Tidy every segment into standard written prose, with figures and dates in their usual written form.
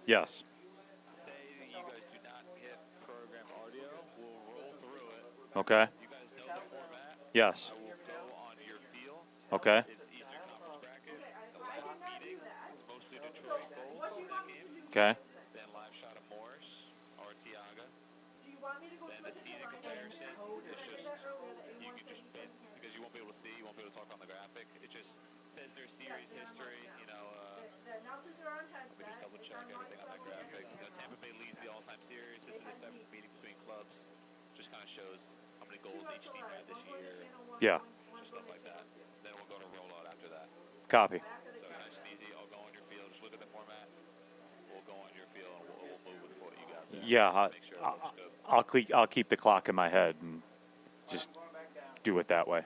Yes. Say you guys do not hit program audio, we'll roll through it. Okay. You guys know the format. Yes. I will go on your field. Okay. It's Eastern Conference bracket. The last meeting is mostly Detroit goals in that game. Okay. Then live shot of Morris or Tiaga. Then the seating comparison. It's just, you can just, because you won't be able to see, you won't be able to talk on the graphic. It just says their series history, you know, let me just double check everything on that graphic. You know, Tampa Bay leads the all-time series. This is the seventh meeting between clubs. Just kind of shows how many goals each team had this year. Yeah. Just stuff like that. Then we'll go to rollout after that. Copy. So nice and easy. I'll go on your field. Just look at the format. We'll go on your field and we'll move with what you got there. Yeah. Make sure it looks good. I'll keep the clock in my head and just do it that way.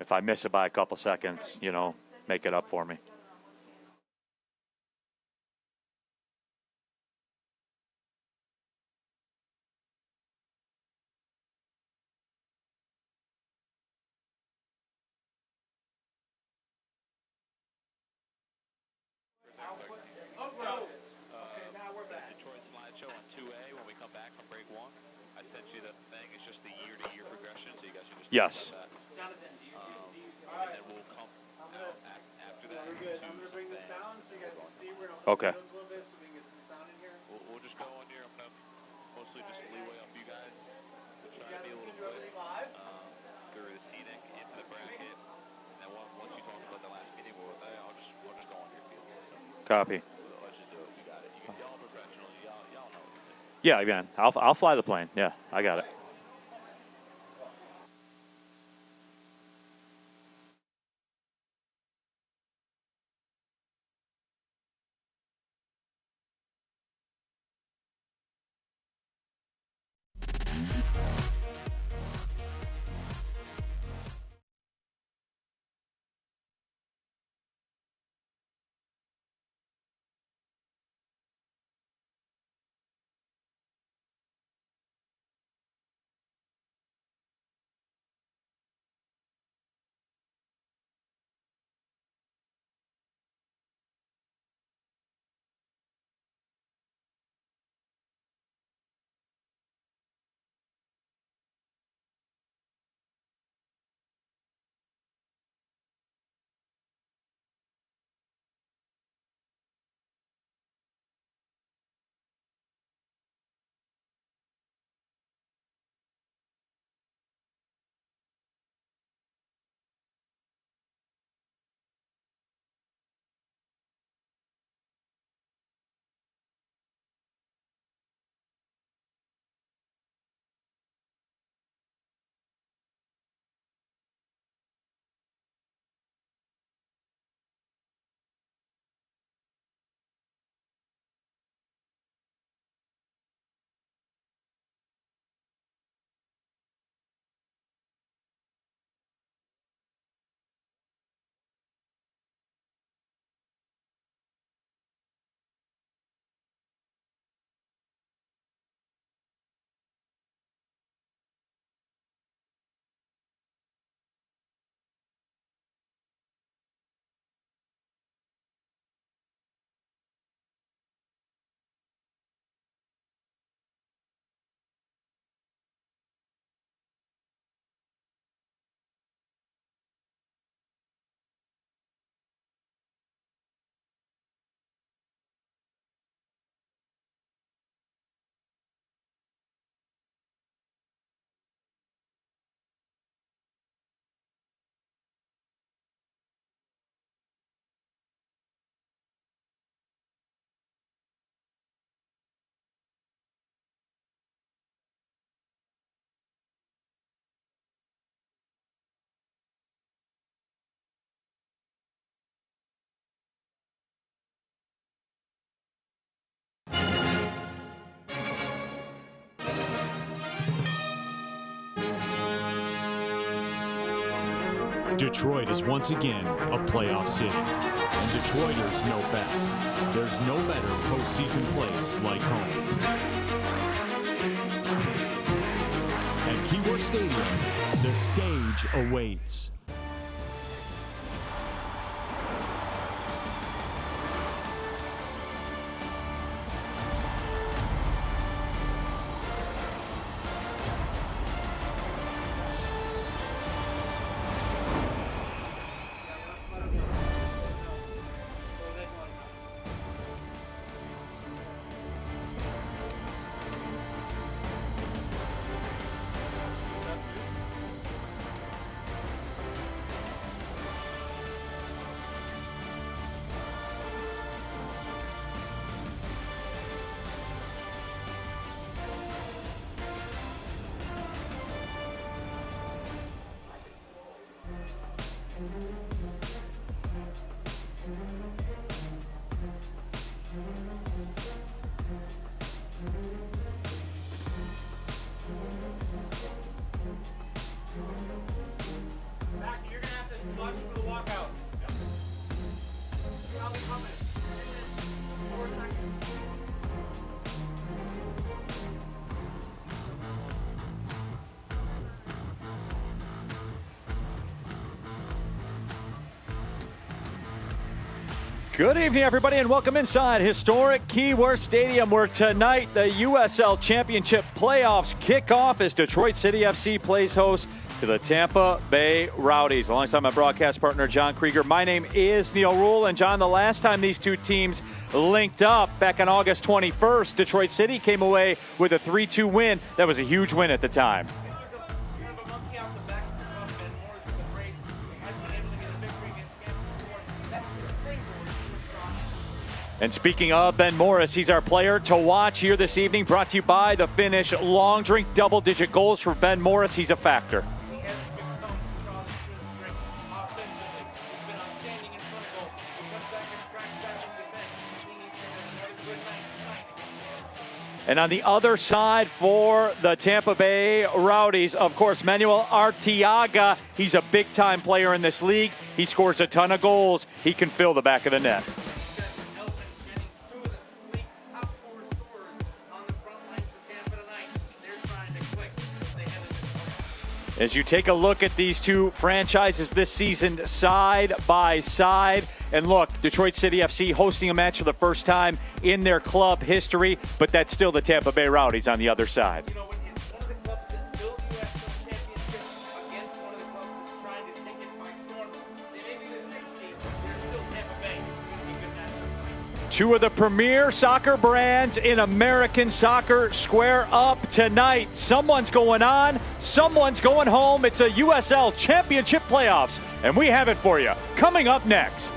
If I miss it by a couple seconds, you know, make it up for me. Detroit slideshow on 2A when we come back from break one. I sent you the thing. It's just the year-to-year progression, so you guys can just Yes. that. And then we'll come out after that. We're good. I'm going to bring this down so you guys can see. We're going to Okay. a little bit so we can get some sound in here. We'll just go on here. I'm going to mostly just leeway up you guys. We'll try to be a little Do everything live. through the seating into the bracket. And then once you talk about the last meeting, I'll just go on your field. Copy. Let's just do it. We got it. Y'all professionals. Y'all know what to do. Yeah, man. I'll fly the plane. Yeah, I got it. Detroit is once again a playoff city, and Detroiters know best. There's no better postseason place like home. At Keyworth Stadium, the stage awaits. Good evening, everybody, and welcome inside historic Keyworth Stadium, where tonight the USL Championship playoffs kick off as Detroit City FC plays host to the Tampa Bay Rowdies. Alongside my broadcast partner, John Krieger. My name is Neil Rule, and John, the last time these two teams linked up back on August 21st, Detroit City came away with a 3-2 win. That was a huge win at the time. And speaking of Ben Morris, he's our player to watch here this evening, brought to you by the Finnish Long Drink. Double-digit goals for Ben Morris. He's a factor. And on the other side for the Tampa Bay Rowdies, of course, Manuel Arteaga. He's a big-time player in this league. He scores a ton of goals. He can fill the back of the net. As you take a look at these two franchises this season side by side, and look, Detroit City FC hosting a match for the first time in their club history, but that's still the Tampa Bay Rowdies on the other side. You know, when it's one of the clubs that built the USL Championship against one of the clubs that's trying to take it by storm, they may be the 16th, but they're still Tampa Bay. It's going to be a good matchup. Two of the premier soccer brands in American soccer square up tonight. Someone's going on, someone's going home. It's a USL Championship playoffs, and we have it for you coming up next.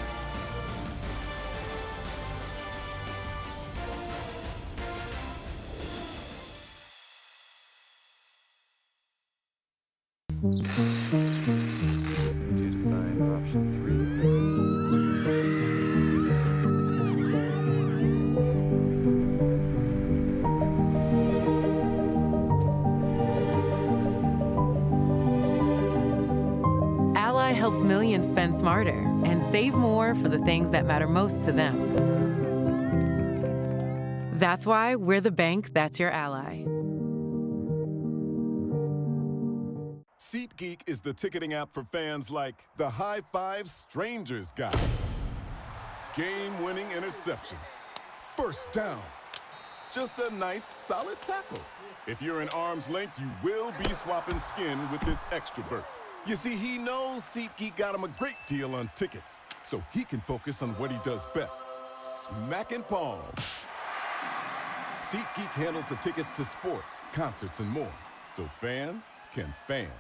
Ally helps millions spend smarter and save more for the things that matter most to them. That's why we're the bank that's your ally. SeatGeek is the ticketing app for fans like the High Five Strangers guy. Game-winning interception. First down. Just a nice, solid tackle. If you're in arm's length, you will be swapping skin with this extrovert. You see, he knows SeatGeek got him a great deal on tickets, so he can focus on what he does best, smacking palms. SeatGeek handles the tickets to sports, concerts, and more, so fans can fan.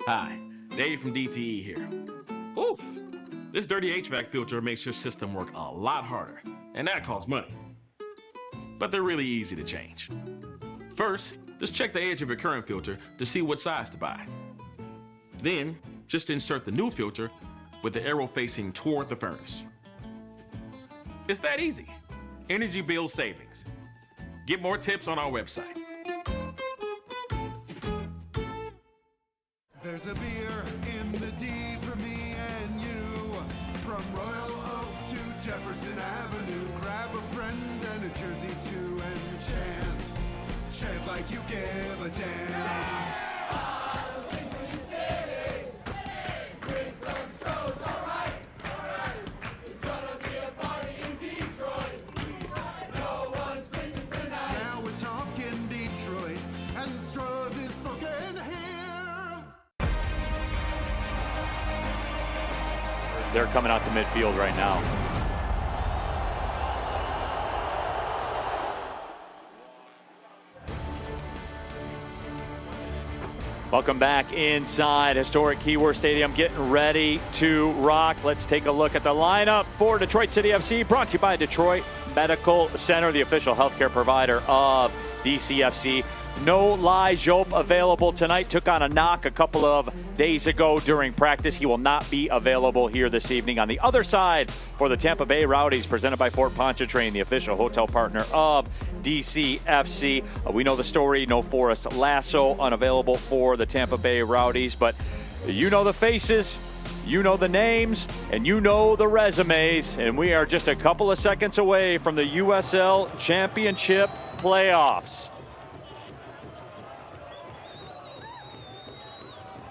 Hi, Dave from DTE here. Ooh, this dirty HVAC filter makes your system work a lot harder, and that costs money. But they're really easy to change. First, just check the edge of your current filter to see what size to buy. Then, just insert the new filter with the arrow facing toward the furnace. It's that easy. Energy bill savings. Get more tips on our website. There's a beer in the D for me and you. From Royal Oak to Jefferson Avenue. Grab a friend and a jersey too and chant. Chant like you give a damn. They're coming out to midfield right now. Welcome back inside historic Keyworth Stadium, getting ready to rock. Let's take a look at the lineup for Detroit City FC, brought to you by Detroit Medical Center, the official healthcare provider of DCFC. No Lie Jope available tonight. Took on a knock a couple of days ago during practice. He will not be available here this evening. On the other side for the Tampa Bay Rowdies, presented by Fort Pontchartrain, the official hotel partner of DCFC. We know the story. No Forrest Lasso unavailable for the Tampa Bay Rowdies, but you know the faces, you know the names, and you know the resumes. And we are just a couple of seconds away from the USL Championship playoffs.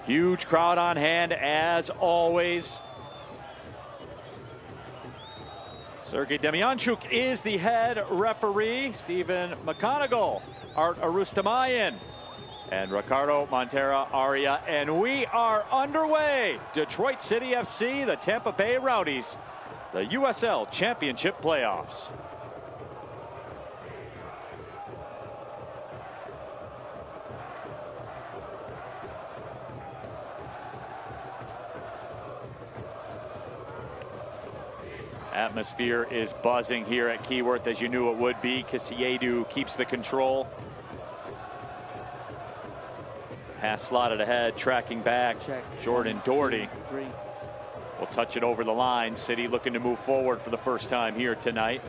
Huge crowd on hand, as always. Sergei Demyanchuk is the head referee. Stephen McConigal, Art Arustamayan, and Ricardo Montera Aria. And we are underway. Detroit City FC, the Tampa Bay Rowdies, the USL Championship playoffs. Atmosphere is buzzing here at Keyworth, as you knew it would be. Kisiedu keeps the control. Pass slotted ahead, tracking back. Jordan Doherty will touch it over the line. City looking to move forward for the first time here tonight.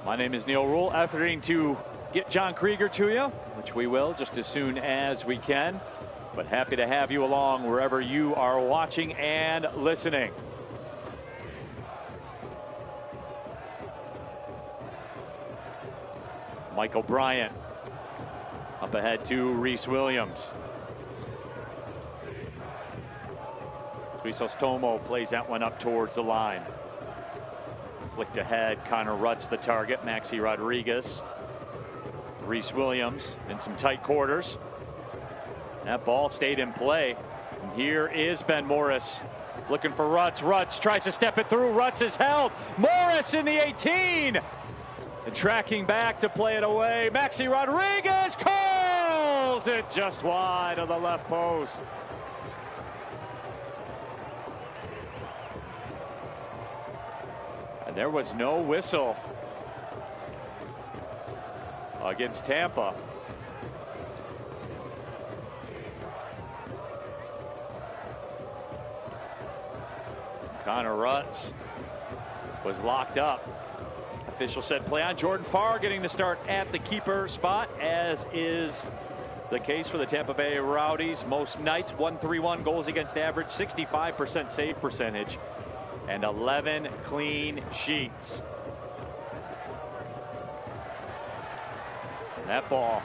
My name is Neil Rule, efforting to get John Krieger to you, which we will just as soon as we can. But happy to have you along wherever you are watching and listening. Michael Bryant up ahead to Reese Williams. Crisostomo plays that one up towards the line. Flicked ahead, Connor Rutt's the target. Maxi Rodriguez. Reese Williams in some tight quarters. That ball stayed in play. And here is Ben Morris looking for Rutz. Rutz tries to step it through. Rutz is held. Morris in the 18. And tracking back to play it away. Maxi Rodriguez calls it just wide of the left post. And there was no whistle against Tampa. Connor Rutz was locked up. Official said play on. Jordan Farr getting the start at the keeper spot, as is the case for the Tampa Bay Rowdies. Most nights, 131 goals against average, 65% save percentage, and 11 clean sheets. And that ball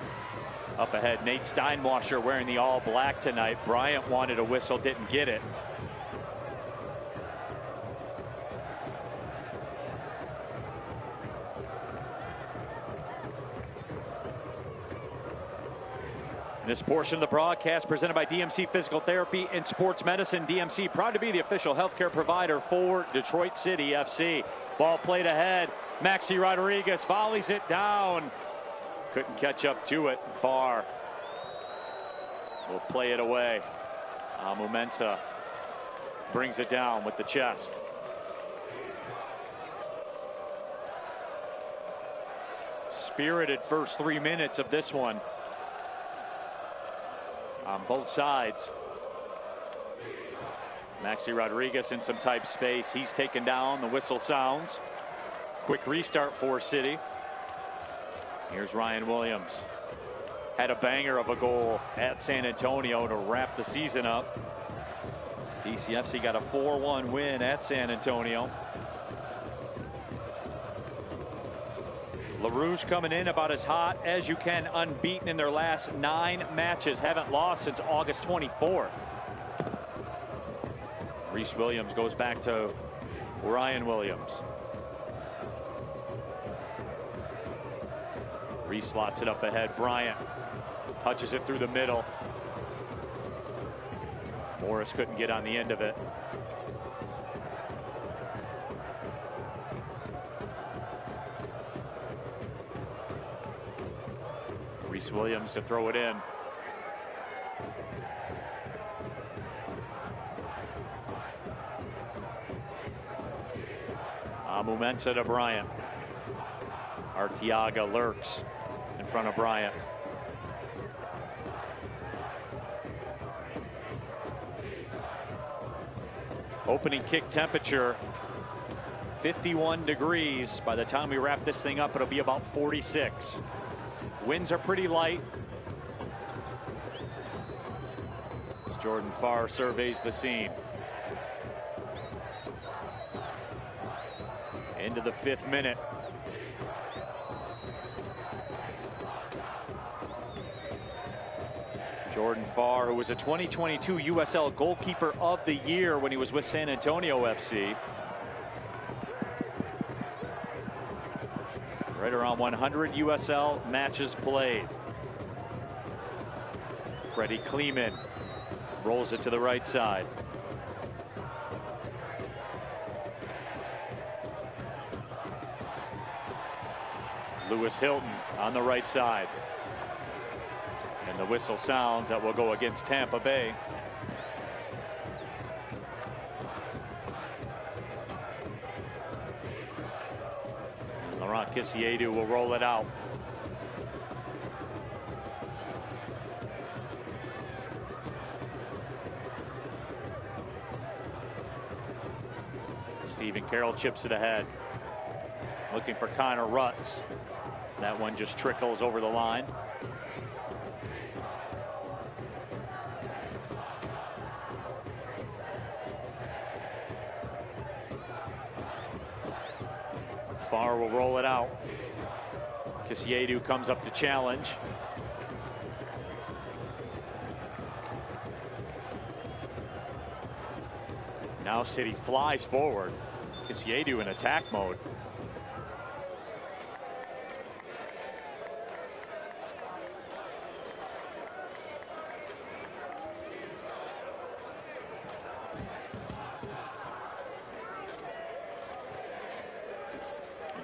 up ahead. Nate Steinwasser wearing the all black tonight. Bryant wanted a whistle, didn't get it. This portion of the broadcast presented by DMC Physical Therapy and Sports Medicine. DMC proud to be the official healthcare provider for Detroit City FC. Ball played ahead. Maxi Rodriguez volleys it down. Couldn't catch up to it. Far will play it away. Mumensa brings it down with the chest. Spirited first 3 minutes of this one on both sides. Maxi Rodriguez in some tight space. He's taken down. The whistle sounds. Quick restart for City. Here's Ryan Williams. Had a banger of a goal at San Antonio to wrap the season up. DCFC got a 4-1 win at San Antonio. LaRouche coming in about as hot as you can, unbeaten in their last 9 matches. Haven't lost since August 24th. Reese Williams goes back to Ryan Williams. Reese slots it up ahead. Bryant touches it through the middle. Morris couldn't get on the end of it. Reese Williams to throw it in. Mumensa to Bryant. Arteaga lurks in front of Bryant. Opening kick temperature 51 degrees. By the time we wrap this thing up, it'll be about 46. Winds are pretty light. As Jordan Farr surveys the scene. Into the 5th minute. Jordan Farr, who was a 2022 USL Goalkeeper of the Year when he was with San Antonio FC. Right around 100 USL matches played. Freddie Kleeman rolls it to the right side. Lewis Hilton on the right side. And the whistle sounds that will go against Tampa Bay. And Laurent Kissiedu will roll it out. Stephen Carroll chips it ahead. Looking for Connor Rutz. That one just trickles over the line. Farr will roll it out. Kissiedu comes up to challenge. Now City flies forward. Kissiedu in attack mode.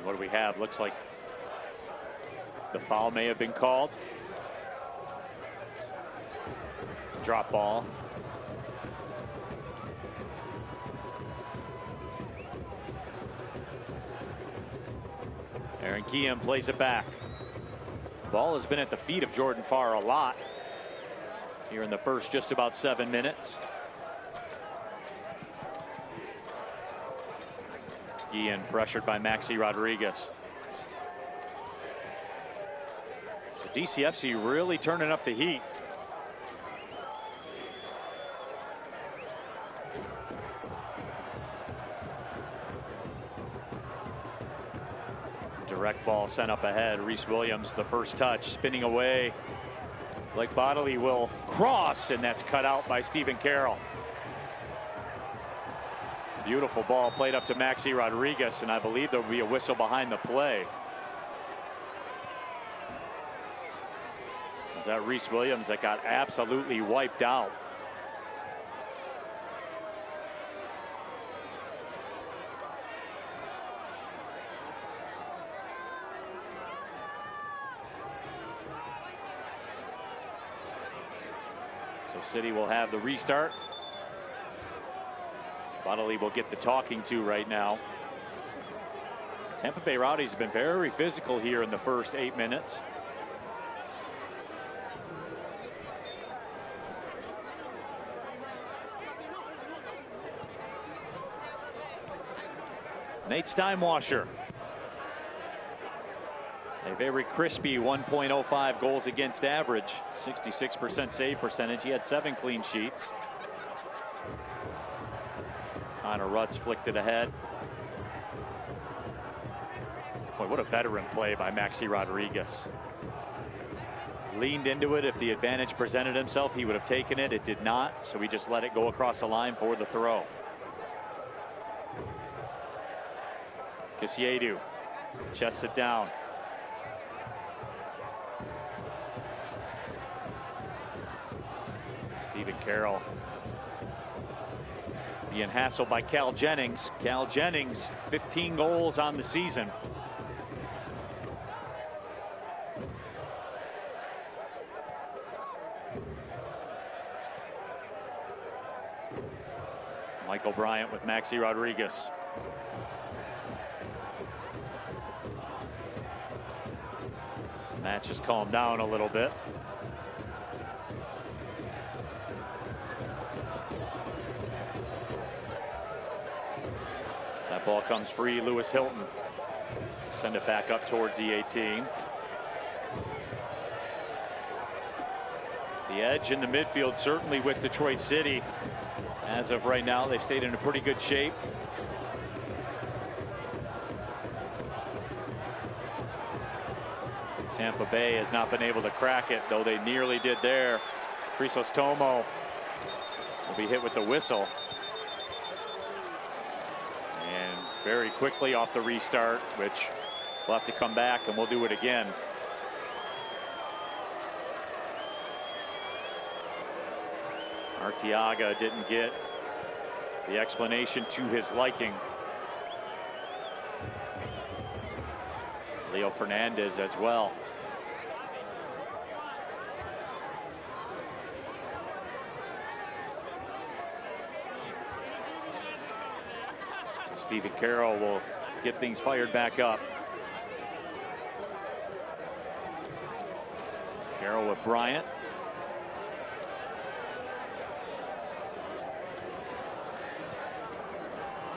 What do we have? Looks like the foul may have been called. Drop ball. Aaron Guillem plays it back. Ball has been at the feet of Jordan Farr a lot here in the first just about 7 minutes. Guillen pressured by Maxi Rodriguez. So DCFC really turning up the heat. Direct ball sent up ahead. Reese Williams, the first touch, spinning away. Blake Bodley will cross, and that's cut out by Stephen Carroll. Beautiful ball played up to Maxi Rodriguez, and I believe there will be a whistle behind the play. Is that Reese Williams that got absolutely wiped out? So City will have the restart. Bodley will get the talking to right now. Tampa Bay Rowdies have been very physical here in the first 8 minutes. Nate Steinwasher. A very crispy 1.05 goals against average, 66% save percentage. He had 7 clean sheets. Connor Rutz flicked it ahead. Boy, what a veteran play by Maxi Rodriguez. Leaned into it. If the advantage presented himself, he would have taken it. It did not, so he just let it go across the line for the throw. Kissiedu chests it down. Stephen Carroll being hassled by Cal Jennings. Cal Jennings, 15 goals on the season. Michael Bryant with Maxi Rodriguez. Match has calmed down a little bit. That ball comes free. Lewis Hilton. Send it back up towards the 18. The edge in the midfield certainly with Detroit City. As of right now, they've stayed in a pretty good shape. Tampa Bay has not been able to crack it, though they nearly did there. Crisostomo will be hit with the whistle. And very quickly off the restart, which we'll have to come back and we'll do it again. Arteaga didn't get the explanation to his liking. Leo Fernandez as well. So Stephen Carroll will get things fired back up. Carroll with Bryant.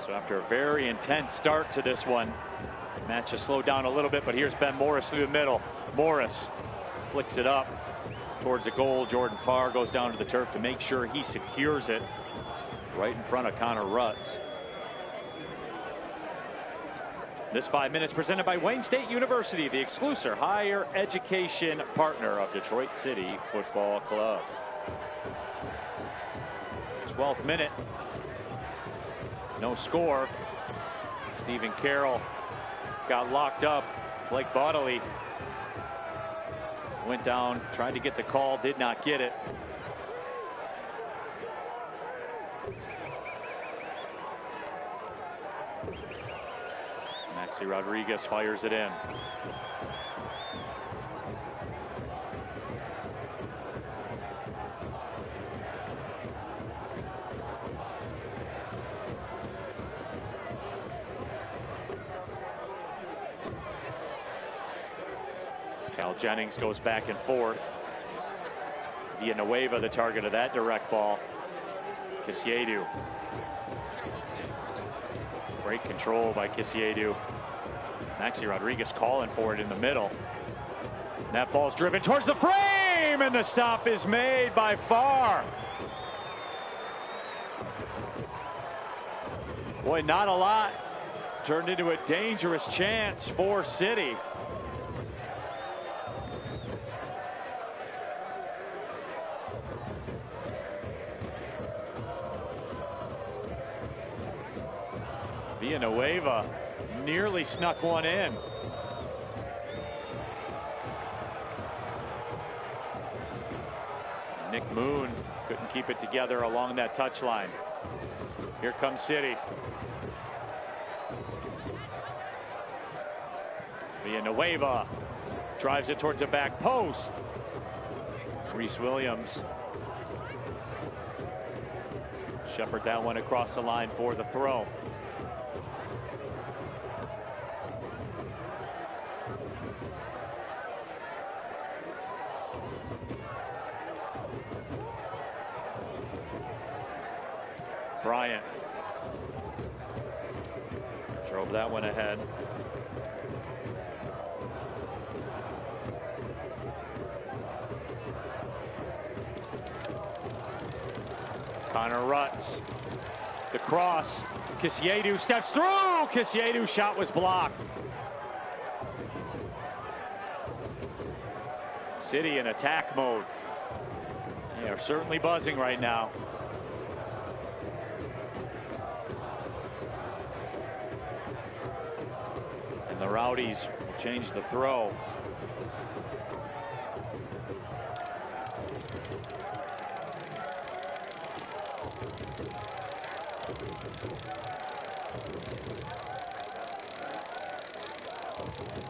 So after a very intense start to this one, match has slowed down a little bit, but here's Ben Morris through the middle. Morris flicks it up towards the goal. Jordan Farr goes down to the turf to make sure he secures it right in front of Connor Rutz. This 5 minutes presented by Wayne State University, the exclusive higher education partner of Detroit City Football Club. 12th minute. No score. Stephen Carroll got locked up. Blake Bodley went down, tried to get the call, did not get it. Maxi Rodriguez fires it in. Cal Jennings goes back and forth. Villanueva the target of that direct ball. Kisiedu. Great control by Kisiedu. Maxi Rodriguez calling for it in the middle. And that ball's driven towards the frame, and the stop is made by Farr. Boy, not a lot. Turned into a dangerous chance for City. Villanueva nearly snuck one in. Nick Moon couldn't keep it together along that touchline. Here comes City. Villanueva drives it towards the back post. Reese Williams shepherd that one across the line for the throw. Bryant drove that one ahead. Connor Rutz, the cross. Kisiedu steps through. Kisiedu's shot was blocked. City in attack mode. They are certainly buzzing right now. And the Rowdies change the throw.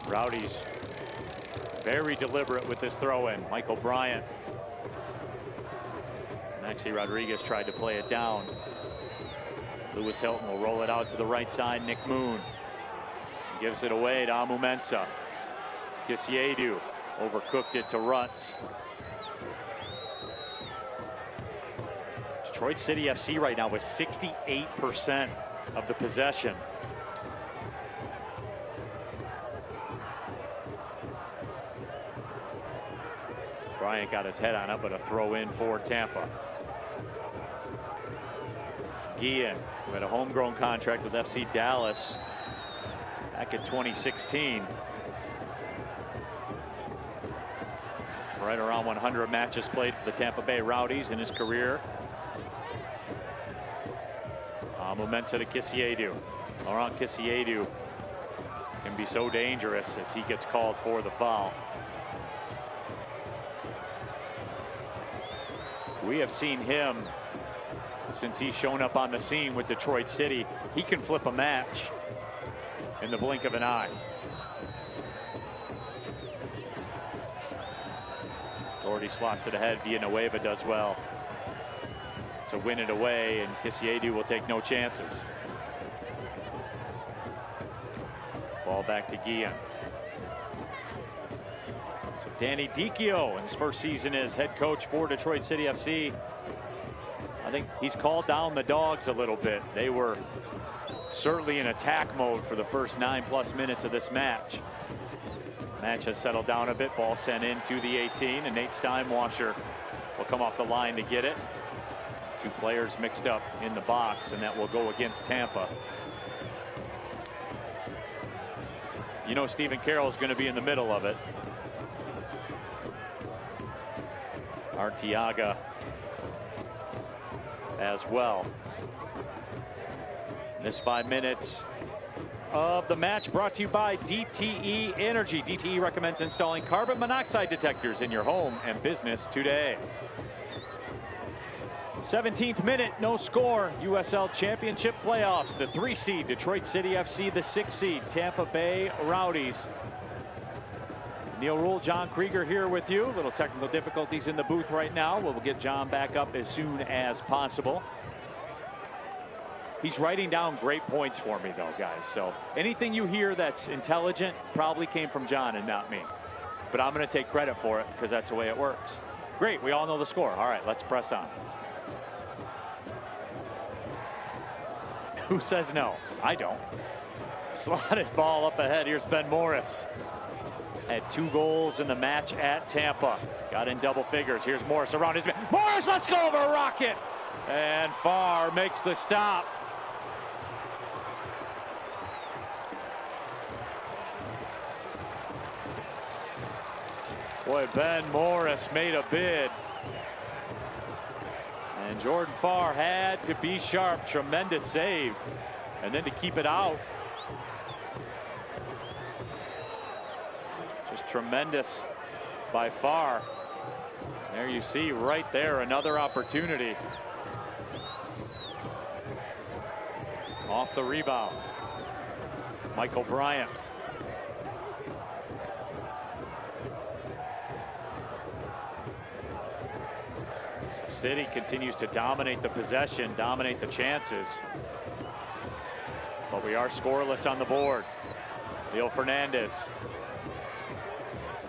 Rowdies very deliberate with this throw in. Michael Bryant. Maxi Rodriguez tried to play it down. Lewis Hilton will roll it out to the right side. Nick Moon gives it away to Amu Mensah. Kisiedu overcooked it to Rutz. Detroit City FC right now with 68% of the possession. Bryant got his head on it, but a throw in for Tampa. Guillen, who had a homegrown contract with FC Dallas back in 2016. Right around 100 matches played for the Tampa Bay Rowdies in his career. Momensa to Kisiedu. Laurent Kisiedu can be so dangerous as he gets called for the foul. We have seen him since he's shown up on the scene with Detroit City. He can flip a match in the blink of an eye. Gordy slots it ahead. Villanueva does well to win it away, and Kisiedu will take no chances. Ball back to Guillen. So Danny Dicchio in his first season as head coach for Detroit City FC. I think he's called down the Dogs a little bit. They were certainly in attack mode for the first 9+ minutes of this match. Match has settled down a bit. Ball sent into the 18, and Nate Steinwasser will come off the line to get it. Two players mixed up in the box, and that will go against Tampa. You know Stephen Carroll is going to be in the middle of it. Arteaga as well. This 5 minutes of the match brought to you by DTE Energy. DTE recommends installing carbon monoxide detectors in your home and business today. 17th minute, no score. USL Championship playoffs. The 3 seed Detroit City FC, the 6 seed Tampa Bay Rowdies. Neil Rule, John Krieger here with you. Little technical difficulties in the booth right now. We'll get John back up as soon as possible. He's writing down great points for me though, guys. So anything you hear that's intelligent probably came from John and not me. But I'm going to take credit for it because that's the way it works. Great, we all know the score. All right, let's press on. Who says no? I don't. Slotted ball up ahead. Here's Ben Morris. Had 2 goals in the match at Tampa. Got in double figures. Here's Morris around his man. Morris, let's go over a rocket. And Farr makes the stop. Boy, Ben Morris made a bid. And Jordan Farr had to be sharp. Tremendous save. And then to keep it out. Just tremendous by Farr. There you see right there another opportunity. Off the rebound. Michael Bryant. City continues to dominate the possession, dominate the chances. But we are scoreless on the board. Leo Fernandez.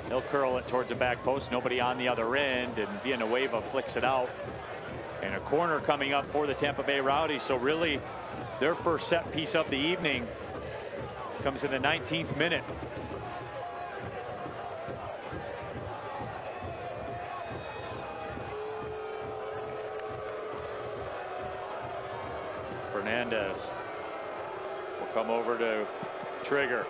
He'll curl it towards the back post. Nobody on the other end, and Villanueva flicks it out. And a corner coming up for the Tampa Bay Rowdies. So really, their first set piece of the evening comes in the 19th minute. Fernandez will come over to Trigger.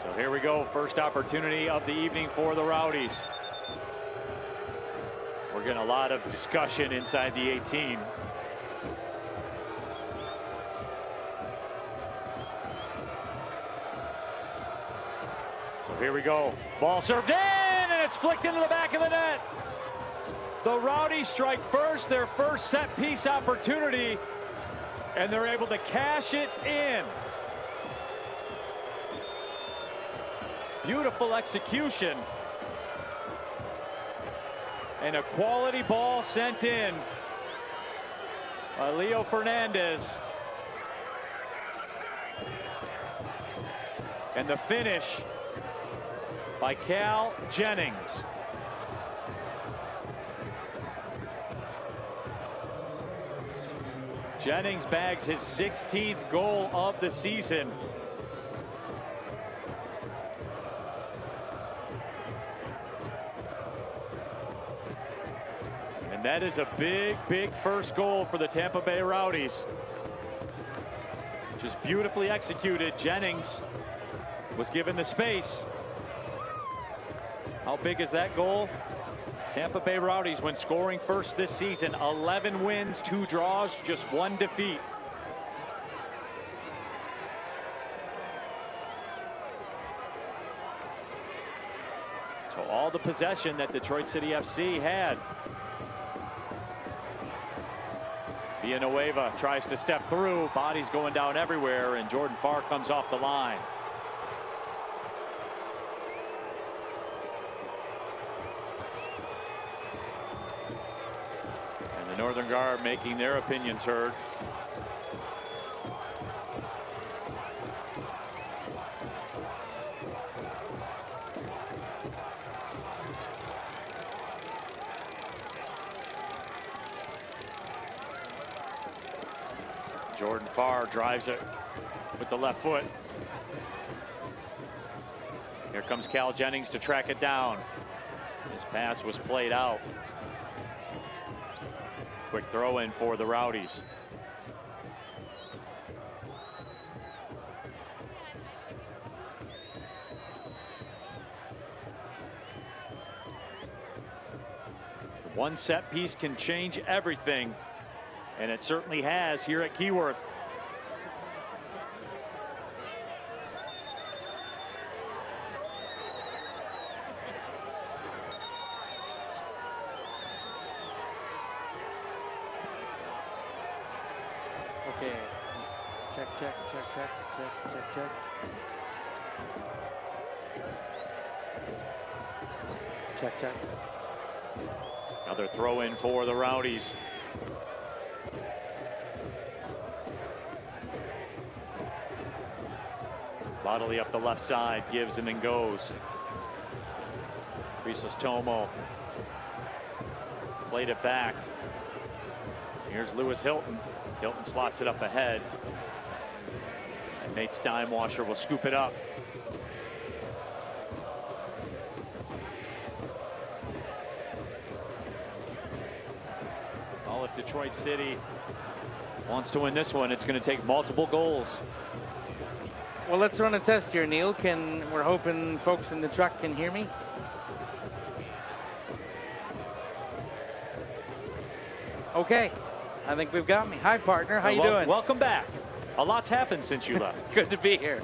So here we go. First opportunity of the evening for the Rowdies. We're getting a lot of discussion inside the 18. So here we go. Ball served in, and it's flicked into the back of the net. The Rowdies strike first, their first set piece opportunity, and they're able to cash it in. Beautiful execution. And a quality ball sent in by Leo Fernandez. And the finish by Cal Jennings. Jennings bags his 16th goal of the season. And that is a big, big first goal for the Tampa Bay Rowdies. Just beautifully executed. Jennings was given the space. How big is that goal? Tampa Bay Rowdies, when scoring first this season, 11 wins, 2 draws, just 1 defeat. So all the possession that Detroit City FC had. Villanueva tries to step through, bodies going down everywhere, and Jordan Farr comes off the line. And the Northern Guard making their opinions heard. Jordan Farr drives it with the left foot. Here comes Cal Jennings to track it down. His pass was played out. Quick throw in for the Rowdies. One set piece can change everything. And it certainly has here at Keyworth. Okay. Check, check, check, check, check, check, check. Check, check. Another throw in for the Rowdies. Bodily up the left side, gives and then goes. Crisostomo played it back. Here's Lewis Hilton. Hilton slots it up ahead. And Nate Steinwasser will scoop it up. Well, if Detroit City wants to win this one, it's going to take multiple goals. Well, let's run a test here, Neil. We're hoping folks in the truck can hear me. Okay, I think we've got me. Hi, partner. How you doing? Welcome back. A lot's happened since you left. Good to be here.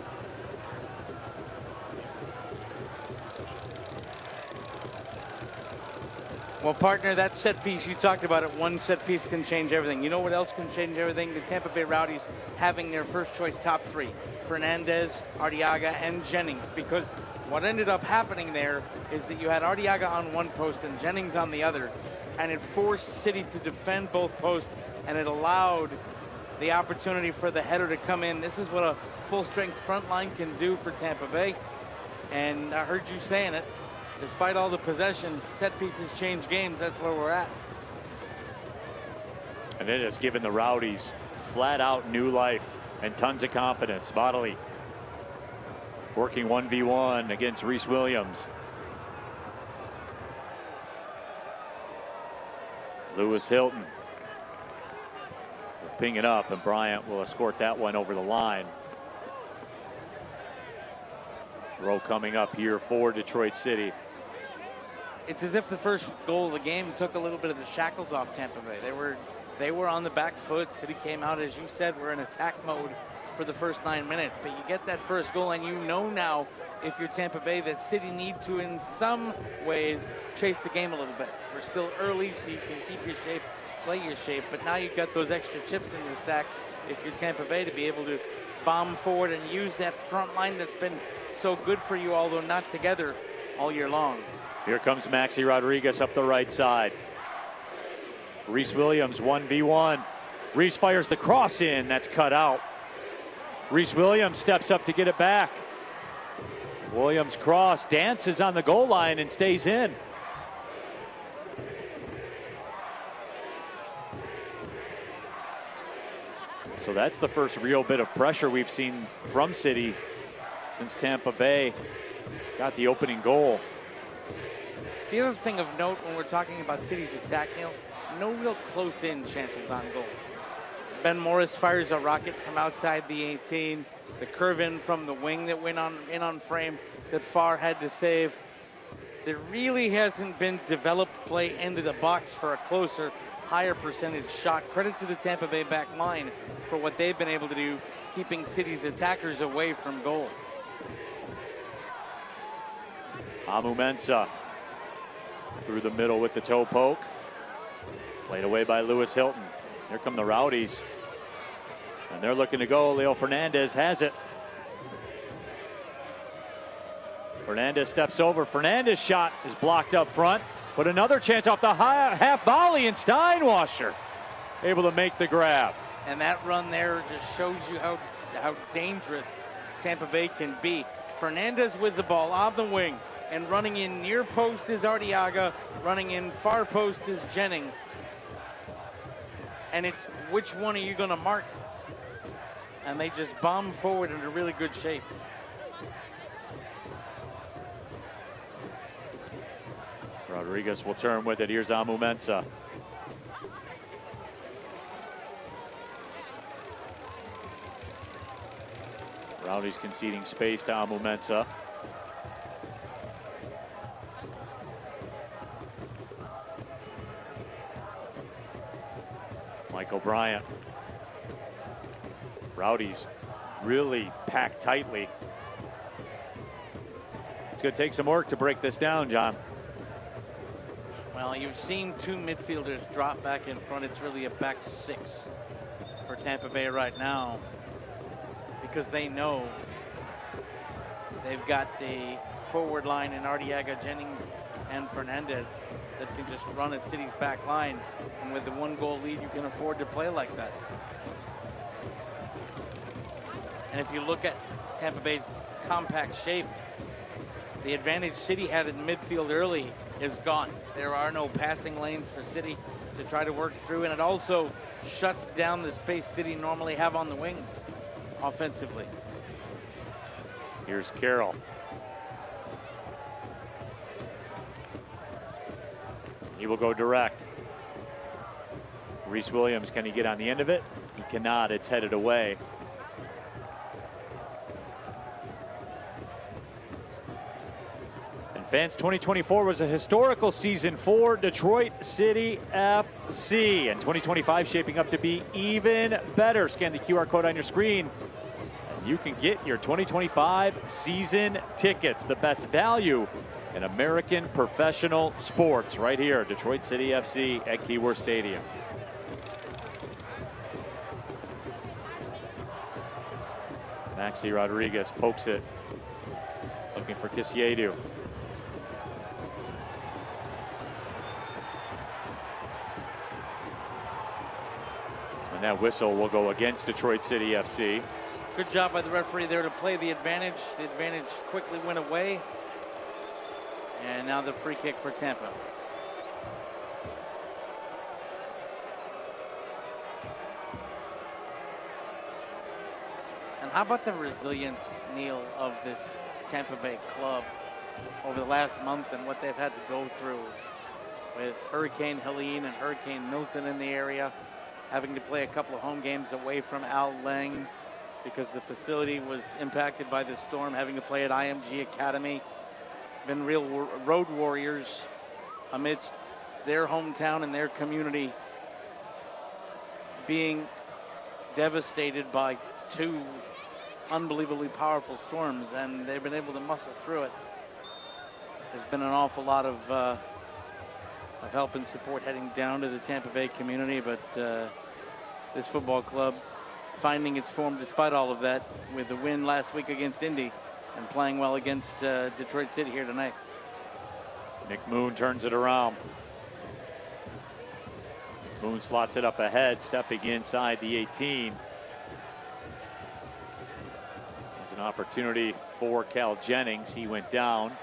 Well, partner, that set piece, you talked about it. One set piece can change everything. You know what else can change everything? The Tampa Bay Rowdies having their first choice top 3. Fernandez, Arteaga, and Jennings. Because what ended up happening there is that you had Arteaga on one post and Jennings on the other. And it forced City to defend both posts. And it allowed the opportunity for the header to come in. This is what a full-strength front line can do for Tampa Bay. And I heard you saying it. Despite all the possession, set pieces change games. That's where we're at. And it has given the Rowdies flat out new life and tons of confidence. Bodily working 1v1 against Reese Williams. Lewis Hilton will ping it up, and Bryant will escort that one over the line. Row coming up here for Detroit City. It's as if the first goal of the game took a little bit of the shackles off Tampa Bay. They were on the back foot. City came out, as you said, we're in attack mode for the first 9 minutes. But you get that first goal, and you know now, if you're Tampa Bay, that City need to, in some ways, chase the game a little bit. We're still early, so you can keep your shape, play your shape. But now you've got those extra chips in your stack, if you're Tampa Bay, to be able to bomb forward and use that front line that's been so good for you, although not together, all year long. Here comes Maxi Rodriguez up the right side. Reese Williams 1v1. Reese fires the cross in. That's cut out. Reese Williams steps up to get it back. Williams cross dances on the goal line and stays in. So that's the first real bit of pressure we've seen from City since Tampa Bay got the opening goal. The other thing of note when we're talking about City's attack, Neil, no real close-in chances on goal. Ben Morris fires a rocket from outside the 18. The curve in from the wing that went in on frame that Farr had to save. There really hasn't been developed play into the box for a closer, higher percentage shot. Credit to the Tampa Bay back line for what they've been able to do, keeping City's attackers away from goal. Amu Mensah through the middle with the toe poke. Played away by Lewis Hilton. Here come the Rowdies. And they're looking to go. Leo Fernandez has it. Fernandez steps over. Fernandez shot is blocked up front. But another chance off the half volley, and Steinwasser able to make the grab. And that run there just shows you how dangerous Tampa Bay can be. Fernandez with the ball on the wing, and running in near post is Arteaga, running in far post is Jennings. And it's which one are you going to mark? And they just bomb forward into really good shape. Rodriguez will turn with it. Here's Amu Mensah. Rowdies conceding space to Amu Mensah. Mike O'Brien. Rowdies really packed tightly. It's going to take some work to break this down, John. Well, you've seen two midfielders drop back in front. It's really a back six for Tampa Bay right now, because they know they've got the forward line in Arteaga, Jennings, and Fernandez that can just run at City's back line. And with the 1-goal lead, you can afford to play like that. And if you look at Tampa Bay's compact shape, the advantage City had in midfield early is gone. There are no passing lanes for City to try to work through, and it also shuts down the space City normally have on the wings offensively. Here's Carroll. He will go direct. Reese Williams, can he get on the end of it? He cannot. It's headed away. And fans, 2024 was a historical season for Detroit City FC, and 2025 shaping up to be even better. Scan the QR code on your screen, and you can get your 2025 season tickets. The best value in American professional sports right here, Detroit City FC at Keyworth Stadium. Maxi Rodriguez pokes it, looking for Kisiedu. And that whistle will go against Detroit City FC. Good job by the referee there to play the advantage. The advantage quickly went away. And now the free kick for Tampa. And how about the resilience, Neil, of this Tampa Bay club over the last month and what they've had to go through with Hurricane Helene and Hurricane Milton in the area, having to play a couple of home games away from Al Lang because the facility was impacted by the storm, having to play at IMG Academy. Been real road warriors amidst their hometown and their community being devastated by two unbelievably powerful storms, and they've been able to muscle through it. There's been an awful lot of help and support heading down to the Tampa Bay community, but this football club finding its form despite all of that with the win last week against Indy and playing well against Detroit City here tonight. Nick Moon turns it around. Moon slots it up ahead, stepping inside the 18. There's an opportunity for Cal Jennings. He went down.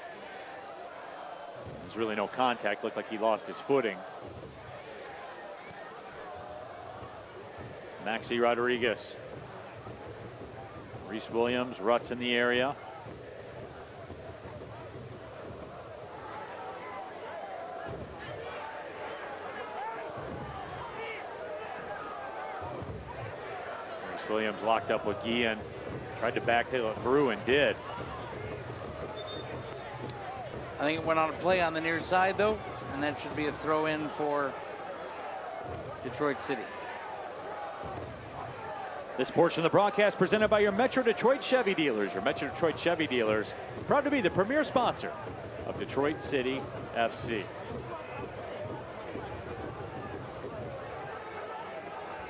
There's really no contact. Looked like he lost his footing. Maxi Rodriguez. Reese Williams, Ruts in the area. Williams locked up with Guillen. Tried to backheel it through and did. I think it went on a play on the near side, though, and that should be a throw in for Detroit City. This portion of the broadcast presented by your Metro Detroit Chevy dealers. Your Metro Detroit Chevy dealers, proud to be the premier sponsor of Detroit City FC.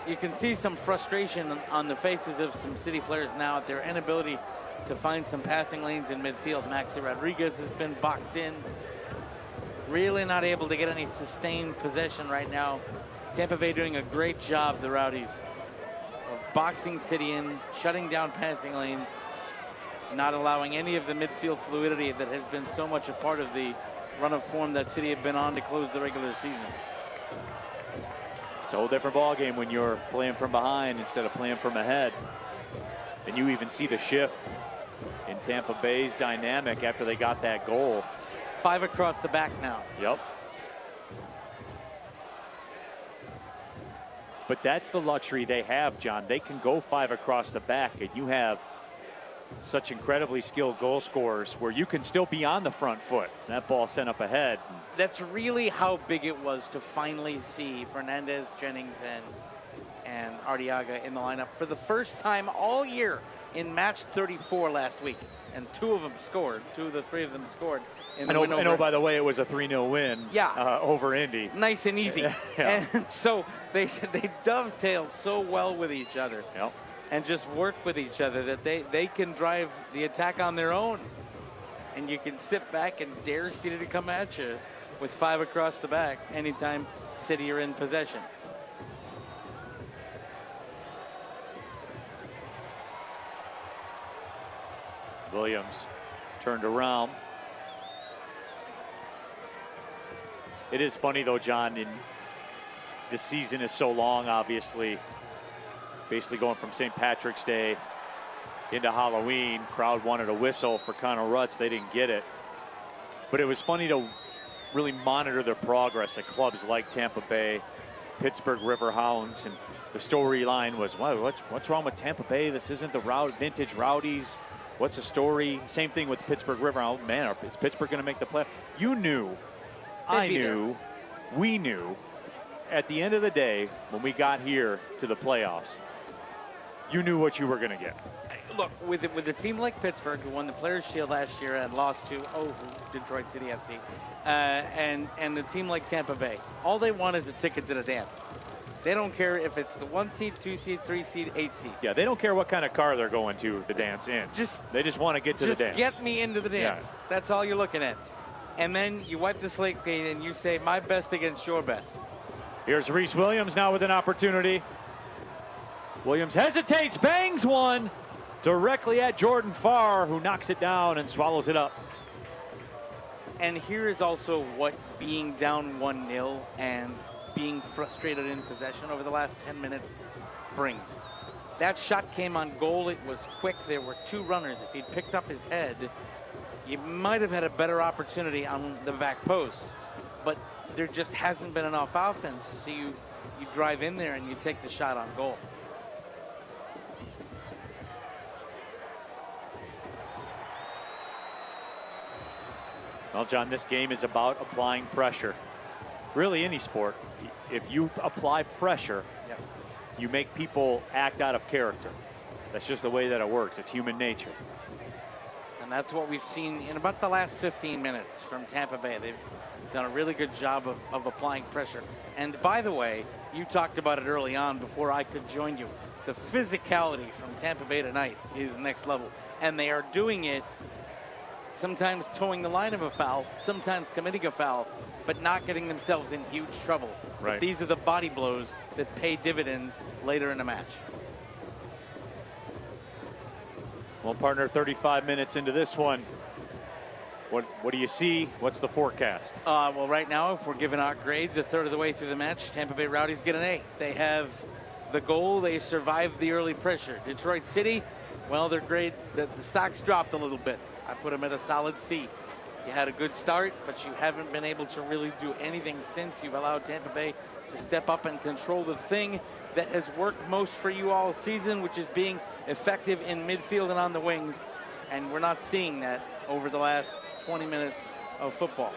You can see some frustration on the faces of some City players now at their inability to find some passing lanes in midfield. Maxi Rodriguez has been boxed in. Really not able to get any sustained possession right now. Tampa Bay doing a great job, the Rowdies, of boxing City in, shutting down passing lanes, not allowing any of the midfield fluidity that has been so much a part of the run of form that City have been on to close the regular season. It's a whole different ball game when you're playing from behind instead of playing from ahead. And you even see the shift in Tampa Bay's dynamic after they got that goal. 5 across the back now. Yep. But that's the luxury they have, John. They can go 5 across the back, and you have such incredibly skilled goal scorers where you can still be on the front foot. That ball sent up ahead. That's really how big it was to finally see Fernandez, Jennings, and Arteaga in the lineup for the first time all year in match 34 last week. And 2 of them scored. 2 of the 3 of them scored. In the win over. By the way, it was a 3-0 win over Indy. Nice and easy. Yeah. And so they dovetail so well with each other. Yep. And just work with each other that they can drive the attack on their own. And you can sit back and dare City to come at you with 5 across the back anytime City are in possession. Williams turned around. It is funny though, John, this season is so long, obviously. Basically going from St. Patrick's Day into Halloween. Crowd wanted a whistle for Connor Rutz. They didn't get it. But it was funny to really monitor their progress at clubs like Tampa Bay, Pittsburgh River Hounds, and the storyline was, wow, what's wrong with Tampa Bay? This isn't the vintage Rowdies. What's the story? Same thing with Pittsburgh River. Oh, man, is Pittsburgh going to make the play? You knew, I knew, we knew, at the end of the day, when we got here to the playoffs, you knew what you were going to get. Look, with a team like Pittsburgh, who won the Players' Shield last year and lost to Detroit City FC, and a team like Tampa Bay, all they want is a ticket to the dance. They don't care if it's the 1 seed, 2 seed, 3 seed, 8 seed. Yeah, they don't care what kind of car they're going to the dance in. They just want to get to the dance. Just get me into the dance. Yeah. That's all you're looking at. And then you wipe the slate clean and you say, my best against your best. Here's Reese Williams now with an opportunity. Williams hesitates, bangs one directly at Jordan Farr, who knocks it down and swallows it up. And here is also what being down 1-0 and being frustrated in possession over the last 10 minutes brings. That shot came on goal. It was quick. There were 2 runners. If he'd picked up his head, you might have had a better opportunity on the back post. But there just hasn't been enough offense, so you drive in there and you take the shot on goal. Well, John, this game is about applying pressure. Really, any sport. If you apply pressure, you make people act out of character. That's just the way that it works. It's human nature. And that's what we've seen in about the last 15 minutes from Tampa Bay. They've done a really good job of applying pressure. And by the way, you talked about it early on before I could join you. The physicality from Tampa Bay tonight is next level. And they are doing it sometimes towing the line of a foul, sometimes committing a foul, but not getting themselves in huge trouble. Right. These are the body blows that pay dividends later in the match. Well, partner, 35 minutes into this one. What do you see? What's the forecast? Well, right now, if we're giving out grades a third of the way through the match, Tampa Bay Rowdies get an A. They have the goal. They survived the early pressure. Detroit City, well, their grade, the stocks dropped a little bit. I put them at a solid C. You had a good start, but you haven't been able to really do anything since. You've allowed Tampa Bay to step up and control the thing that has worked most for you all season, which is being effective in midfield and on the wings. And we're not seeing that over the last 20 minutes of football.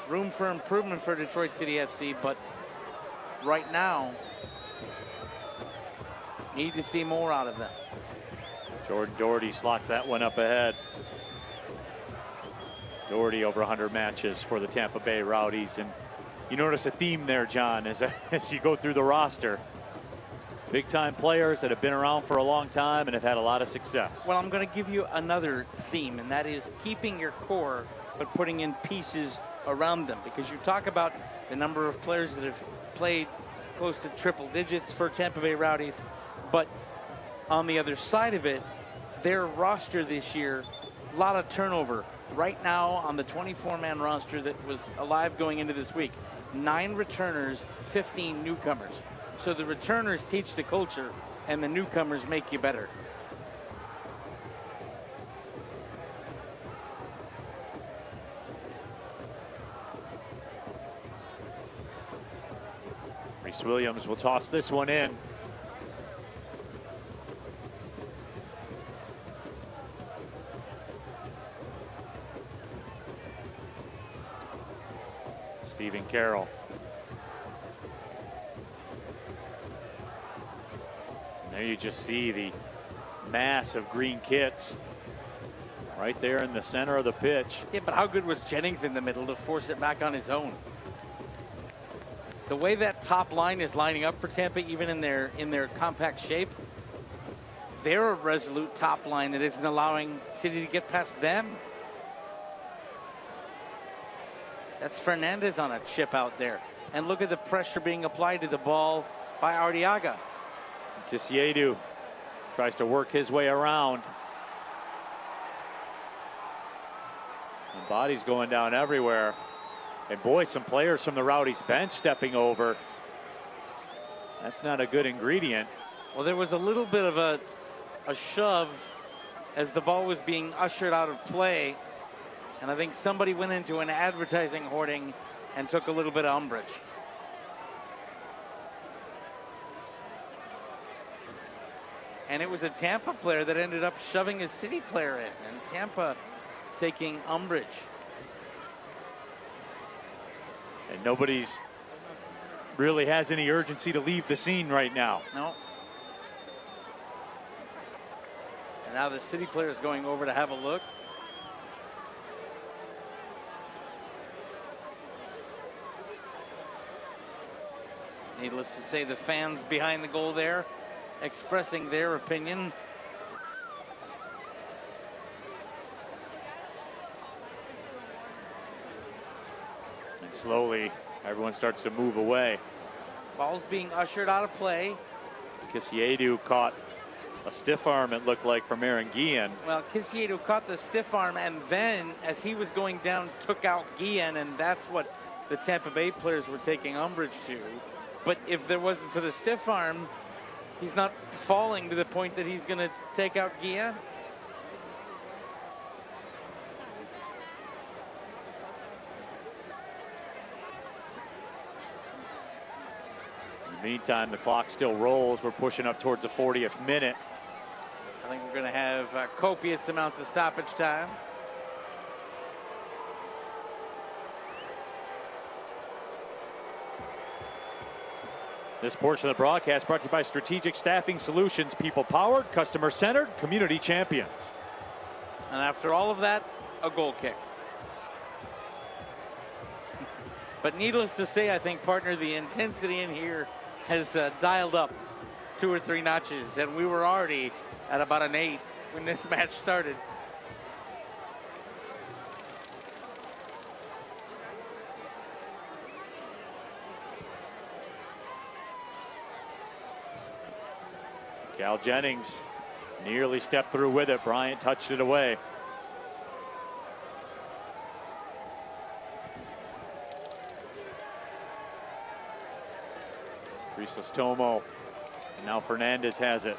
Room for improvement for Detroit City FC, but right now, need to see more out of them. Jordan Doherty slots that one up ahead. Doherty over 100 matches for the Tampa Bay Rowdies. And you notice a theme there, John, as you go through the roster. Big time players that have been around for a long time and have had a lot of success. Well, I'm going to give you another theme, and that is keeping your core, but putting in pieces around them. Because you talk about the number of players that have played close to triple digits for Tampa Bay Rowdies, but on the other side of it, their roster this year, a lot of turnover. Right now on the 24-man roster that was alive going into this week, 9 returners, 15 newcomers. So the returners teach the culture, and the newcomers make you better. Reese Williams will toss this one in. Stephen Carroll. And there you just see the mass of green kits right there in the center of the pitch. Yeah, but how good was Jennings in the middle to force it back on his own? The way that top line is lining up for Tampa, even in their compact shape, they're a resolute top line that isn't allowing City to get past them. That's Fernandez on a chip out there. And look at the pressure being applied to the ball by Arteaga. Kisiedu tries to work his way around. The body's going down everywhere. And boy, some players from the Rowdies bench stepping over. That's not a good ingredient. Well, there was a little bit of a shove as the ball was being ushered out of play. And I think somebody went into an advertising hoarding and took a little bit of umbrage. And it was a Tampa player that ended up shoving a City player in, and Tampa taking umbrage. And nobody's really has any urgency to leave the scene right now. No. And now the City player is going over to have a look. Needless to say, the fans behind the goal there expressing their opinion. And slowly, everyone starts to move away. Ball's being ushered out of play. Kisiedu caught a stiff arm, it looked like, from Aaron Guillen. Well, Kisiedu caught the stiff arm, and then, as he was going down, took out Guillen, and that's what the Tampa Bay players were taking umbrage to. But if there wasn't for the stiff arm, he's not falling to the point that he's going to take out Guillen. In the meantime, the clock still rolls. We're pushing up towards the 40th minute. I think we're going to have copious amounts of stoppage time. This portion of the broadcast brought to you by Strategic Staffing Solutions, people-powered, customer-centered, community champions. And after all of that, a goal kick. But needless to say, I think, partner, the intensity in here has dialed up 2 or 3 notches, and we were already at about an 8 when this match started. Cal Jennings nearly stepped through with it. Bryant touched it away. Crisostomo. Now Fernandez has it.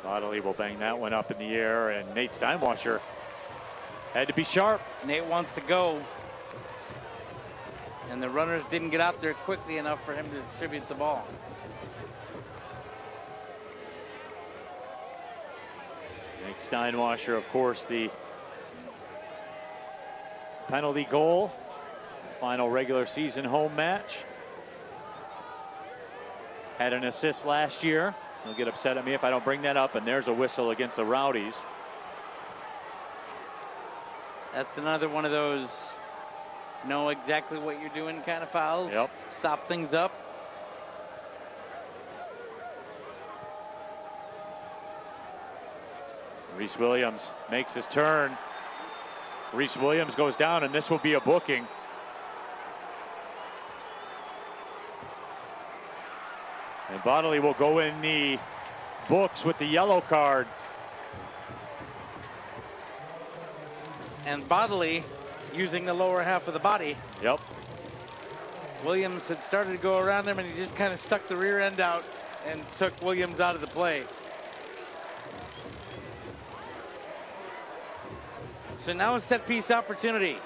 Bodley will bang that one up in the air, and Nate Steinwasser had to be sharp. Nate wants to go, and the runners didn't get out there quickly enough for him to distribute the ball. Nate Steinwasser, of course, the penalty goal, final regular season home match. Had an assist last year. He'll get upset at me if I don't bring that up, and there's a whistle against the Rowdies. That's another one of those know exactly what you're doing kind of fouls. Yep. Stop things up. Reese Williams makes his turn. Reese Williams goes down, and this will be a booking. And Bodley will go in the books with the yellow card. And Bodley using the lower half of the body. Yep. Williams had started to go around him, and he just kind of stuck the rear end out and took Williams out of the play. So now a set piece opportunity.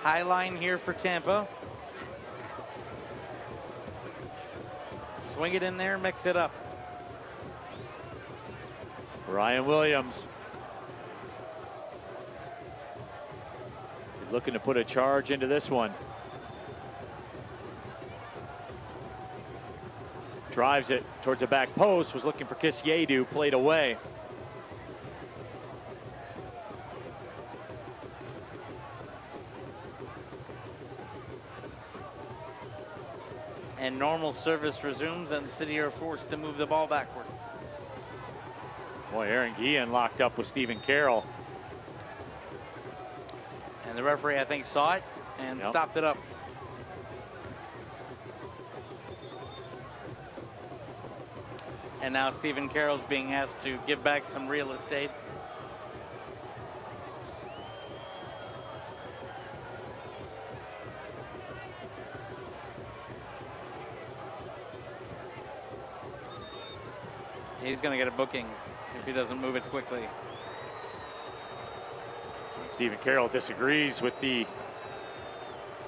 High line here for Tampa. Swing it in there, mix it up. Ryan Williams looking to put a charge into this one. Drives it towards the back post, was looking for Kisiedu, played away. And normal service resumes, and the City are forced to move the ball backward. Boy, Aaron Guillen locked up with Stephen Carroll. And the referee, I think, saw it and stopped it up. And now Stephen Carroll's being asked to give back some real estate. He's going to get a booking if he doesn't move it quickly. Stephen Carroll disagrees with the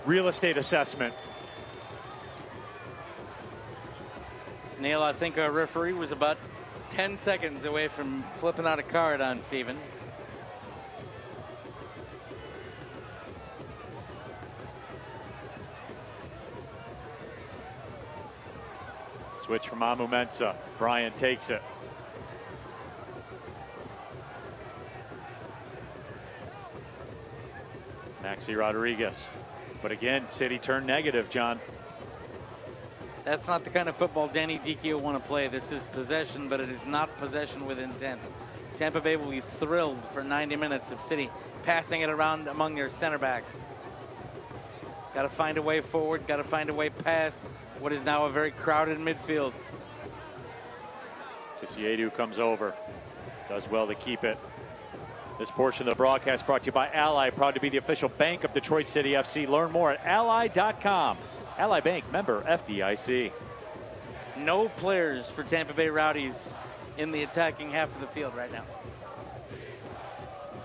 real estate assessment. Neil, I think our referee was about 10 seconds away from flipping out a card on Stephen. Switch from Amu Mensah. Brian takes it. Maxi Rodriguez. But again, City turned negative, John. That's not the kind of football Danny Dichio want to play. This is possession, but it is not possession with intent. Tampa Bay will be thrilled for 90 minutes of City passing it around among their center backs. Got to find a way forward, got to find a way past what is now a very crowded midfield. Kisiedu comes over. Does well to keep it. This portion of the broadcast brought to you by Ally, proud to be the official bank of Detroit City FC. Learn more at ally.com. Ally Bank, member FDIC. No players for Tampa Bay Rowdies in the attacking half of the field right now.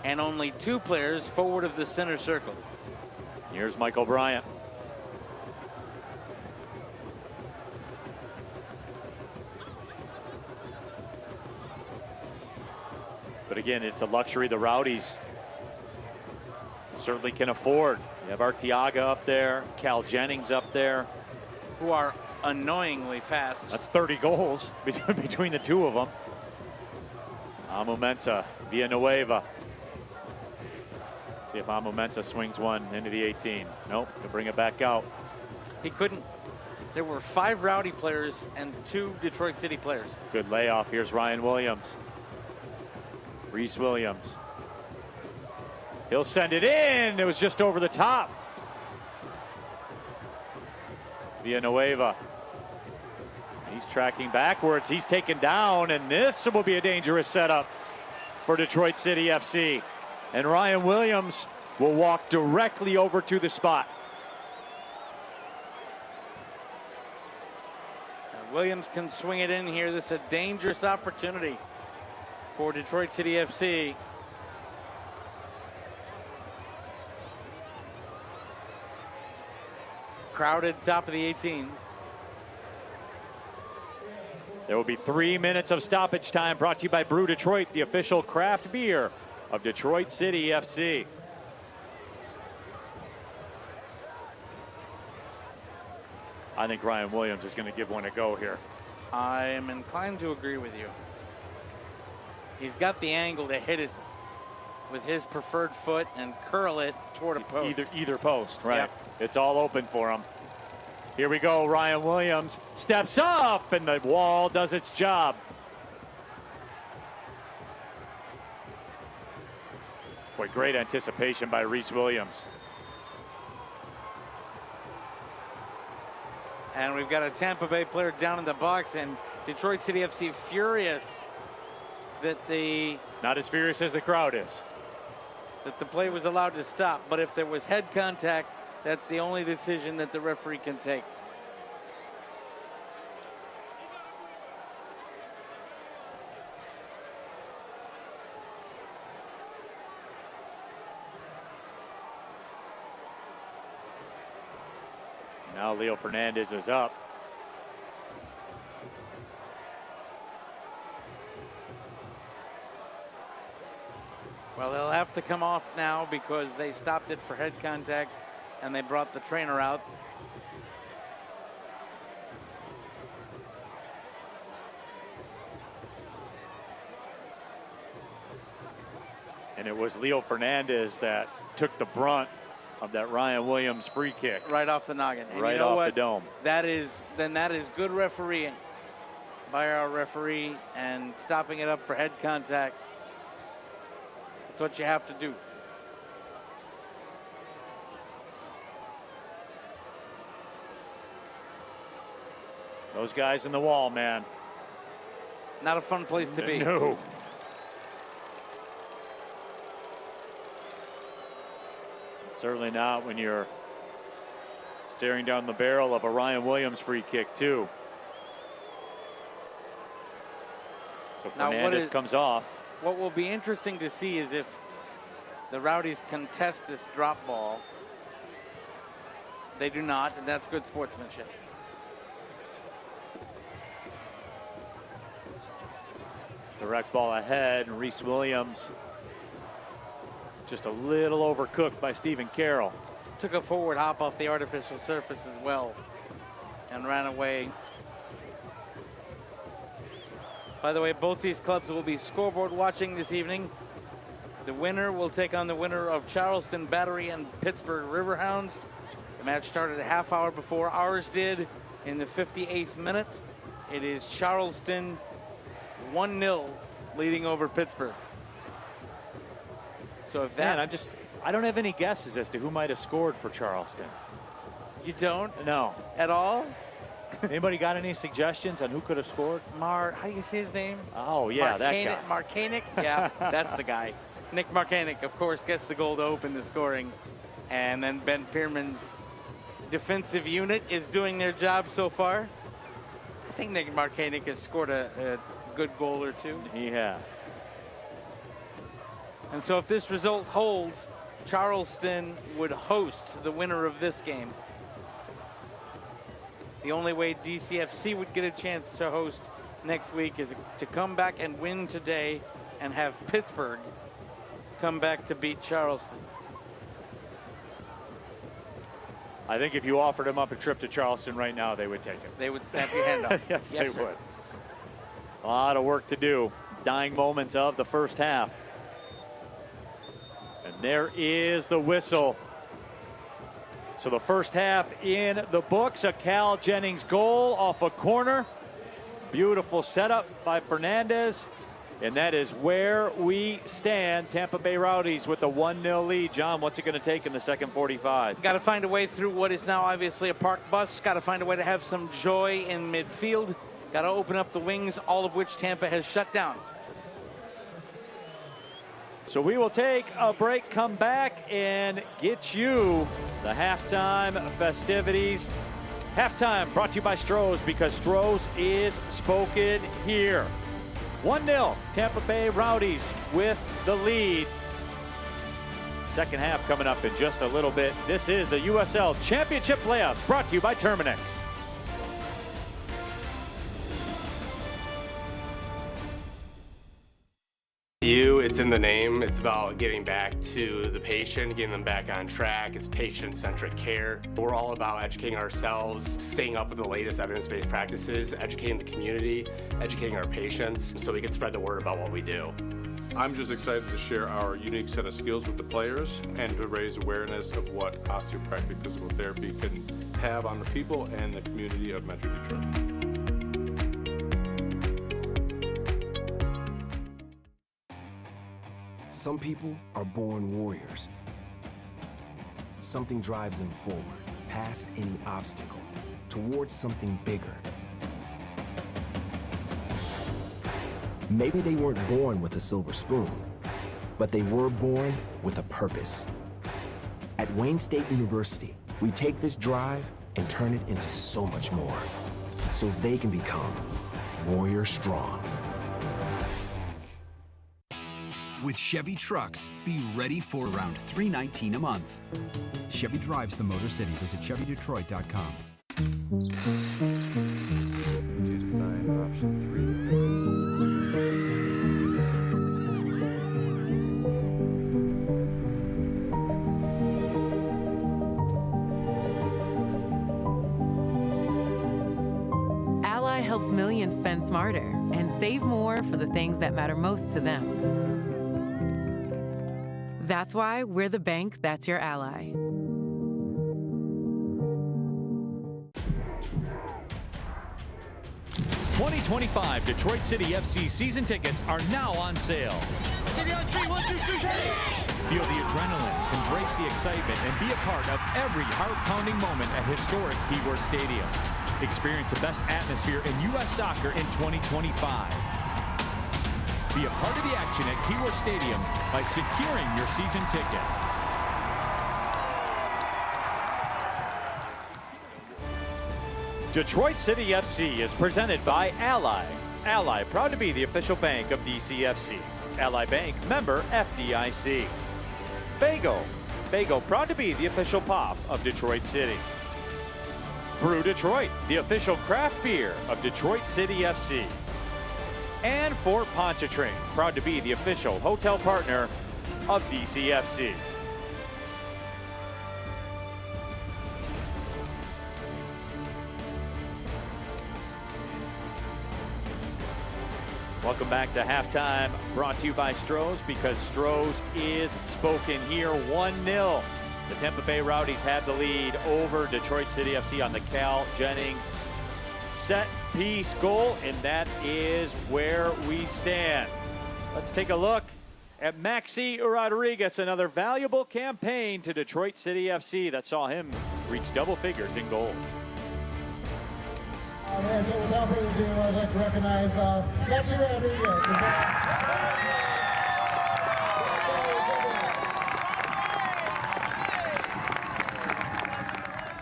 And only 2 players forward of the center circle. Here's Michael Bryant. But again, it's a luxury the Rowdies certainly can afford. You have Arteaga up there, Cal Jennings up there, who are annoyingly fast. That's 30 goals between the two of them. Amu Mensah, Villanueva. See if Amu Mensah swings one into the 18. Nope, he'll bring it back out. He couldn't. There were 5 Rowdy players and 2 Detroit City players. Good layoff. Here's Ryan Williams. Reese Williams. He'll send it in. It was just over the top. Villanueva. He's tracking backwards. He's taken down, and this will be a dangerous setup for Detroit City FC. And Ryan Williams will walk directly over to the spot. Williams can swing it in here. This is a dangerous opportunity for Detroit City FC. Crowded top of the 18. There will be 3 minutes of stoppage time, brought to you by Brew Detroit, the official craft beer of Detroit City FC. I think Ryan Williams is going to give one a go here. I am inclined to agree with you. He's got the angle to hit it with his preferred foot and curl it toward a post. Either post, right? Yep. It's all open for him. Here we go. Ryan Williams steps up, and the wall does its job. Boy, great anticipation by Reese Williams. And we've got a Tampa Bay player down in the box, and Detroit City FC furious that not as furious as the crowd is. That the play was allowed to stop. But if there was head contact, that's the only decision that the referee can take. Now Leo Fernandez is up. Well, they'll have to come off now because they stopped it for head contact and they brought the trainer out. And it was Leo Fernandez that took the brunt of that Ryan Williams free kick. Right off the noggin. And right you know off what? the dome. That is good refereeing by our referee and stopping it up for head contact. That's what you have to do. Those guys in the wall, man. Not a fun place to be. No. Certainly not when you're staring down the barrel of a Ryan Williams free kick, too. So Now, Fernandez comes off. What will be interesting to see is if the Rowdies contest this drop ball. They do not, and that's good sportsmanship. Direct ball ahead, and Reese Williams just a little overcooked by Stephen Carroll. Took a forward hop off the artificial surface as well and ran away. By the way, both these clubs will be scoreboard watching this evening. The winner will take on the winner of Charleston Battery and Pittsburgh Riverhounds. The match started a half hour before ours did in the 58th minute. It is Charleston 1-0 leading over Pittsburgh. So if that... Man, I don't have any guesses as to who might have scored for Charleston. You don't? No. At all? Anybody got any suggestions on who could have scored? How do you say his name? Oh, yeah, that guy. Markanek? Yeah, that's the guy. Nick Markanek, of course, gets the goal to open the scoring. And then Ben Pierman's defensive unit is doing their job so far. I think Nick Markanek has scored a good goal or two. He has. And so if this result holds, Charleston would host the winner of this game. The only way DCFC would get a chance to host next week is to come back and win today and have Pittsburgh come back to beat Charleston. I think if you offered them up a trip to Charleston right now, they would take it. They would snap your hand off. Yes, they sir. would. A lot of work to do. Dying moments of the first half. And there is the whistle. So the first half in the books. A Cal Jennings goal off a corner. Beautiful setup by Fernandez. And that is where we stand. Tampa Bay Rowdies with the 1-0 lead. John, what's it going to take in the second 45? Got to find a way through what is now obviously a park bus. Got to find a way to have some joy in midfield. Got to open up the wings, all of which Tampa has shut down. So we will take a break, come back, and get you the halftime festivities Halftime brought to you by Stroh's, because Stroh's is spoken here. 1-0, Tampa Bay Rowdies with the lead. Second half coming up in just a little bit. This is the USL Championship playoffs, brought to you by Terminix. It's in the name. It's about giving back to the patient, getting them back on track. It's patient-centric care. We're all about educating ourselves, staying up with the latest evidence-based practices, educating the community, educating our patients, so we can spread the word about what we do. I'm just excited to share our unique set of skills with the players and to raise awareness of what osteopathic physical therapy can have on the people and the community of Metro Detroit. Some people are born warriors. Something drives them forward, past any obstacle, towards something bigger. Maybe they weren't born with a silver spoon, but they were born with a purpose. At Wayne State University, we take this drive and turn it into so much more, so they can become warrior strong. With Chevy trucks, be ready for around $319 a month. Chevy drives the Motor City. Visit ChevyDetroit.com. Just need you to sign option 3. Ally helps millions spend smarter and save more for the things that matter most to them. That's why we're the bank that's your ally. '25 Detroit City FC season tickets are now on sale. Feel the adrenaline, embrace the excitement, and be a part of every heart-pounding moment at historic Keyworth Stadium. Experience the best atmosphere in U.S. soccer in 2025. Be a part of the action at Keyworth Stadium by securing your season ticket. Detroit City FC is presented by Ally. Ally, proud to be the official bank of DCFC. Ally Bank, member FDIC. Fago. Fago, proud to be the official pop of Detroit City. Brew Detroit, the official craft beer of Detroit City FC. And Fort Pontchartrain, proud to be the official hotel partner of DCFC. Welcome back to halftime, brought to you by Stroh's, because Stroh's is spoken here. 1-0. The Tampa Bay Rowdies had the lead over Detroit City FC on the Cal Jennings set piece goal, and that is where we stand. Let's take a look at Maxi Rodriguez, another valuable campaign to Detroit City FC that saw him reach double figures in goals. And so without further ado, I'd like to recognize Maxi Rodriguez.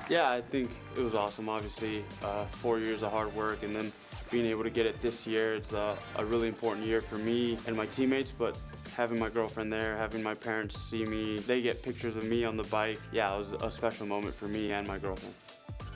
Yeah, I think it was awesome. Obviously, 4 years of hard work, and then being able to get it this year, it's a really important year for me and my teammates, but having my girlfriend there, having my parents see me, they get pictures of me on the bike. Yeah, it was a special moment for me and my girlfriend.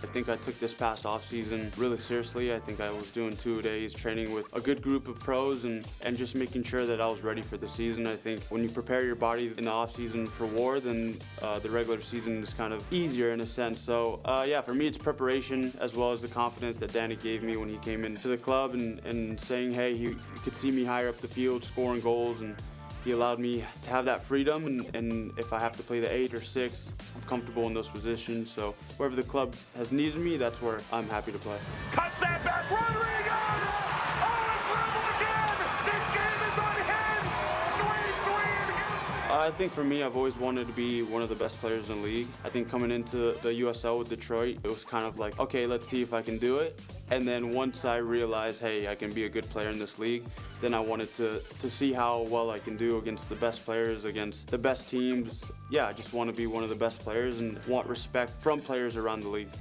I think I took this past offseason really seriously. I think I was doing 2 days training with a good group of pros and just making sure that I was ready for the season. I think when you prepare your body in the offseason for war, then the regular season is kind of easier in a sense. So yeah, for me it's preparation as well as the confidence that Danny gave me when he came into the club and saying, hey, he could see me higher up the field scoring goals, and he allowed me to have that freedom, and if I have to play the 8 or 6, I'm comfortable in those positions. So wherever the club has needed me, that's where I'm happy to play. Cuts that back, Rodriguez! Oh, it's level again! This game is unhinged! 3-3 in Houston! I think for me, I've always wanted to be one of the best players in the league. I think coming into the USL with Detroit, it was kind of like, okay, let's see if I can do it. And then once I realized, hey, I can be a good player in this league, then I wanted to see how well I can do against the best players, against the best teams. Yeah, I just want to be one of the best players and want respect from players around the league.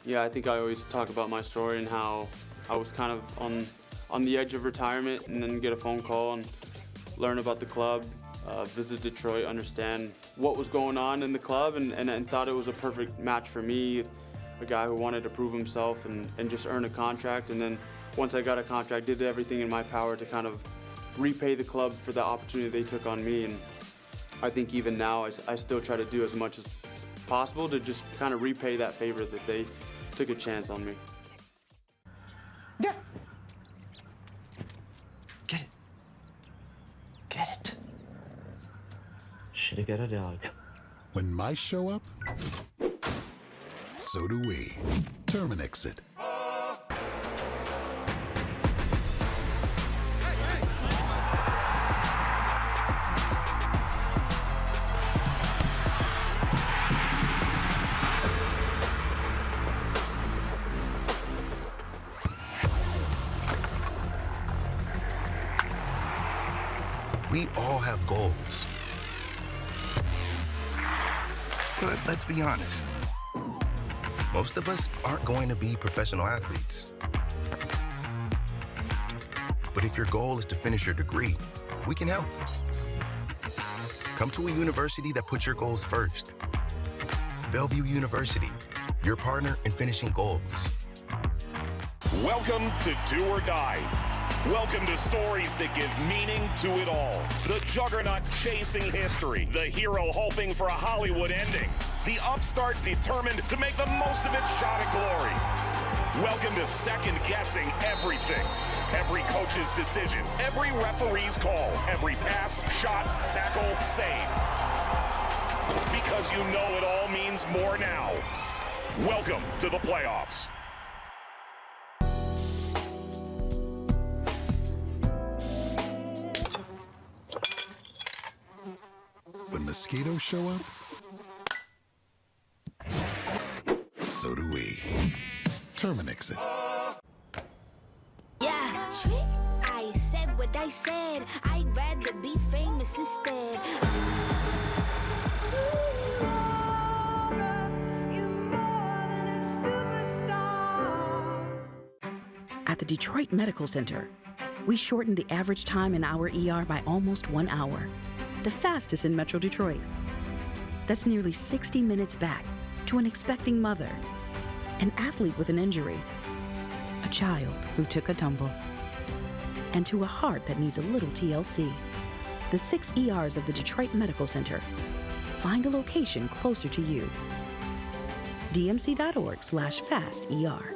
Yeah, I think I always talk about my story and how I was kind of on the edge of retirement, and then get a phone call and learn about the club, visit Detroit, understand what was going on in the club, and thought it was a perfect match for me, a guy who wanted to prove himself and just earn a contract. And then once I got a contract, did everything in my power to kind of repay the club for the opportunity they took on me. And I think even now I still try to do as much as possible to just kind of repay that favor that they took a chance on me. Yeah. Get it. Get it. Shoulda got a dog. When mice show up, so do we. Terminix it. We all have goals. But let's be honest, most of us aren't going to be professional athletes. But if your goal is to finish your degree, we can help. Come to a university that puts your goals first. Bellevue University, your partner in finishing goals. Welcome to Do or Die. Welcome to stories that give meaning to it all. The juggernaut chasing history. The hero hoping for a Hollywood ending. The upstart determined to make the most of its shot at glory. Welcome to second-guessing everything. Every coach's decision, every referee's call, every pass, shot, tackle, save. Because you know it all means more now. Welcome to the playoffs. When mosquitoes show up, so do we. Terminix it. Yeah, trick. I said what I said. I'd rather be famous instead. At the Detroit Medical Center, we shortened the average time in our ER by almost 1 hour, the fastest in Metro Detroit. That's nearly 60 minutes back to an expecting mother, an athlete with an injury, a child who took a tumble, and to a heart that needs a little TLC. The 6 ERs of the Detroit Medical Center. Find a location closer to you. dmc.org/FAST-ER.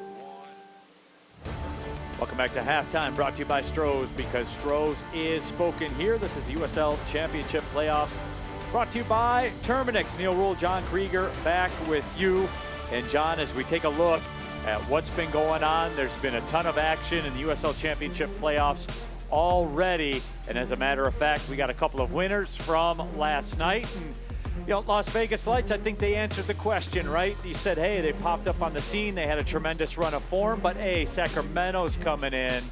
Welcome back to halftime, brought to you by Stroh's, because Stroh's is spoken here. This is USL Championship playoffs, brought to you by Terminix. Neil Rule, John Krieger, back with you. And John, as we take a look at what's been going on, there's been a ton of action in the USL Championship playoffs already. And as a matter of fact, we got a couple of winners from last night. And, you know, Las Vegas Lights, I think they answered the question, right? You said, hey, they popped up on the scene. They had a tremendous run of form, but hey, Sacramento's coming in.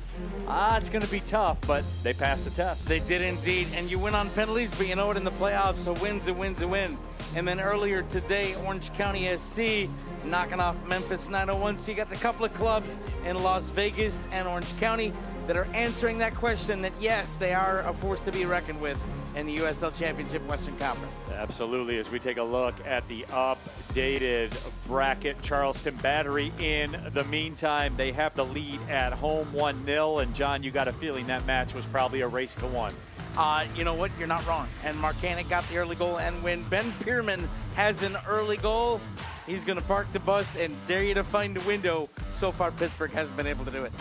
It's going to be tough, but they passed the test. They did indeed, and you win on penalties, but you know what, in the playoffs, a win's a win's a win. And then earlier today, Orange County SC knocking off Memphis 901. So you got a couple of clubs in Las Vegas and Orange County that are answering that question that, yes, they are a force to be reckoned with in the USL Championship Western Conference. Absolutely. As we take a look at the updated bracket, Charleston Battery in the meantime, they have the lead at home 1-0. And John, you got a feeling that match was probably a race to one. You know what? You're not wrong. And Marcanic got the early goal. And when Ben Pierman has an early goal, he's going to park the bus and dare you to find a window. So far, Pittsburgh hasn't been able to do it.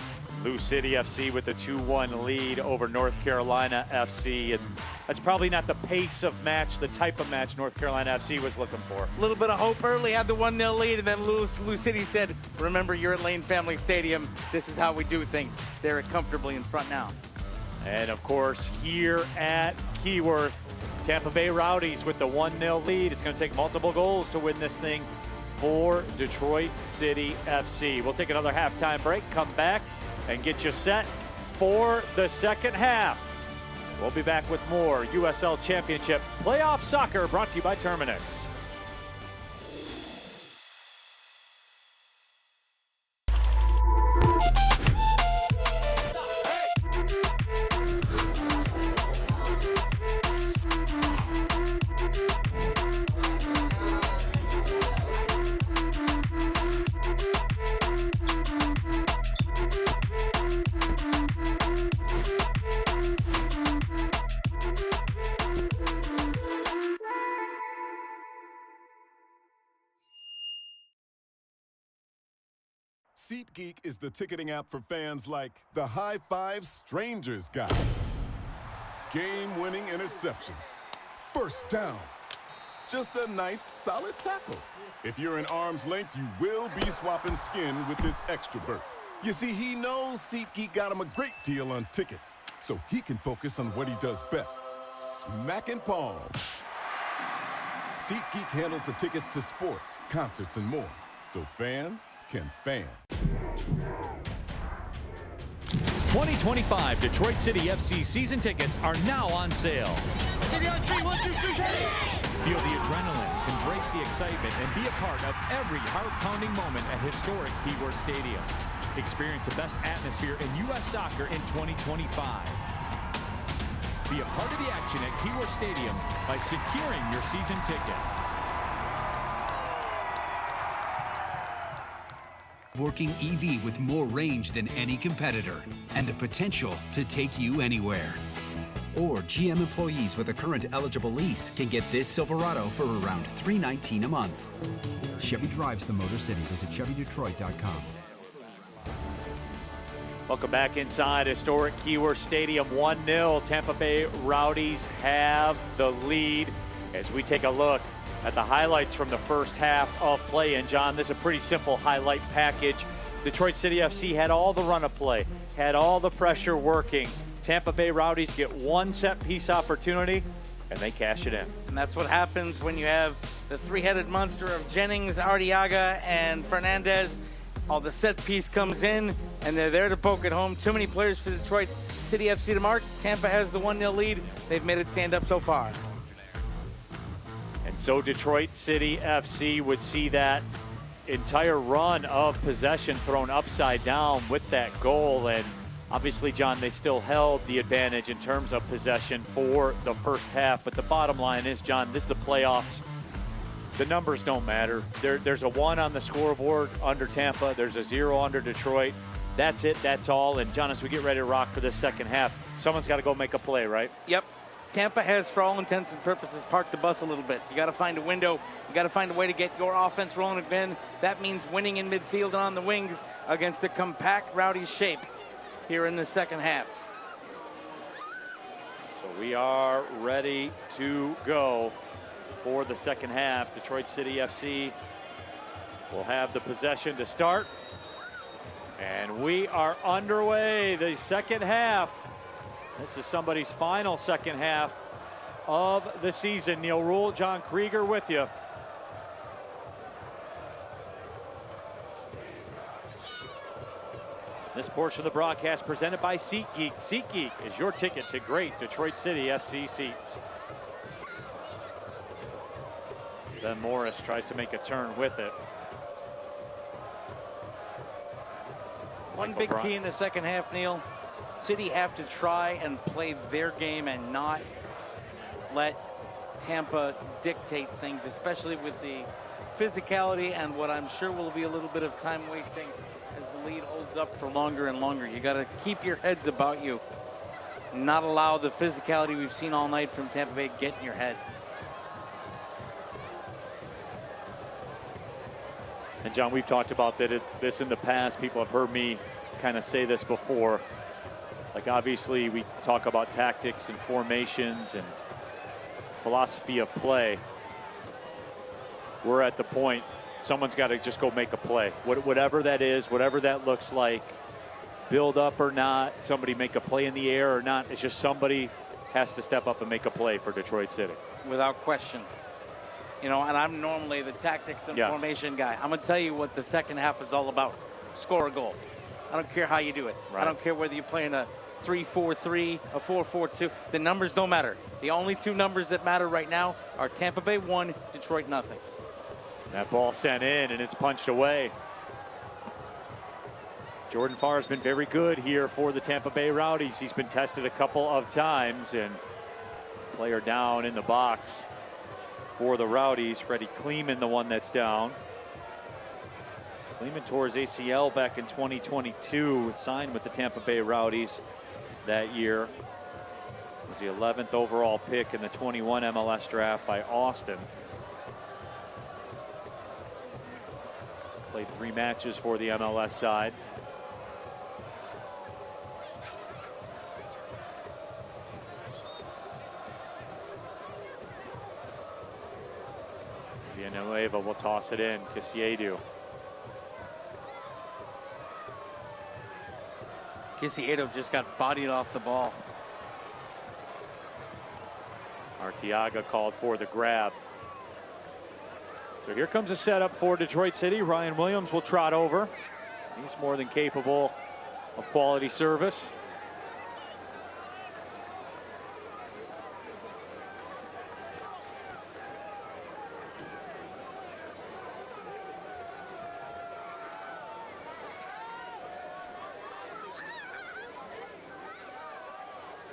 Lou City FC with the 2-1 lead over North Carolina FC. And that's probably not the pace of match, the type of match North Carolina FC was looking for. A little bit of hope early, had the 1-0 lead, and then Lou City said, remember, you're at Lane Family Stadium. This is how we do things. They're comfortably in front now. And, of course, here at Keyworth, Tampa Bay Rowdies with the 1-0 lead. It's going to take multiple goals to win this thing for Detroit City FC. We'll take another halftime break, come back, and get you set for the second half. We'll be back with more USL Championship Playoff Soccer brought to you by Terminix. SeatGeek is the ticketing app for fans like the High Five Strangers guy. Game-winning interception. First down. Just a nice, solid tackle. If you're in arm's length, you will be swapping skin with this extrovert. You see, he knows SeatGeek got him a great deal on tickets, so he can focus on what he does best, smacking palms. SeatGeek handles the tickets to sports, concerts, and more, so fans can fan. 2025 Detroit City FC season tickets are now on sale. Feel the adrenaline, embrace the excitement, and be a part of every heart-pounding moment at historic Keyworth Stadium. Experience the best atmosphere in U.S. soccer in 2025. Be a part of the action at Keyworth Stadium by securing your season ticket. Working EV with more range than any competitor and the potential to take you anywhere. Or GM employees with a current eligible lease can get this Silverado for around $319 a month. Chevy drives the Motor City. Visit ChevyDetroit.com. Welcome back inside historic Keyworth Stadium. 1-0. Tampa Bay Rowdies have the lead as we take a look at the highlights from the first half of play. And John, this is a pretty simple highlight package. Detroit City FC had all the run of play, had all the pressure working. Tampa Bay Rowdies get one set piece opportunity and they cash it in. And that's what happens when you have the three-headed monster of Jennings, Arteaga, and Fernandez. All the set piece comes in and they're there to poke it home. Too many players for Detroit City FC to mark. Tampa has the 1-0 lead. They've made it stand up so far. And so Detroit City FC would see that entire run of possession thrown upside down with that goal. And obviously, John, they still held the advantage in terms of possession for the first half. But the bottom line is, John, this is the playoffs. The numbers don't matter. There's a 1 on the scoreboard under Tampa. There's a 0 under Detroit. That's it. That's all. And, John, as we get ready to rock for this second half, someone's got to go make a play, right? Yep. Tampa has, for all intents and purposes, parked the bus a little bit. You got to find a window. You got to find a way to get your offense rolling again. That means winning in midfield and on the wings against a compact, rowdy shape here in the second half. So we are ready to go for the second half. Detroit City FC will have the possession to start. And we are underway. The second half. This is somebody's final second half of the season. Neil Rule, John Krieger with you. This portion of the broadcast presented by SeatGeek. SeatGeek is your ticket to great Detroit City FC seats. Ben Morris tries to make a turn with it. One big key in the second half, Neil. City have to try and play their game and not let Tampa dictate things, especially with the physicality and what I'm sure will be a little bit of time wasting as the lead holds up for longer and longer. You got to keep your heads about you, not allow the physicality we've seen all night from Tampa Bay get in your head. And John, we've talked about this in the past. People have heard me kind of say this before. Like, obviously, we talk about tactics and formations and philosophy of play. We're at the point, someone's got to just go make a play. Whatever that is, whatever that looks like, build up or not, somebody make a play in the air or not. It's just somebody has to step up and make a play for Detroit City. Without question. You know, and I'm normally the tactics and formation guy. I'm going to tell you what the second half is all about. Score a goal. I don't care how you do it. Right. I don't care whether you're playing a 3-4-3, a 4-4-2. The numbers don't matter. The only two numbers that matter right now are Tampa Bay 1, Detroit nothing. That ball sent in and it's punched away. Jordan Farr has been very good here for the Tampa Bay Rowdies. He's been tested a couple of times, and player down in the box for the Rowdies. Freddie Kleeman, the one that's down. Kleeman tore his ACL back in 2022, signed with the Tampa Bay Rowdies that year. Was the 11th overall pick in the 21 MLS draft by Austin. Played 3 matches for the MLS side. Villanueva will toss it in. Kisiedu. Kisiedu just got bodied off the ball. Arteaga called for the grab. So here comes a setup for Detroit City. Ryan Williams will trot over. He's more than capable of quality service.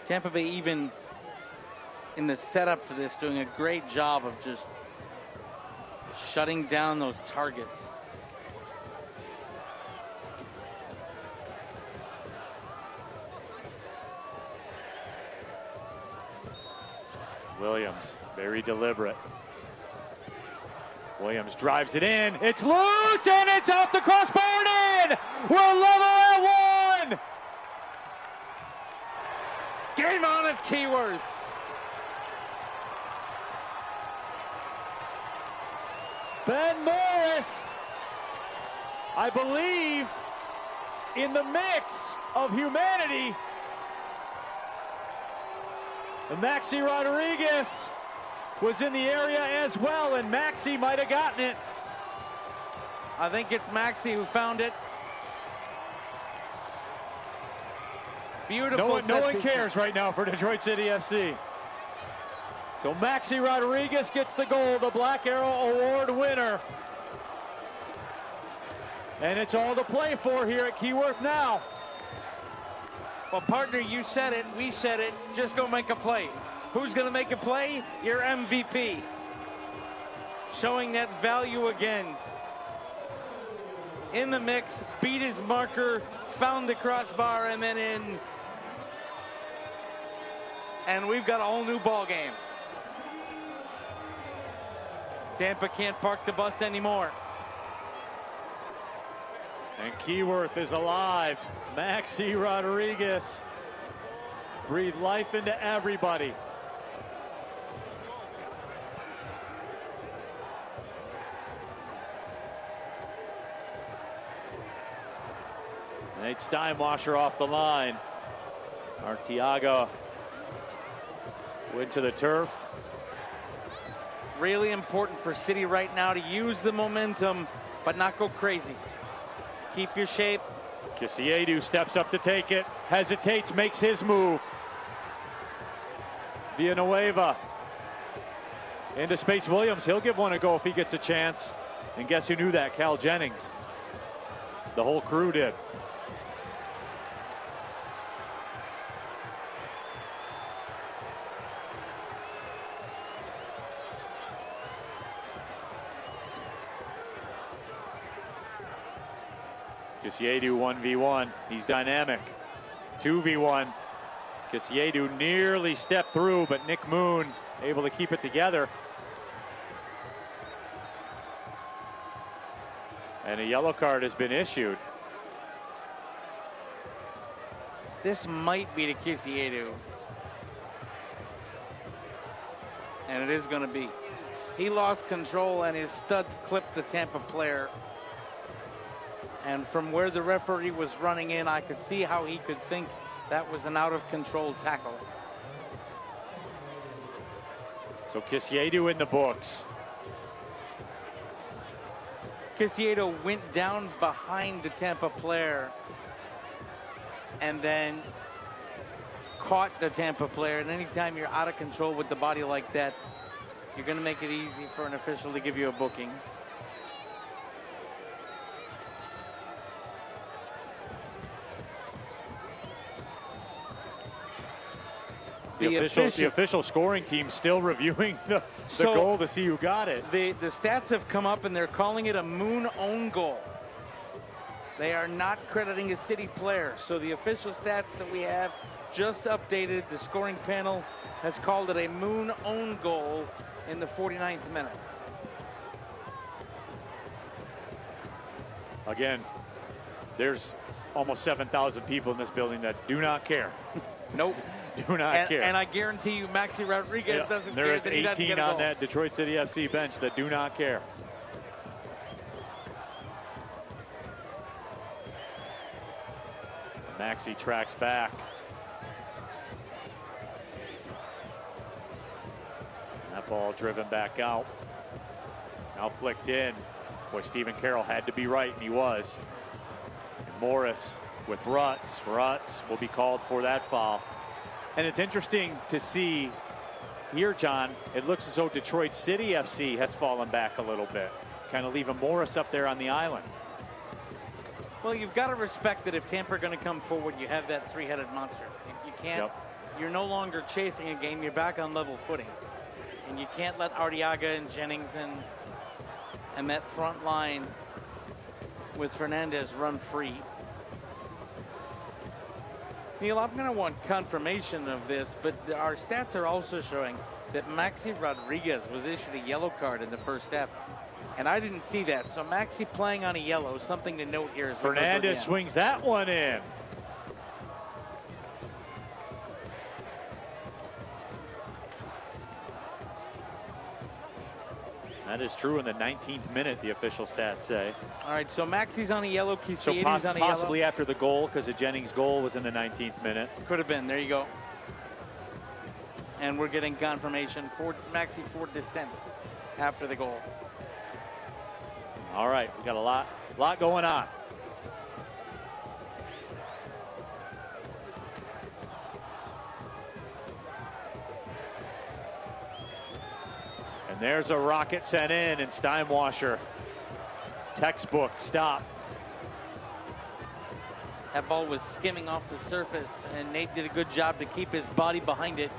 Tampa Bay, even in the setup for this, doing a great job of just shutting down those targets. Williams, very deliberate. Williams drives it in. It's loose and it's off the crossbar and in. We're level at 1. Game on at Keyworth. Ben Morris, I believe, in the mix of humanity. And Maxi Rodriguez was in the area as well, and Maxi might have gotten it. I think it's Maxi who found it. Beautiful. No one cares right now for Detroit City FC. So Maxi Rodriguez gets the goal, the Black Arrow Award winner. And it's all to play for here at Keyworth now. Well, partner, you said it, we said it, just go make a play. Who's gonna make a play? Your MVP. Showing that value again. In the mix, beat his marker, found the crossbar, and then in. And we've got a whole new ball game. Tampa can't park the bus anymore. And Keyworth is alive. Maxi Rodriguez breathed life into everybody. Nate Steinwasher off the line. Arteaga went to the turf. Really important for City right now to use the momentum, but not go crazy. Keep your shape. Kisiedu steps up to take it, hesitates, makes his move. Villanueva into space. Williams, he'll give one a go if he gets a chance. And guess who knew that? Cal Jennings. The whole crew did. Kisiedu 1v1. He's dynamic. 2v1. Kisiedu nearly stepped through, but Nick Moon able to keep it together. And a yellow card has been issued. This might be to Kisiedu. And it is going to be. He lost control and his studs clipped the Tampa player. And from where the referee was running in, I could see how he could think that was an out of control tackle. So Kisiedu in the books. Kisiedu went down behind the Tampa player and then caught the Tampa player. And anytime you're out of control with the body like that, you're going to make it easy for an official to give you a booking. The official scoring team still reviewing the goal to see who got it. The stats have come up and they're calling it a Moon own goal. They are not crediting a City player. So the official stats that we have just updated. The scoring panel has called it a Moon own goal in the 49th minute. Again, there's almost 7,000 people in this building that do not care. Nope. Do not care. And I guarantee you Maxi Rodriguez doesn't care. There is that he doesn't 18 get a on goal. that Detroit City FC bench that do not care. Maxi tracks back. That ball driven back out. Now flicked in. Boy, Stephen Carroll had to be right, and he was. And Morris with Rutz. Rutz will be called for that foul. And it's interesting to see here, John, it looks as though Detroit City FC has fallen back a little bit, kind of leaving Morris up there on the island. Well, you've got to respect that if Tampa are going to come forward, you have that three-headed monster. You can't, you're no longer chasing a game, you're back on level footing. And you can't let Arteaga and Jennings and that front line with Fernandez run free. Neil, I'm going to want confirmation of this, but our stats are also showing that Maxi Rodriguez was issued a yellow card in the first half. And I didn't see that. So Maxi playing on a yellow, something to note here. Fernandez swings that one in. That is true in the 19th minute, the official stats say. All right, so Maxi's on a yellow, So Kisiadi's on a yellow. possibly after the goal, because the Jennings goal was in the 19th minute. Could have been. There you go. And we're getting confirmation for Maxi for dissent after the goal. All right, we got a lot going on. And there's a rocket sent in, and Steinwasser, textbook stop. That ball was skimming off the surface, and Nate did a good job to keep his body behind it.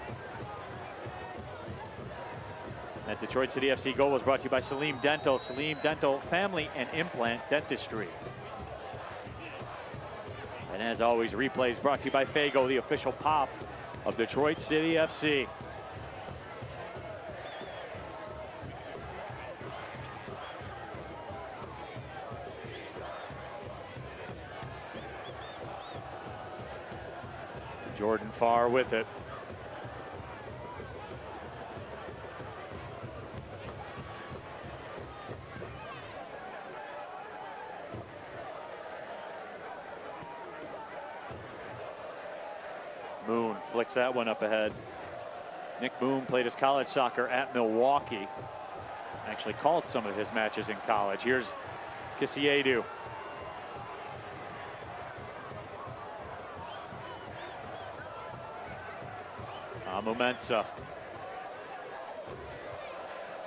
That Detroit City FC goal was brought to you by Salim Dental. Salim Dental Family and Implant Dentistry. And as always, replays brought to you by Fago, the official pop of Detroit City FC. Jordan Farr with it. Moon flicks that one up ahead. Nick Moon played his college soccer at Milwaukee. Actually called some of his matches in college. Here's Kisiadu. Amumensa.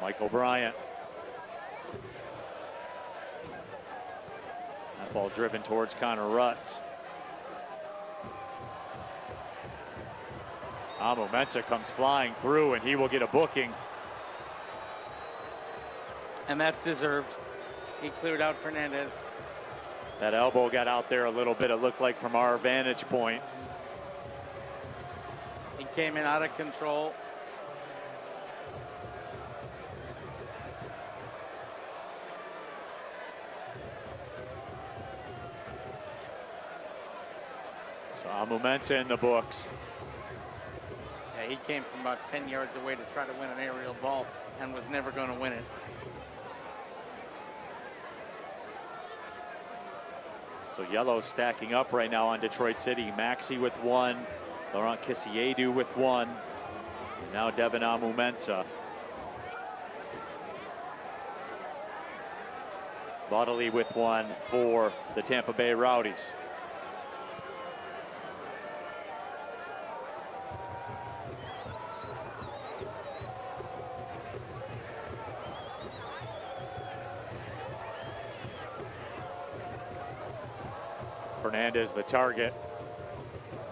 Michael Bryant. That ball driven towards Connor Rutz. Amumensa comes flying through, and he will get a booking. And that's deserved. He cleared out Fernandez. That elbow got out there a little bit, it looked like, from our vantage point. He came in out of control. So Amumensa in the books. Yeah, he came from about 10 yards away to try to win an aerial ball and was never going to win it. So yellow stacking up right now on Detroit City. Maxi with one, Laurent Kisiadu with one, and now Devin Amumensa. Bodily with one for the Tampa Bay Rowdies. Fernandez the target.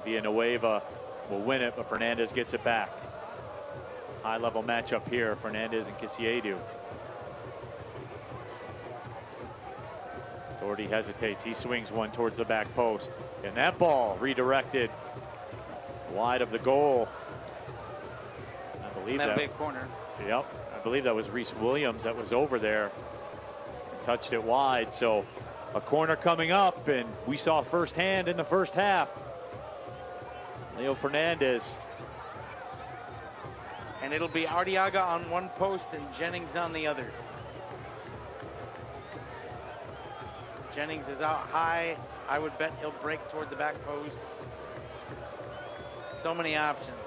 Villanueva will win it, but Fernandez gets it back. High level matchup here, Fernandez and Kisiadu. Doherty hesitates, he swings one towards the back post. And that ball redirected wide of the goal. I believe that big corner. Yep, I believe that was Reese Williams that was over there and touched it wide. So A corner coming up, and we saw firsthand in the first half. Leo Fernandez. And it'll be Arteaga on one post and Jennings on the other. Jennings is out high. I would bet he'll break toward the back post. So many options.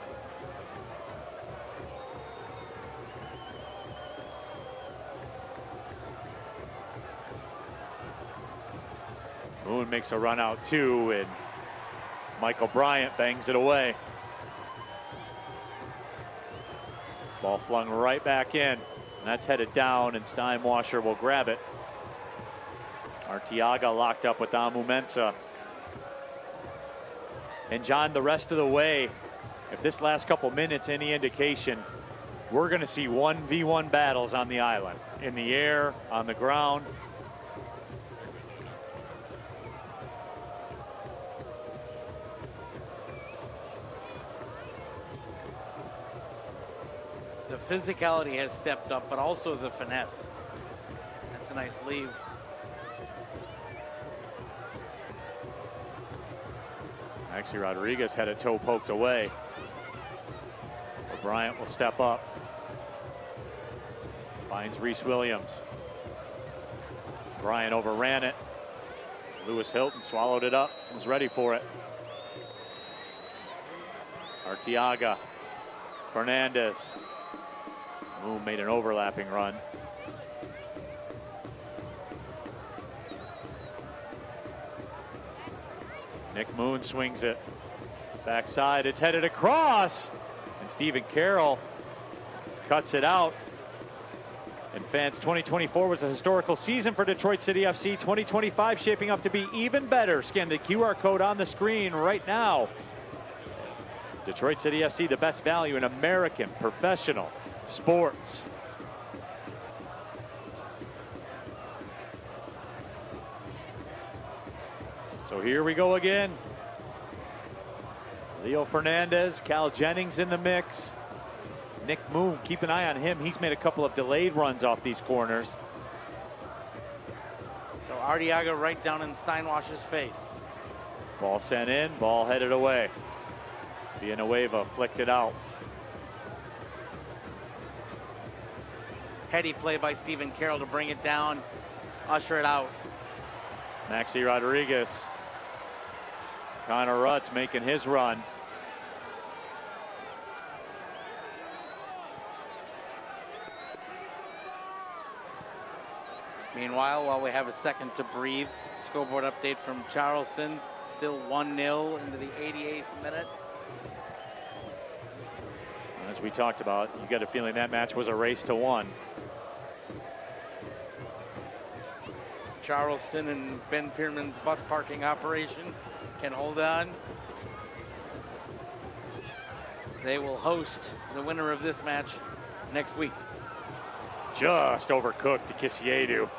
Moon makes a run out too, and Michael Bryant bangs it away. Ball flung right back in, and that's headed down, and Steinwasser will grab it. Arteaga locked up with Amu Mensah. And John, the rest of the way, if this last couple minutes any indication, we're going to see 1v1 battles on the island, in the air, on the ground. The physicality has stepped up, but also the finesse. That's a nice leave. Maxi Rodriguez had a toe poked away. But Bryant will step up. Finds Reese Williams. Bryant overran it. Lewis Hilton swallowed it up, was ready for it. Arteaga, Fernandez. Moon made an overlapping run. Nick Moon swings it. Backside, it's headed across. And Stephen Carroll cuts it out. And fans, 2024 was a historical season for Detroit City FC. 2025 shaping up to be even better. Scan the QR code on the screen right now. Detroit City FC, the best value in American professional sports. So here we go again. Leo Fernandez, Cal Jennings in the mix. Nick Moon, keep an eye on him. He's made a couple of delayed runs off these corners. So Arteaga right down in Steinwasser's face. Ball sent in, ball headed away. Villanueva flicked it out. Heady play by Stephen Carroll to bring it down, usher it out. Maxi Rodriguez. Connor Rutz making his run. Meanwhile, while we have a second to breathe, scoreboard update from Charleston. Still 1-0 into the 88th minute. As we talked about, you got a feeling that match was a race to one. Charleston and Ben Pierman's bus parking operation can hold on. They will host the winner of this match next week. Just overcooked to Kisiedu.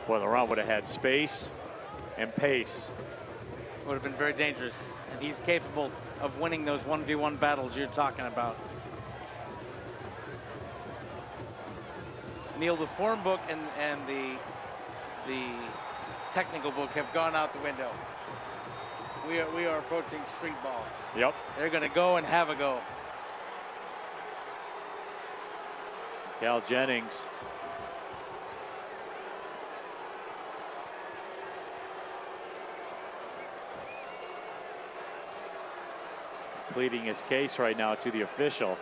Well, Laurent would have had space and pace. Would have been very dangerous, and he's capable of winning those 1v1 battles you're talking about. Neil, the form book and the technical book have gone out the window. We are approaching street ball. Yep. They're going to go and have a go. Cal Jennings. Pleading his case right now to the official.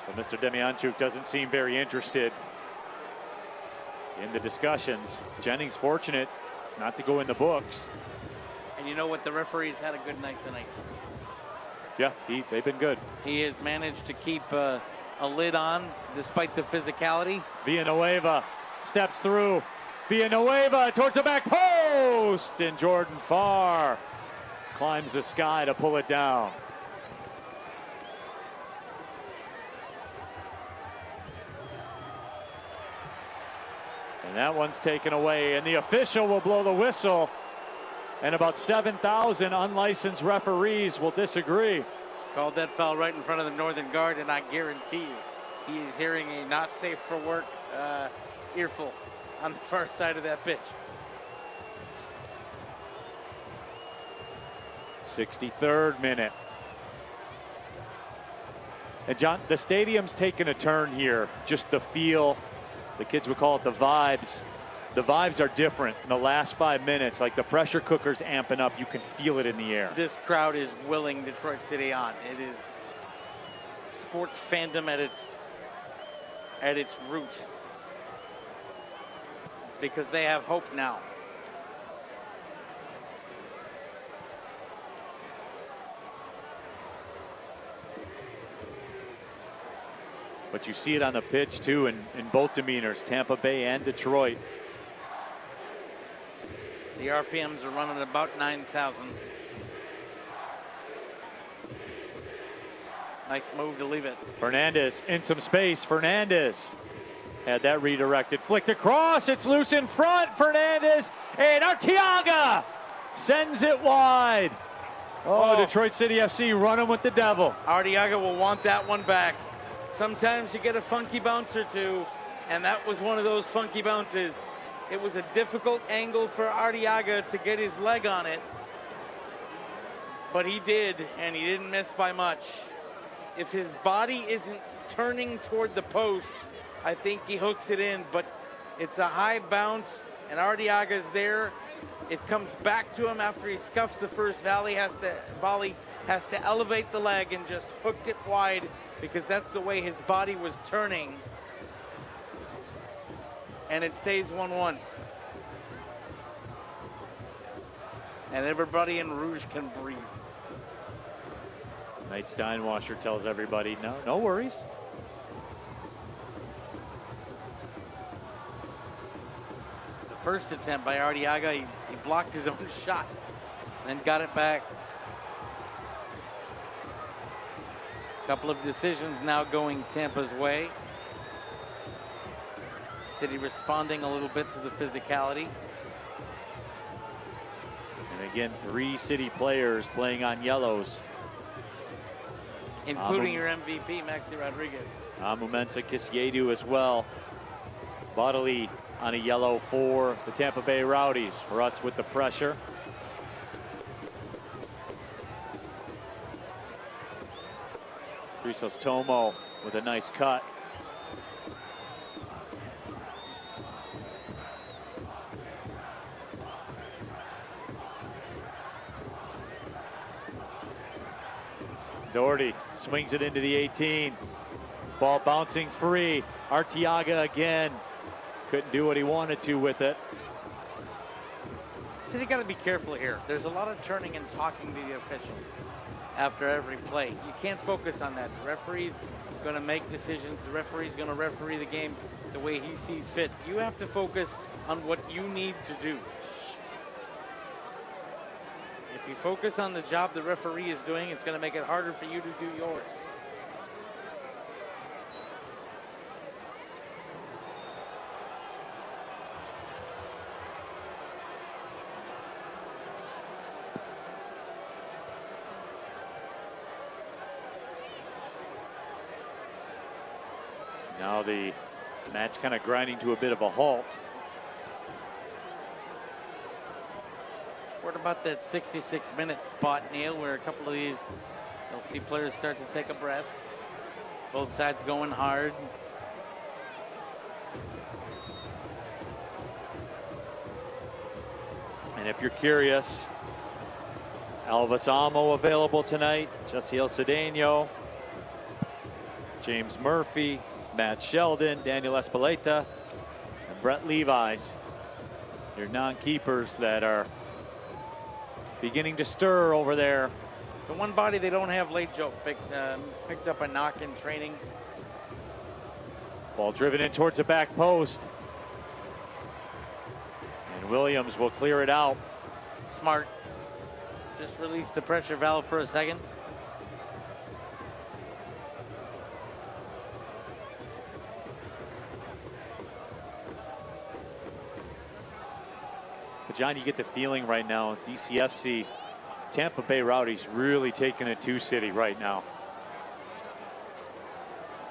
But Mr. Demianchuk doesn't seem very interested in the discussions. Jennings fortunate not to go in the books. And you know what? The referees had a good night tonight. Yeah, they've been good. He has managed to keep a lid on despite the physicality. Villanueva steps through. Villanueva towards the back post, and Jordan Farr climbs the sky to pull it down. And that one's taken away, and the official will blow the whistle, and about 7,000 unlicensed referees will disagree. Called that foul right in front of the Northern guard, and I guarantee you he is hearing a not safe for work earful on the far side of that pitch. 63rd minute. And John, the stadium's taken a turn here. Just the feel, the kids would call it the vibes. The vibes are different in the last 5 minutes. Like the pressure cooker's amping up. You can feel it in the air. This crowd is willing Detroit City on. It is sports fandom at its root, because they have hope now. But you see it on the pitch too in both demeanors, Tampa Bay and Detroit. The RPMs are running about 9,000. Nice move to leave it. Fernandez in some space. Fernandez had that redirected. Flicked across. It's loose in front. Fernandez and Arteaga sends it wide. Oh, Detroit City FC running with the devil. Arteaga will want that one back. Sometimes you get a funky bounce or two, and that was one of those funky bounces. It was a difficult angle for Arteaga to get his leg on it, but he did, and he didn't miss by much. If his body isn't turning toward the post, I think he hooks it in, but it's a high bounce, and Arteaga's there. It comes back to him after he scuffs the first volley, has to elevate the leg and just hooked it wide, because that's the way his body was turning. And it stays 1-1. And everybody in Rouge can breathe. Knight Steinwasser tells everybody, no worries. The first attempt by Arteaga, he blocked his own shot, then got it back. Couple of decisions now going Tampa's way. City responding a little bit to the physicality. And again, 3 City players playing on yellows. Including your MVP, Maxi Rodriguez. Amumensa Kisiedu as well. Bodily on a yellow for the Tampa Bay Rowdies. Rutz with the pressure. Tomo with a nice cut. Doherty swings it into the 18. Ball bouncing free. Arteaga again. Couldn't do what he wanted to with it. So you got to be careful here. There's a lot of turning and talking to the official after every play. You can't focus on that. The referee's going to make decisions. The referee's going to referee the game the way he sees fit. You have to focus on what you need to do. If you focus on the job the referee is doing, it's going to make it harder for you to do yours. Now the match kind of grinding to a bit of a halt. What about that 66-minute spot, Neil, where a couple of these, you'll see players start to take a breath. Both sides going hard. And if you're curious, Elvis Amo available tonight, Jessiel Cedeno, James Murphy, Matt Sheldon, Daniel Espeleta, and Brett Levi's. Your non-keepers that are beginning to stir over there. The one body they don't have, late Joe picked up a knock in training. Ball driven in towards the back post. And Williams will clear it out. Smart. Just release the pressure valve for a second. But John, you get the feeling right now, DCFC Tampa Bay Rowdies really taking it to City right now.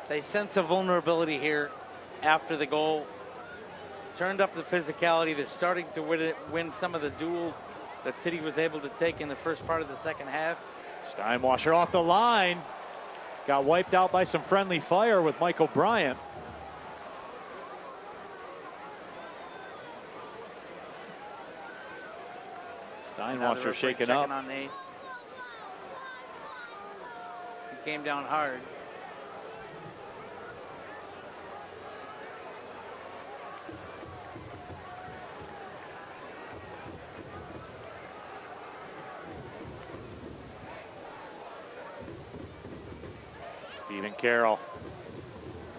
They sense a vulnerability here after the goal. Turned up the physicality. They're starting to win some of the duels that City was able to take in the first part of the second half. Steinwasser off the line. Got wiped out by some friendly fire with Michael Bryant. Steinwasser shaken up. On Nate. He came down hard. Stephen Carroll.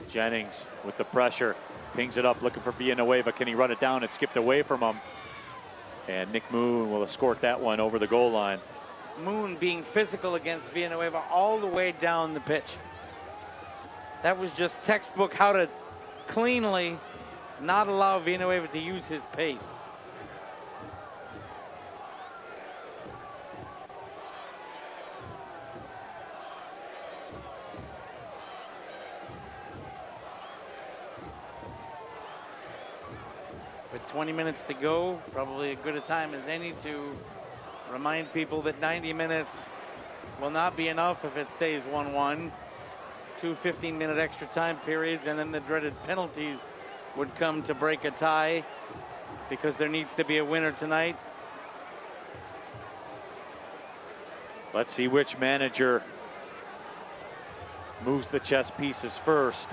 Jennings with the pressure. Pings it up, looking for Villanueva. Can he run it down? It skipped away from him. And Nick Moon will escort that one over the goal line. Moon being physical against Villanueva all the way down the pitch. That was just textbook how to cleanly not allow Villanueva to use his pace. With 20 minutes to go, probably as good a time as any to remind people that 90 minutes will not be enough if it stays 1-1. 2 15-minute extra time periods, and then the dreaded penalties would come to break a tie because there needs to be a winner tonight. Let's see which manager moves the chess pieces first.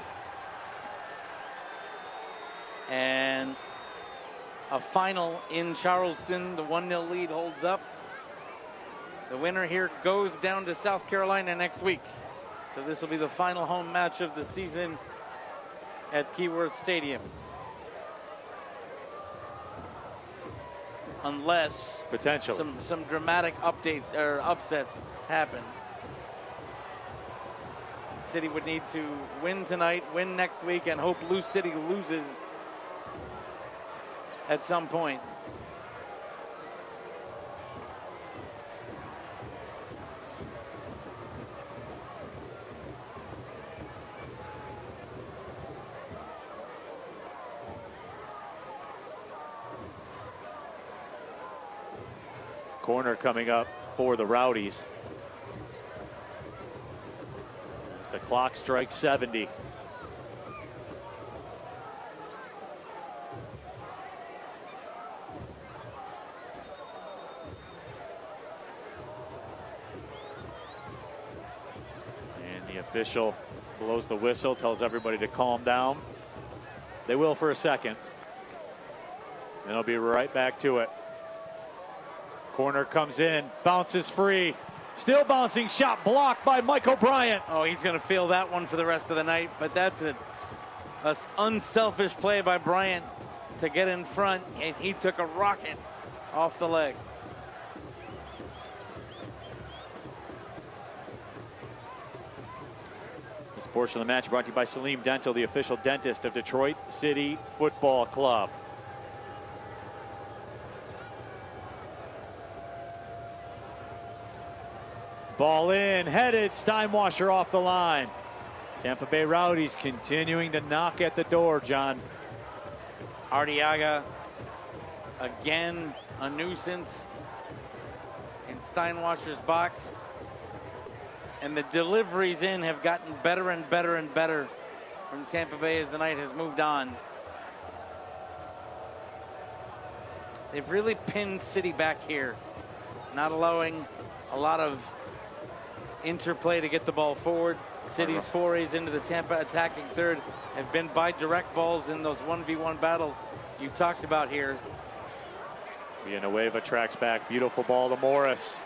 And a final in Charleston. The 1-0 lead holds up. The winner here goes down to South Carolina next week. So this will be the final home match of the season at Keyworth Stadium. Unless potentially some dramatic updates or upsets happen. City would need to win tonight, win next week, and hope Lou City loses at some point. Corner coming up for the Rowdies. As the clock strikes 70. And the official blows the whistle, tells everybody to calm down. They will for a second. And they'll be right back to it. Corner comes in, bounces free. Still bouncing, shot blocked by Michael Bryant. Oh, he's going to feel that one for the rest of the night, but that's a unselfish play by Bryant to get in front, and he took a rocket off the leg. This portion of the match brought to you by Salim Dental, the official dentist of Detroit City Football Club. Ball in, headed, Steinwasser off the line. Tampa Bay Rowdies continuing to knock at the door, John. Arteaga, again, a nuisance in Steinwasser's box. And the deliveries in have gotten better and better and better from Tampa Bay as the night has moved on. They've really pinned City back here, not allowing a lot of interplay to get the ball forward. City's forays into the Tampa attacking third have been by direct balls in those 1v1 battles you talked about here. Villanueva tracks back, beautiful ball to Morris.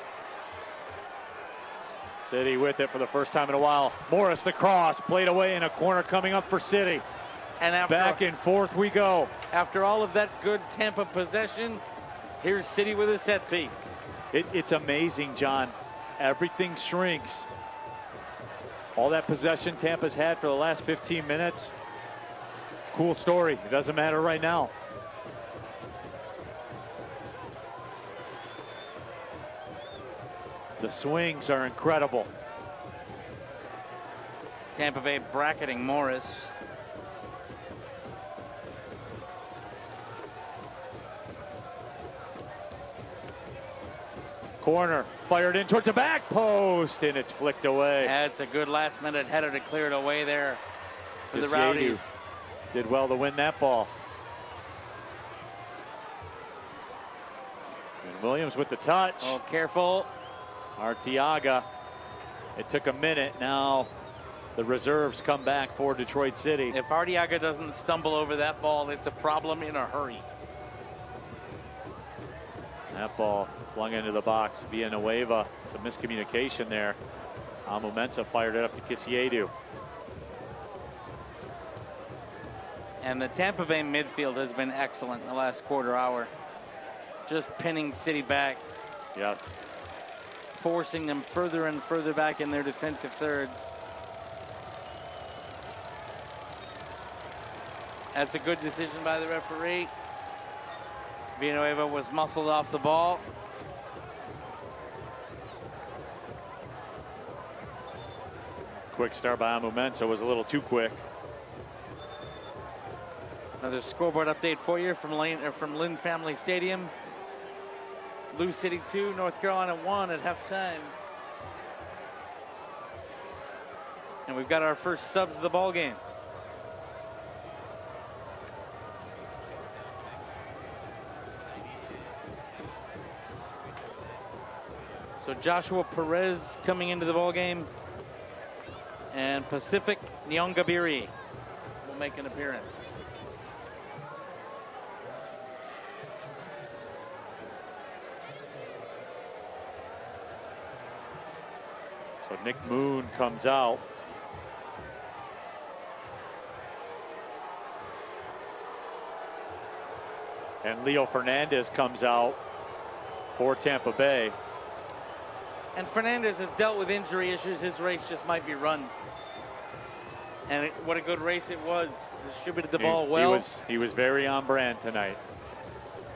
City with it for the first time in a while. Morris the cross, played away in a corner coming up for City. And after back and forth we go. After all of that good Tampa possession, here's City with a set piece. It's amazing, John. Everything shrinks. All that possession Tampa's had for the last 15 minutes. Cool story. It doesn't matter right now. The swings are incredible. Tampa Bay bracketing Morris. Corner, fired in towards the back post, and it's flicked away. That's a good last-minute header to clear it away there for the Rowdies. Did well to win that ball. And Williams with the touch. Oh, careful. Arteaga. It took a minute. Now the reserves come back for Detroit City. If Arteaga doesn't stumble over that ball, it's a problem in a hurry. That ball flung into the box. Villanueva, some miscommunication there. Amu Mensah fired it up to Kisiedu. And the Tampa Bay midfield has been excellent in the last quarter hour. Just pinning City back. Yes. Forcing them further and further back in their defensive third. That's a good decision by the referee. Villanueva was muscled off the ball. Quick start by Amu Mensah was a little too quick. Another scoreboard update for you from Lynn Family Stadium. Lou City 2, North Carolina 1 at halftime. And we've got our first subs of the ball game. So Joshua Perez coming into the ball game, and Pacific Nyongabiri will make an appearance. So Nick Moon comes out. And Leo Fernandez comes out for Tampa Bay. And Fernandez has dealt with injury issues. His race just might be run. And what a good race it was. Distributed the ball well. He was very on brand tonight.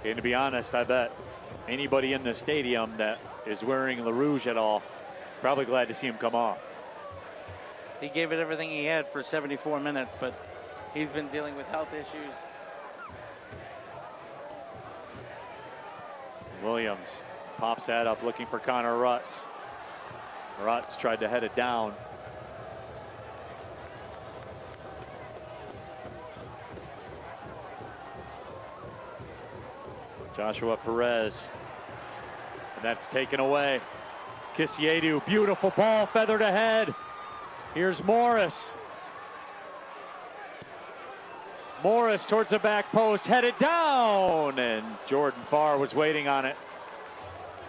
And to be honest, I bet anybody in the stadium that is wearing Le Rouge at all is probably glad to see him come off. He gave it everything he had for 74 minutes, but he's been dealing with health issues. Williams pops that up looking for Connor Rutz. Rutz tried to head it down. Joshua Perez. And that's taken away. Kisiedu, beautiful ball, feathered ahead. Here's Morris. Morris towards the back post, headed down, and Jordan Farr was waiting on it.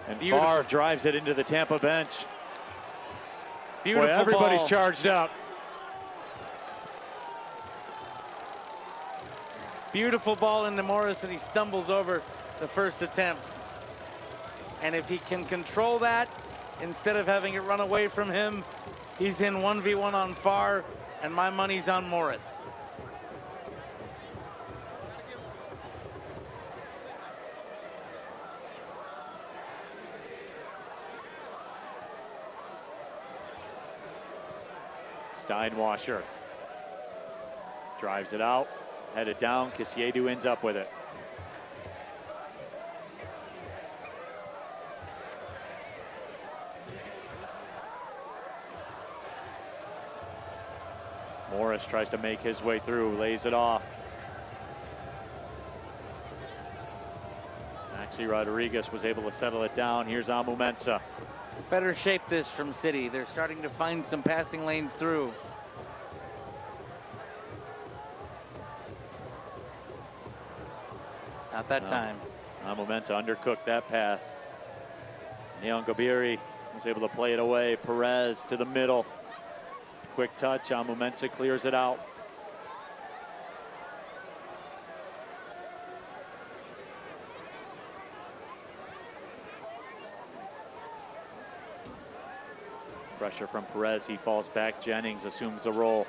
And Farr drives it into the Tampa bench. Beautiful Boy, everybody's ball. charged up. Beautiful ball into Morris, and he stumbles over the first attempt. And if he can control that, instead of having it run away from him, he's in 1v1 on Farr, and my money's on Morris. Steinwasser drives it out, headed down. Kisiedu ends up with it. Morris tries to make his way through, lays it off. Maxi Rodriguez was able to settle it down. Here's Amu Mensah. Better shape this from City. They're starting to find some passing lanes through. Not that time. Amu Mensah undercooked that pass. Nyongabiri was able to play it away. Perez to the middle. Quick touch. Amu Mensah clears it out. Pressure from Perez. He falls back. Jennings assumes the role.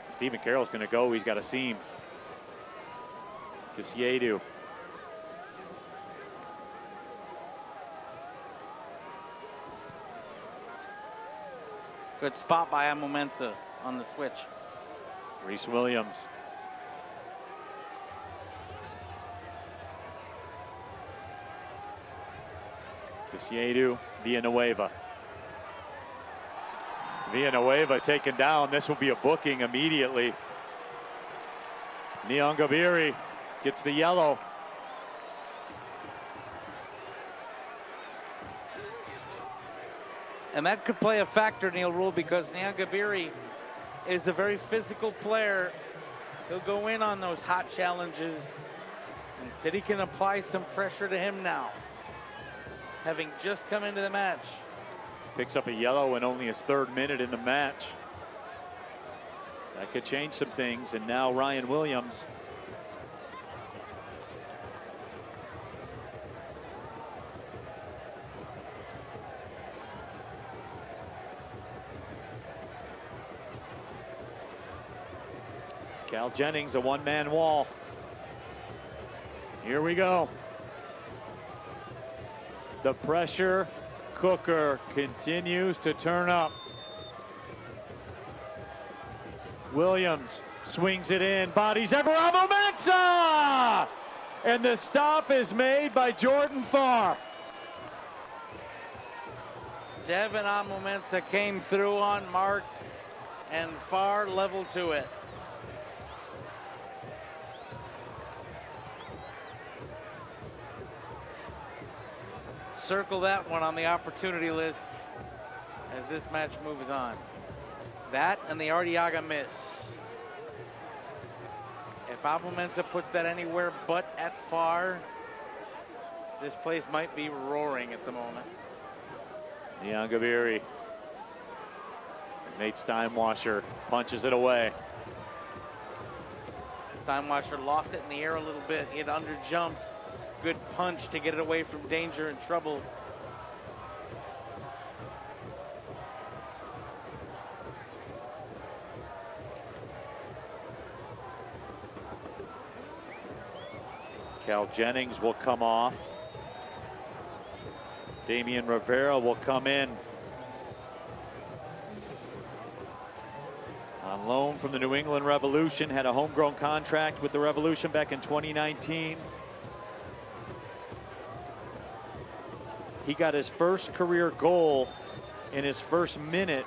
Stephen Carroll's going to go. He's got a seam. Kisiedu. Good spot by Amomensa on the switch. Reese Williams. Casiedu, Villanueva. Villanueva taken down. This will be a booking immediately. Nyongabiri gets the yellow. And that could play a factor, Neil Rule, because Nyongabiri is a very physical player. He'll go in on those hot challenges, and City can apply some pressure to him now, having just come into the match. Picks up a yellow in only his 3rd minute in the match. That could change some things, and now Ryan Williams. Cal Jennings, a one-man wall. Here we go. The pressure cooker continues to turn up. Williams swings it in, bodies everywhere, Momensa! And the stop is made by Jordan Farr. Devin Amomensa came through unmarked, and Farr level to it. Circle that one on the opportunity list as this match moves on. That and the Arteaga miss. If Amomensa puts that anywhere but at Farr, this place might be roaring at the moment. Nyongabiri. Nate Steinwasser punches it away. Steinwasser lost it in the air a little bit. He had underjumped. Good punch to get it away from danger and trouble. Cal Jennings will come off. Damian Rivera will come in. On loan from the New England Revolution, had a homegrown contract with the Revolution back in 2019. He got his first career goal in his first minute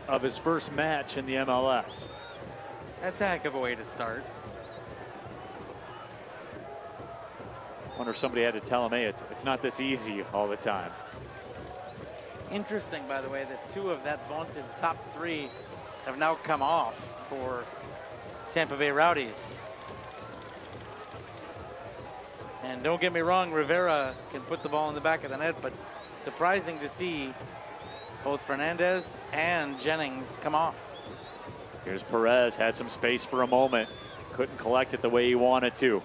of his first match in the MLS. That's a heck of a way to start. Wonder if somebody had to tell him, hey, it's not this easy all the time. Interesting, by the way, that 2 of that vaunted top 3 have now come off for Tampa Bay Rowdies. And don't get me wrong, Rivera can put the ball in the back of the net, but surprising to see both Fernandez and Jennings come off. Here's Perez, had some space for a moment. Couldn't collect it the way he wanted to.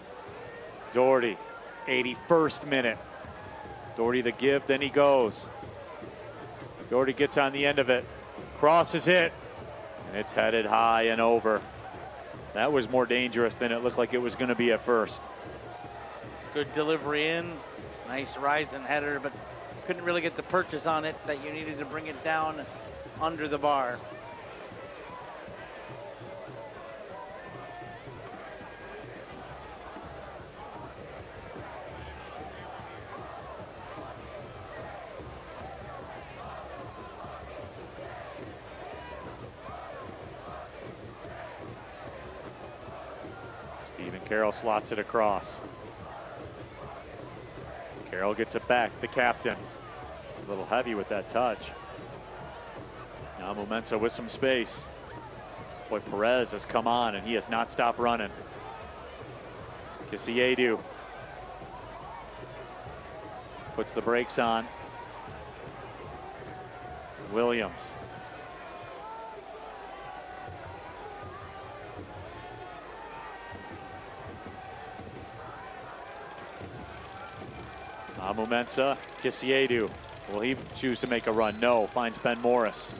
Doherty, 81st minute. Doherty the give, then he goes. Doherty gets on the end of it, crosses it, and it's headed high and over. That was more dangerous than it looked like it was going to be at first. Good delivery in, nice rise and header, but couldn't really get the purchase on it that you needed to bring it down under the bar. Stephen Carroll slots it across. Carroll gets it back, the captain. A little heavy with that touch. Now Momensa with some space. Boy, Perez has come on and he has not stopped running. Casiedu puts the brakes on. Williams. Momensa, Casiedu. Will he choose to make a run? No, finds Ben Morris.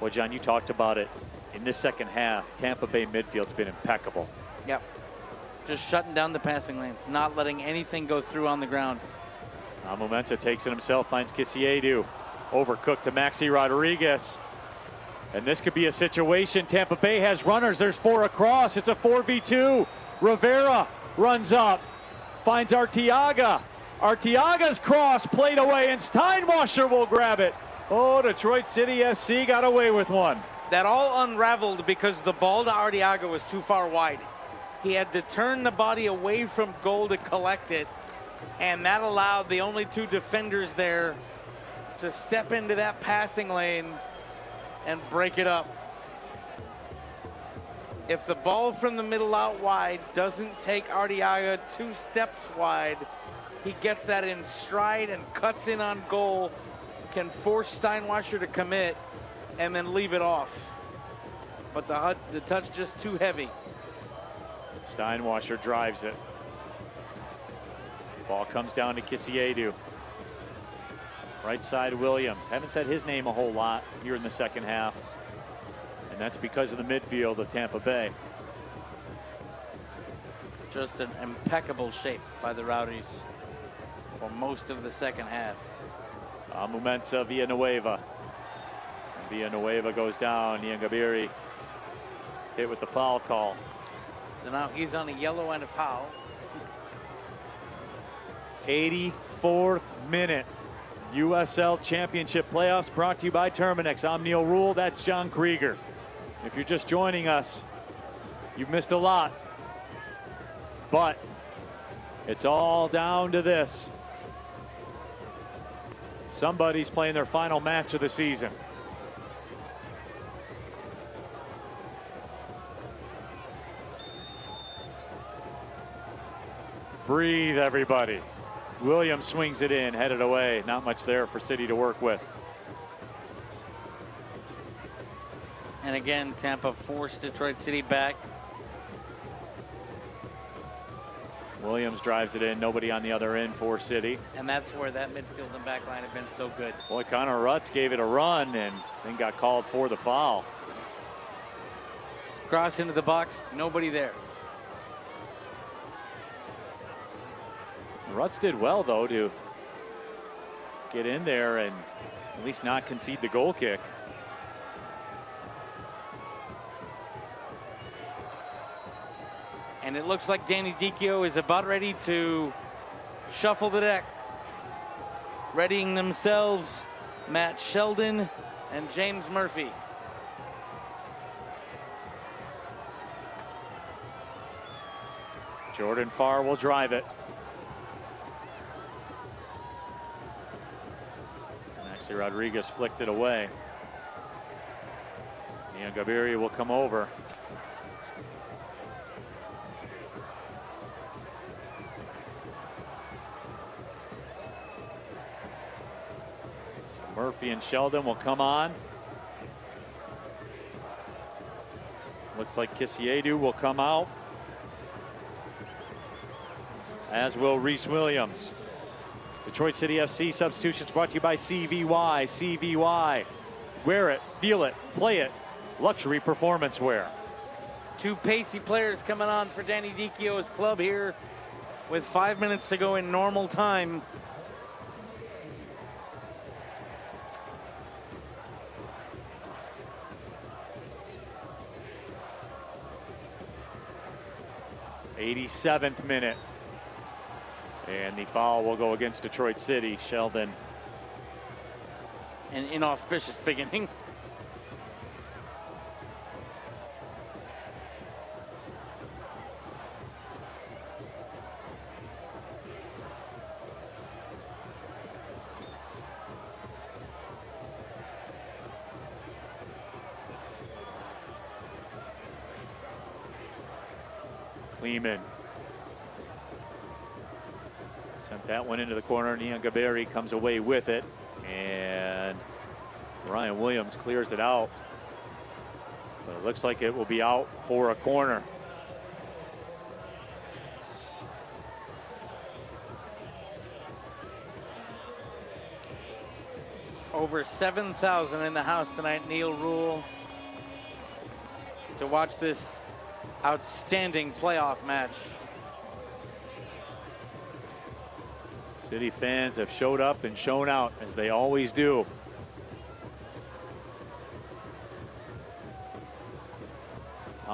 Well, John, you talked about it. In this second half, Tampa Bay midfield's been impeccable. Yep. Just shutting down the passing lanes, not letting anything go through on the ground. Momensa takes it himself, finds Casiedu. Overcooked to Maxi Rodriguez. And this could be a situation. Tampa Bay has runners. There's 4 across. It's a 4v2. Rivera runs up, finds Arteaga. Arteaga's cross played away, and Steinwasser will grab it. Oh, Detroit City FC got away with one. That all unraveled because the ball to Arteaga was too far wide. He had to turn the body away from goal to collect it, and that allowed the only 2 defenders there to step into that passing lane and break it up. If the ball from the middle out wide doesn't take Arteaga 2 steps wide, he gets that in stride and cuts in on goal, can force Steinwasser to commit, and then leave it off. But the touch just too heavy. Steinwasser drives it. Ball comes down to Kisiedu. Right side Williams. Haven't said his name a whole lot here in the second half. And that's because of the midfield of Tampa Bay. Just an impeccable shape by the Rowdies for most of the second half. Mumensa Villanueva. Villanueva goes down. Nyangabiri hit with the foul call. So now he's on a yellow and a foul. 84th minute. USL Championship playoffs brought to you by Terminex. I'm Neil Rule. That's John Krieger. If you're just joining us, you've missed a lot. But it's all down to this. Somebody's playing their final match of the season. Breathe, everybody. Williams swings it in, headed away. Not much there for City to work with. And again, Tampa forced Detroit City back. Williams drives it in. Nobody on the other end for City. And that's where that midfield and back line have been so good. Boy, Connor Rutz gave it a run and then got called for the foul. Cross into the box, nobody there. Rutz did well, though, to get in there and at least not concede the goal kick. And it looks like Danny Dicchio is about ready to shuffle the deck. Readying themselves, Matt Sheldon and James Murphy. Jordan Farr will drive it. Maxi Rodriguez flicked it away. Nyangabiri will come over. So Murphy and Sheldon will come on. Looks like Kisiedu will come out, as will Reese Williams. Detroit City FC substitutions brought to you by CVY. CVY. Wear it, feel it, play it. Luxury performance wear. 2 pacey players coming on for Danny Dicchio's club here with 5 minutes to go in normal time. '87th minute. And the foul will go against Detroit City. Sheldon. An inauspicious beginning. Kleeman sent that one into the corner. Nyangabiri comes away with it, and Ryan Williams clears it out. But it looks like it will be out for a corner. Over 7,000 in the house tonight, Neil Rule, to watch this outstanding playoff match. City fans have showed up and shown out, as they always do.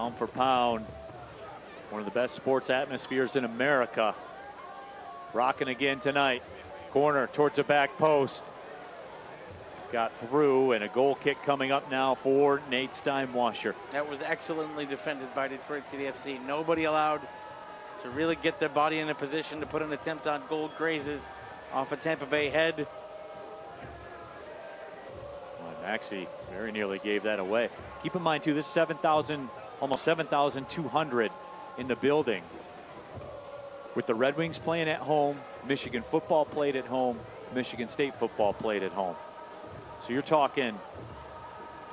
pound for pound, one of the best sports atmospheres in America. Rocking again tonight. Corner towards the back post. Got through, and a goal kick coming up now for Nate Steinwasher. That was excellently defended by Detroit City FC. Nobody allowed to really get their body in a position to put an attempt on goal grazes off a Tampa Bay head. Well, Maxi very nearly gave that away. Keep in mind, too, this is 7,000, almost 7,200 in the building. With the Red Wings playing at home, Michigan football played at home, Michigan State football played at home. So you're talking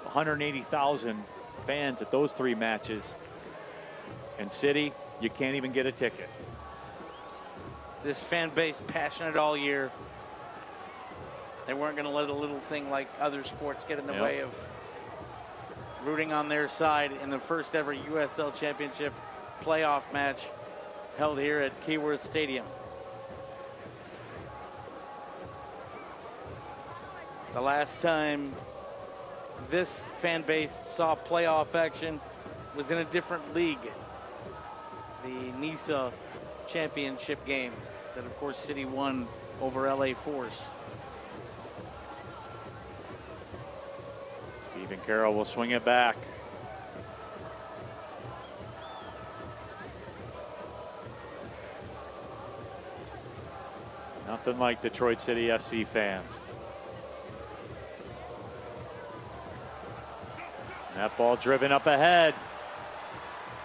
180,000 fans at those three matches. And City, you can't even get a ticket. This fan base passionate all year. They weren't going to let a little thing like other sports get in the way of rooting on their side in the first ever USL Championship playoff match held here at Keyworth Stadium. The last time this fan base saw playoff action was in a different league. The NISA championship game that, of course, City won over LA Force. Stephen Carroll will swing it back. Nothing like Detroit City FC fans. That ball driven up ahead.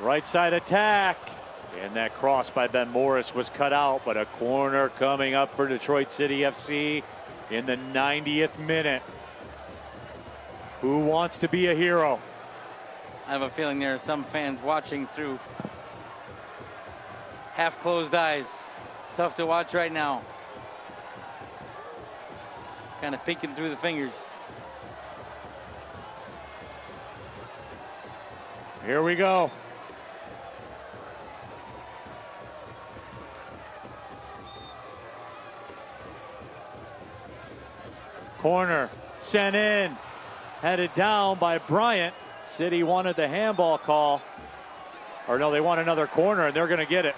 Right side attack. And that cross by Ben Morris was cut out, but a corner coming up for Detroit City FC in the 90th minute. Who wants to be a hero? I have a feeling there are some fans watching through half-closed eyes. Tough to watch right now. Kind of peeking through the fingers. Here we go. Corner sent in, headed down by Bryant. City wanted the handball call. Or no, they want another corner, and they're going to get it.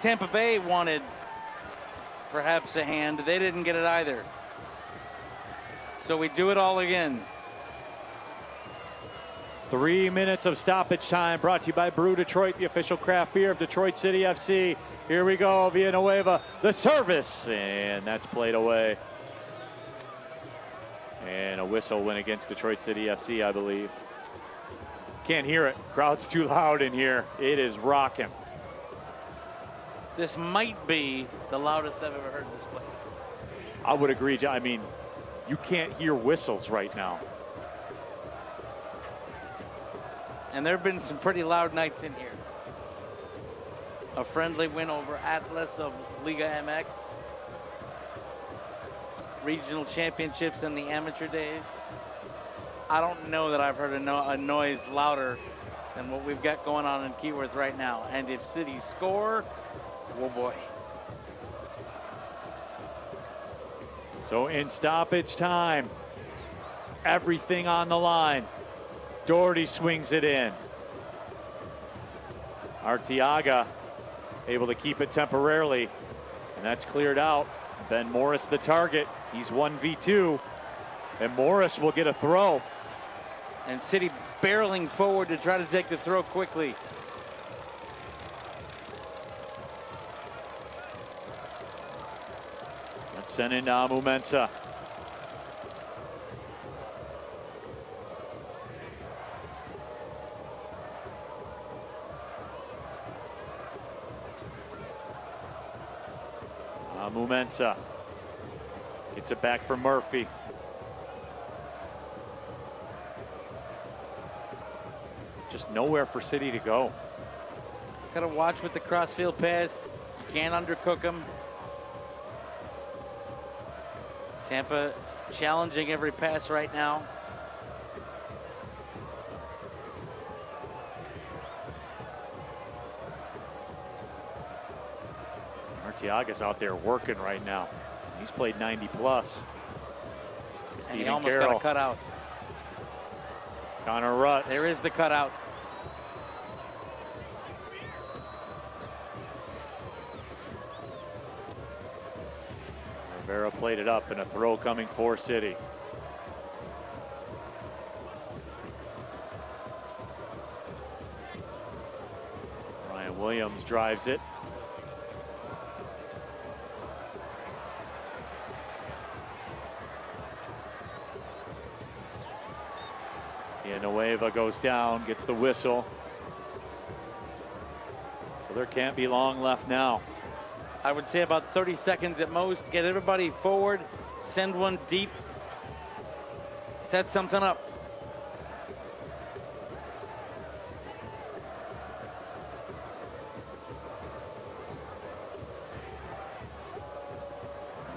Tampa Bay wanted perhaps a hand. They didn't get it either. So we do it all again. 3 minutes of stoppage time brought to you by Brew Detroit, the official craft beer of Detroit City FC. Here we go, Villanueva, the service, and that's played away. And a whistle went against Detroit City FC, I believe. Can't hear it. Crowd's too loud in here. It is rocking. This might be the loudest I've ever heard in this place. I would agree. I mean, you can't hear whistles right now. And there have been some pretty loud nights in here. A friendly win over Atlas of Liga MX. Regional championships in the amateur days. I don't know that I've heard a noise louder than what we've got going on in Keyworth right now. And if City score, oh boy. So in stoppage time, everything on the line. Doherty swings it in. Arteaga able to keep it temporarily, and that's cleared out. Ben Morris the target. He's 1v2, and Morris will get a throw. And City barreling forward to try to take the throw quickly. That's sent into Amu Mensah. Amu Mensah gets it back for Murphy. Just nowhere for City to go. Got to watch with the crossfield pass. You can't undercook them. Tampa challenging every pass right now. Arteaga's out there working right now. He's played 90 plus. And he almost got a cutout. Connor Rutz. There is the cutout. Rivera played it up, and a throw coming for City. Ryan Williams drives it. Villanueva goes down, gets the whistle. So there can't be long left now. I would say about 30 seconds at most. Get everybody forward, send one deep, set something up.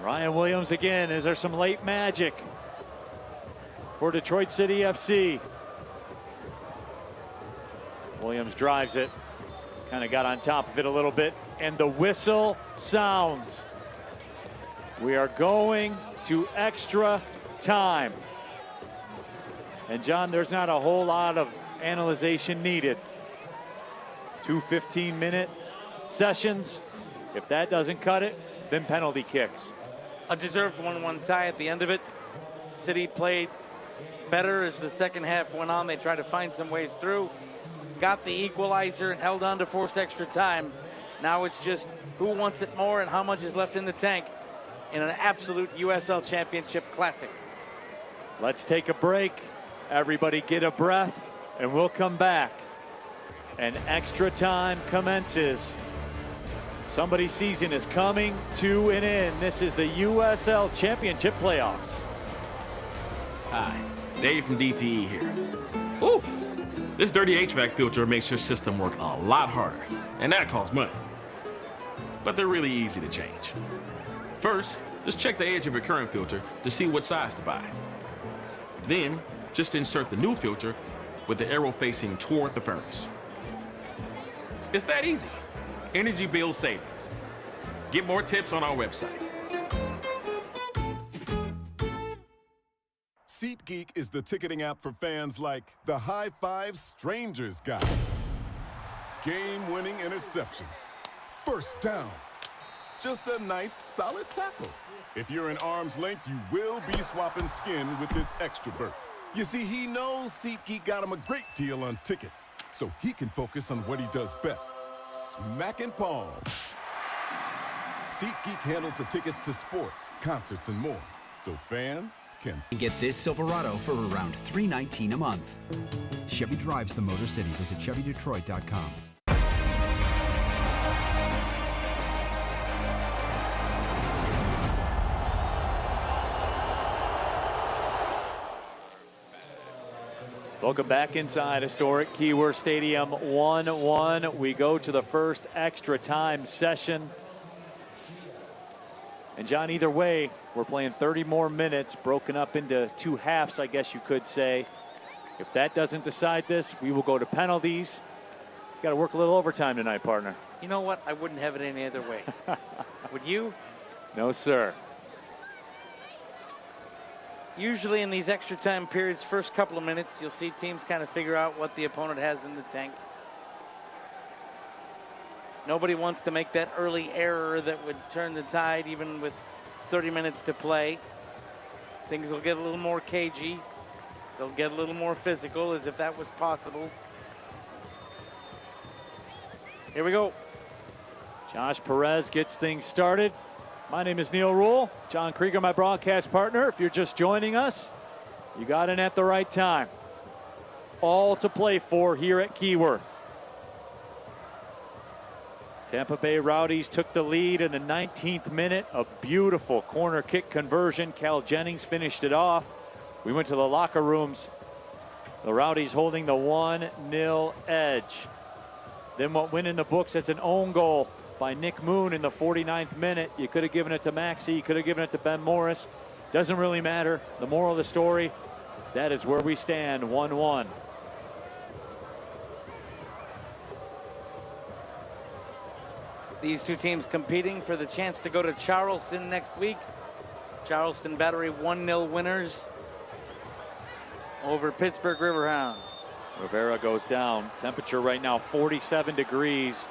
Ryan Williams again. Is there some late magic for Detroit City FC? Williams drives it. Kind of got on top of it a little bit. And the whistle sounds. We are going to extra time. And John, there's not a whole lot of analyzation needed. 2 15-minute sessions. If that doesn't cut it, then penalty kicks. A deserved 1-1 tie at the end of it. City played better as the second half went on. They tried to find some ways through. Got the equalizer and held on to force extra time. Now it's just who wants it more and how much is left in the tank in an absolute USL Championship classic. Let's take a break. Everybody get a breath, and we'll come back. And extra time commences. Somebody's season is coming to an end. This is the USL Championship playoffs. Hi, Dave from DTE here. Ooh, this dirty HVAC filter makes your system work a lot harder, and that costs money. But they're really easy to change. First, just check the edge of your current filter to see what size to buy. Then, just insert the new filter with the arrow facing toward the furnace. It's that easy. Energy bill savings. Get more tips on our website. SeatGeek is the ticketing app for fans like the High Five Strangers guy. Game-winning interception. First down. Just a nice, solid tackle. If you're in arm's length, you will be swapping skin with this extrovert. You see, he knows SeatGeek got him a great deal on tickets, so he can focus on what he does best. Smacking palms. SeatGeek handles the tickets to sports, concerts, and more, so fans can get this Silverado for around $319 a month. Chevy drives the Motor City. Visit ChevyDetroit.com. Welcome back inside historic Keyworth Stadium. 1-1. We go to the first extra time session. And John, either way, we're playing 30 more minutes, broken up into two halves, I guess you could say. If that doesn't decide this, we will go to penalties. Got to work a little overtime tonight, partner. You know what? I wouldn't have it any other way. Would you? No, sir. Usually in these extra time periods, first couple of minutes, you'll see teams kind of figure out what the opponent has in the tank. Nobody wants to make that early error that would turn the tide even with 30 minutes to play. Things will get a little more cagey. They'll get a little more physical, as if that was possible. Here we go. Josh Perez gets things started. My name is Neil Rule. John Krieger, my broadcast partner. If you're just joining us, you got in at the right time. All to play for here at Keyworth. Tampa Bay Rowdies took the lead in the 19th minute. A beautiful corner kick conversion. Cal Jennings finished it off. We went to the locker rooms. The Rowdies holding the 1-0 edge. Then what went in the books as an own goal by Nick Moon in the 49th minute. You could have given it to Maxi. You could have given it to Ben Morris. Doesn't really matter. The moral of the story, that is where we stand, 1-1. These two teams competing for the chance to go to Charleston next week. Charleston Battery 1-0 winners. over Pittsburgh Riverhounds. Rivera goes down. Temperature right now 47 degrees.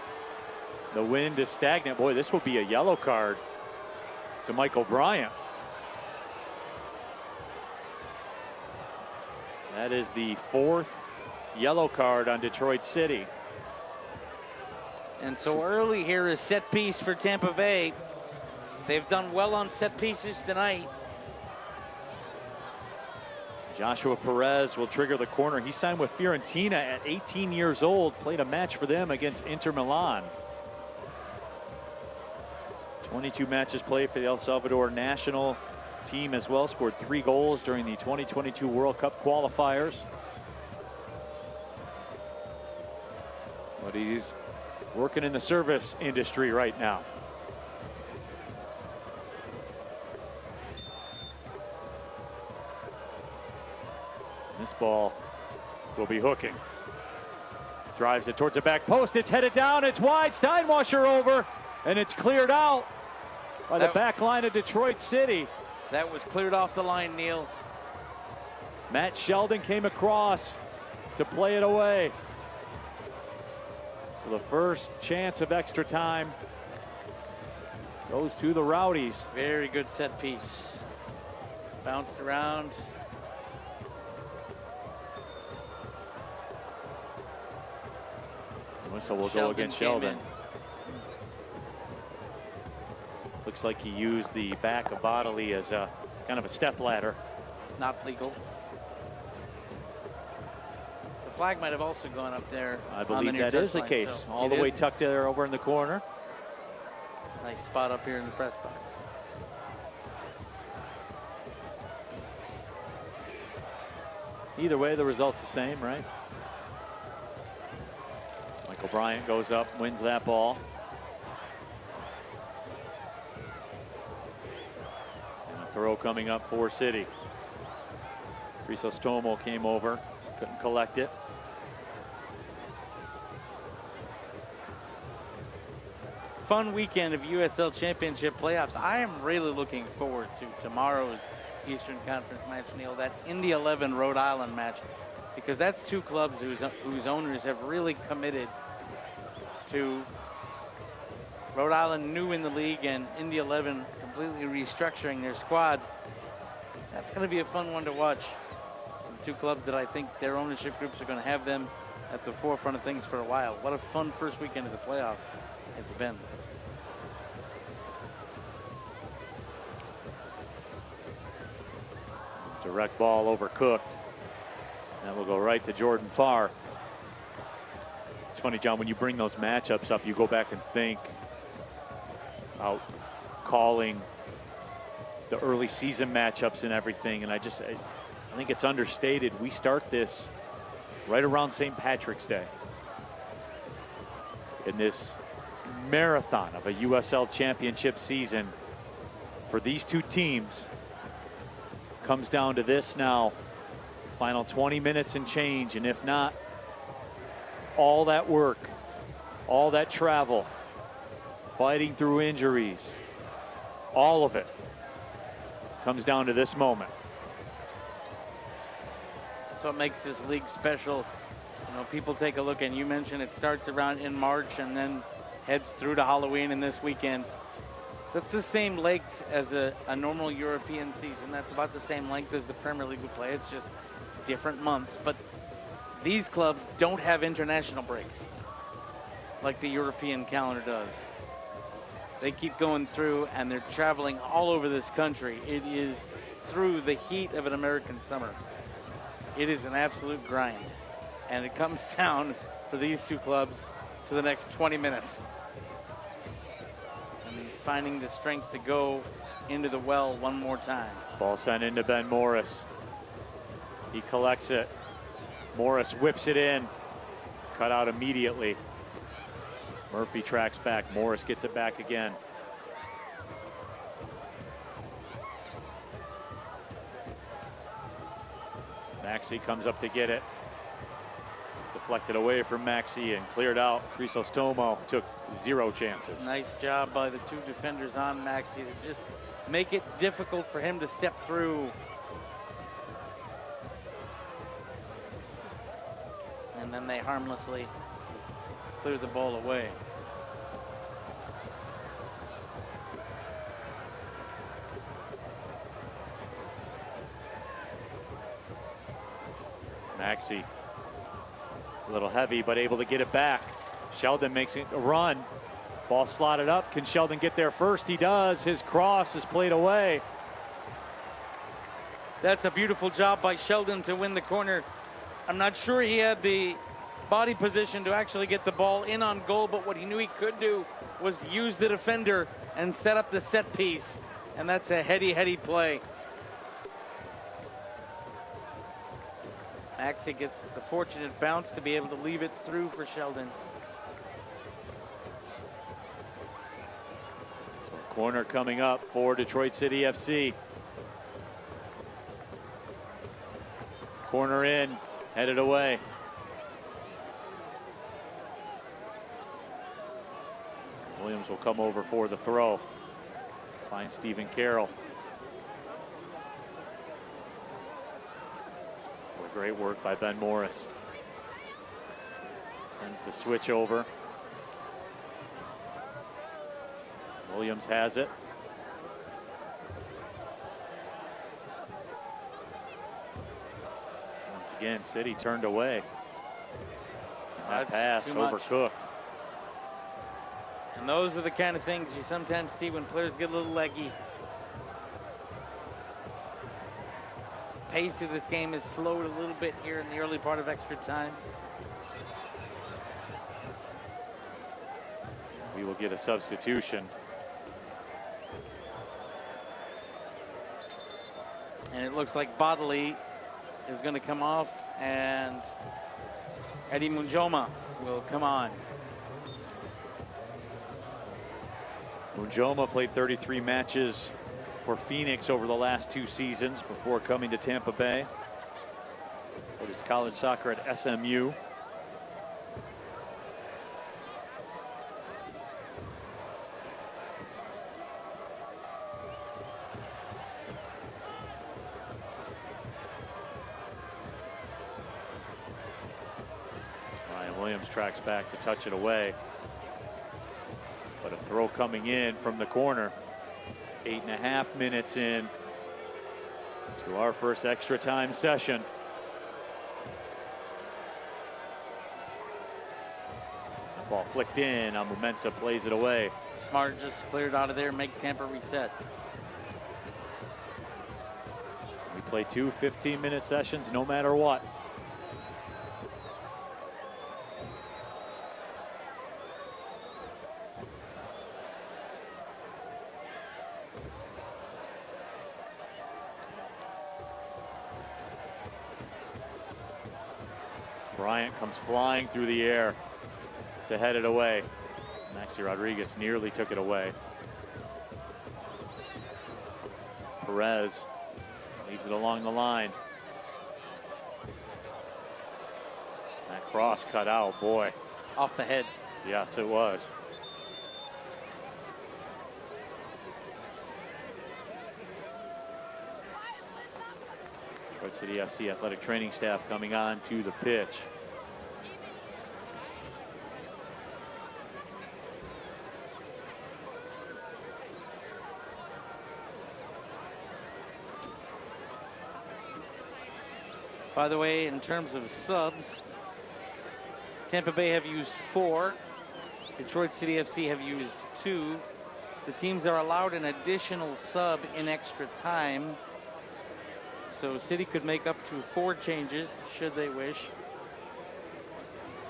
The wind is stagnant. Boy, this will be a yellow card to Michael Bryant. That is the 4th yellow card on Detroit City. And so early here is set piece for Tampa Bay. They've done well on set pieces tonight. Joshua Perez will trigger the corner. He signed with Fiorentina at 18 years old, played a match for them against Inter Milan. 22 matches played for the El Salvador national team as well, scored 3 goals during the 2022 World Cup qualifiers. But he's working in the service industry right now. This ball will be hooking. Drives it towards the back post. It's headed down. It's wide. Steinwasser over. And it's cleared out by the back line of Detroit City. That was cleared off the line, Neil. Matt Sheldon came across to play it away. So the first chance of extra time goes to the Rowdies. Very good set piece. Bounced around. Whistle will go against Sheldon. Looks like he used the back of Bodley as a kind of a step ladder. Not legal. The flag might have also gone up there. I believe that is the case. All the way tucked there over in the corner. Nice spot up here in the press box. Either way, the result's the same, right? Michael Bryant goes up, wins that ball. And a throw coming up for City. Crisostomo came over, couldn't collect it. Fun weekend of USL Championship playoffs. I am really looking forward to tomorrow's Eastern Conference match, Neil, that Indy 11 Rhode Island match, because that's 2 clubs whose owners have really committed to Rhode Island new in the league and Indy 11 completely restructuring their squads. That's going to be a fun one to watch. 2 clubs that I think their ownership groups are going to have them at the forefront of things for a while. What a fun first weekend of the playoffs it's been. Direct ball overcooked. That will go right to Jordan Farr. It's funny, John, when you bring those matchups up, you go back and think about calling the early season matchups and everything. And I think it's understated. We start this right around St. Patrick's Day. In this marathon of a USL Championship season for these 2 teams comes down to this now. Final 20 minutes and change, and if not, all that work, all that travel, fighting through injuries, all of it comes down to this moment. That's what makes this league special. You know, people take a look, and you mentioned it starts around in March and then heads through to Halloween and this weekend. That's the same length as a normal European season. That's about the same length as the Premier League would play. It's just different months. But these clubs don't have international breaks like the European calendar does. They keep going through, and they're traveling all over this country. It is through the heat of an American summer. It is an absolute grind. And it comes down for these 2 clubs to the next 20 minutes. And finding the strength to go into the well one more time. Ball sent into Ben Morris. He collects it. Morris whips it in. Cut out immediately. Murphy tracks back. Morris gets it back again. Maxi comes up to get it. Deflected away from Maxi and cleared out. Crisostomo took 0 chances. Nice job by the 2 defenders on Maxi to just make it difficult for him to step through. and then they harmlessly clear the ball away. Maxi, a little heavy, but able to get it back. Sheldon makes a run. Ball slotted up. Can Sheldon get there first? He does. His cross is played away. That's a beautiful job by Sheldon to win the corner. I'm not sure he had the body position to actually get the ball in on goal, but what he knew he could do was use the defender and set up the set piece. And that's a heady play. Maxi gets the fortunate bounce to be able to leave it through for Sheldon. So corner coming up for Detroit City FC. Corner in, headed away. Williams will come over for the throw. Finds Stephen Carroll. Great work by Ben Morris. Sends the switch over. Williams has it. Once again, City turned away. That pass overcooked. And those are the kind of things you sometimes see when players get a little leggy. Pace of this game is slowed a little bit here in the early part of extra time. We will get a substitution. And it looks like Bodley is going to come off, and Eddie Munjoma will come on. Munjoma played 33 matches for Phoenix over the last 2 seasons before coming to Tampa Bay. Played his college soccer at SMU. Ryan Williams tracks back to touch it away. But a throw coming in from the corner. 8.5 minutes in to our first extra time session. The ball flicked in. Amumensa plays it away. Smart just cleared out of there, make Tampa reset. We play 2 15-minute sessions no matter what. Bryant comes flying through the air to head it away. Maxi Rodriguez nearly took it away. Perez leaves it along the line. That cross cut out, boy. Off the head. Yes, it was. Detroit City FC athletic training staff coming on to the pitch. By the way, in terms of subs, Tampa Bay have used 4. Detroit City FC have used 2. The teams are allowed an additional sub in extra time. So City could make up to 4 changes should they wish.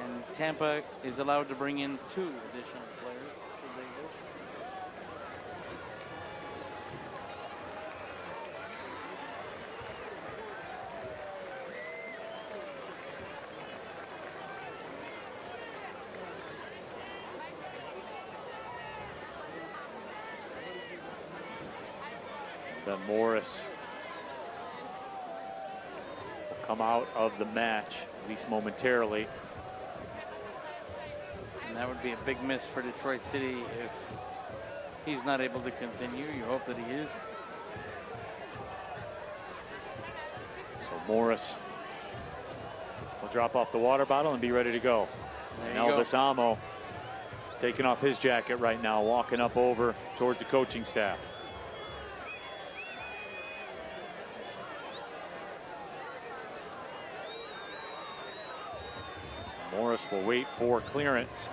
And Tampa is allowed to bring in 2 additional players should they wish. Ben Morris will come out of the match, at least momentarily. And that would be a big miss for Detroit City if he's not able to continue. You hope that he is. So Morris We'll drop off the water bottle and be ready to go. And Elvis Amo taking off his jacket right now, walking up over towards the coaching staff. Morris will wait for clearance.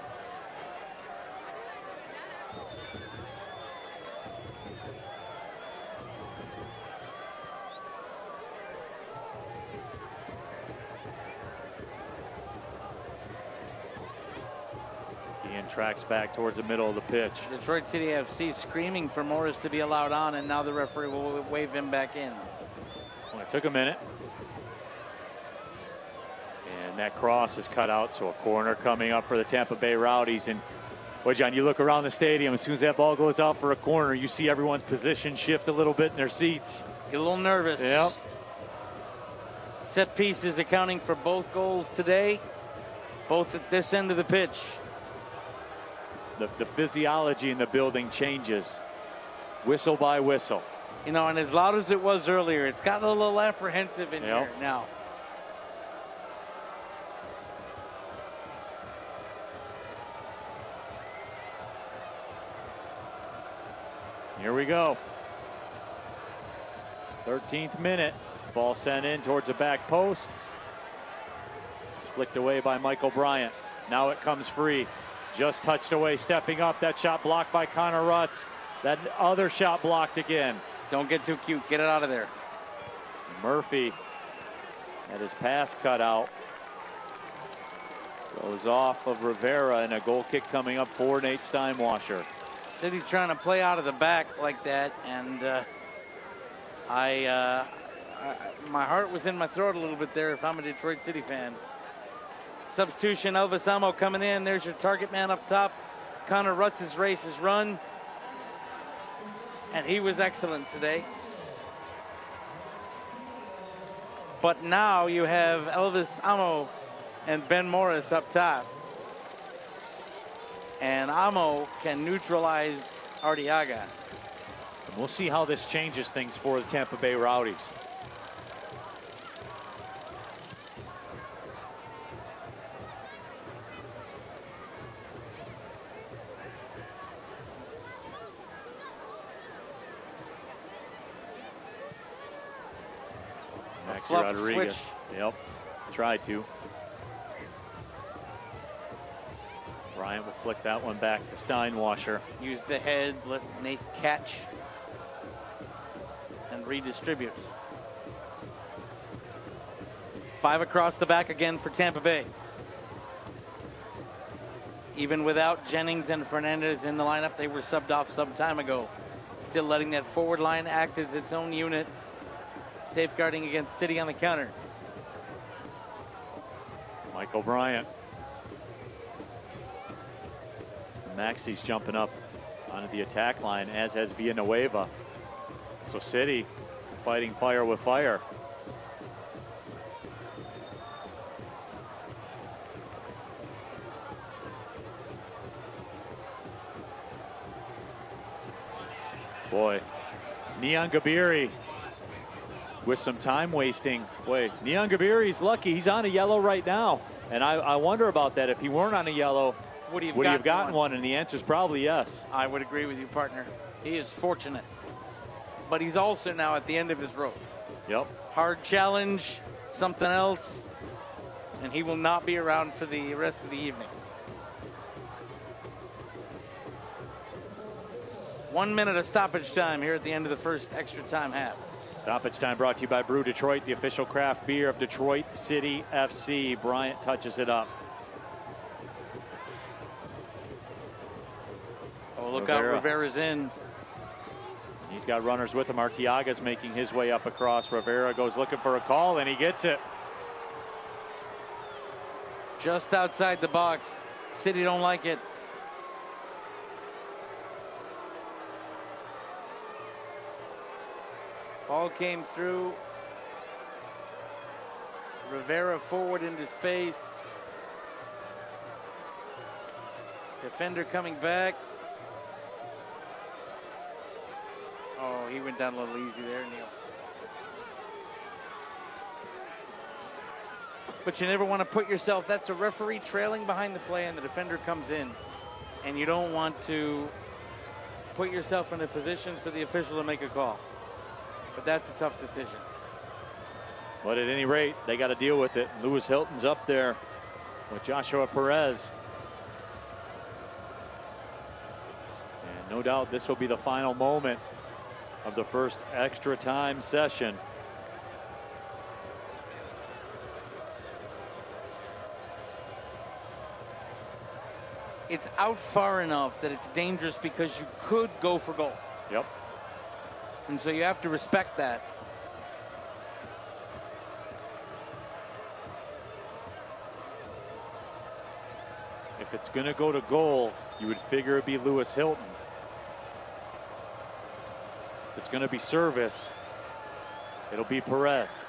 Ian tracks back towards the middle of the pitch. Detroit City FC screaming for Morris to be allowed on, and now the referee will wave him back in. Well, it took a minute. And that cross is cut out, so a corner coming up for the Tampa Bay Rowdies. And, boy, John, you look around the stadium, as soon as that ball goes out for a corner, you see everyone's position shift a little bit in their seats. Get a little nervous. Yep. Set pieces accounting for both goals today, both at this end of the pitch. The physiology in the building changes, whistle by whistle. You know, and as loud as it was earlier, it's gotten a little apprehensive in here now. Here we go. 13th minute. Ball sent in towards the back post. It's flicked away by Michael Bryant. Now it comes free. Just touched away, stepping up. That shot blocked by Connor Rutz. That other shot blocked again. Don't get too cute. Get it out of there. Murphy had his pass cut out. Goes off of Rivera, and a goal kick coming up for Nate Steinwasher. City trying to play out of the back like that, and my heart was in my throat a little bit there if I'm a Detroit City fan. Substitution, Elvis Amo coming in. There's your target man up top. Connor Rutz's race is run, and he was excellent today. But now you have Elvis Amo and Ben Morris up top. And Amo can neutralize Arteaga. And we'll see how this changes things for the Tampa Bay Rowdies. Maxi Rodriguez. Switch. Yep. Tried to. Bryant will flick that one back to Steinwasher. Use the head, let Nate catch, and redistribute. 5 across the back again for Tampa Bay. Even without Jennings and Fernandez in the lineup, they were subbed off some time ago. Still letting that forward line act as its own unit, safeguarding against City on the counter. Michael Bryant. Maxi's jumping up onto the attack line, as has Villanueva. So City fighting fire with fire. Boy, Neon Gabiri with some time wasting. Boy, Neon Gabiri's lucky. He's on a yellow right now. And I wonder about that. If he weren't on a yellow, would he have gotten one? And the answer is probably yes. I would agree with you, partner. He is fortunate. But he's also now at the end of his rope. Yep. Hard challenge, something else, and he will not be around for the rest of the evening. 1 minute of stoppage time here at the end of the first extra time half. Stoppage time brought to you by Brew Detroit, the official craft beer of Detroit City FC. Bryant touches it up. Oh, look out, Rivera's in. He's got runners with him. Arteaga's making his way up across. Rivera goes looking for a call, and he gets it. Just outside the box. City don't like it. Ball came through. Rivera forward into space. Defender coming back. Oh, he went down a little easy there, Neil. but you never want to put yourself, that's a referee trailing behind the play and the defender comes in, and you don't want to put yourself in a position for the official to make a call. But that's a tough decision. But at any rate, they got to deal with it. Lewis Hilton's up there with Joshua Perez. And no doubt this will be the final moment of the first extra time session. It's out far enough that it's dangerous because you could go for goal. Yep. And so you have to respect that. If it's going to go to goal, you would figure it'd be Lewis Hilton. If it's going to be service, it'll be Perez.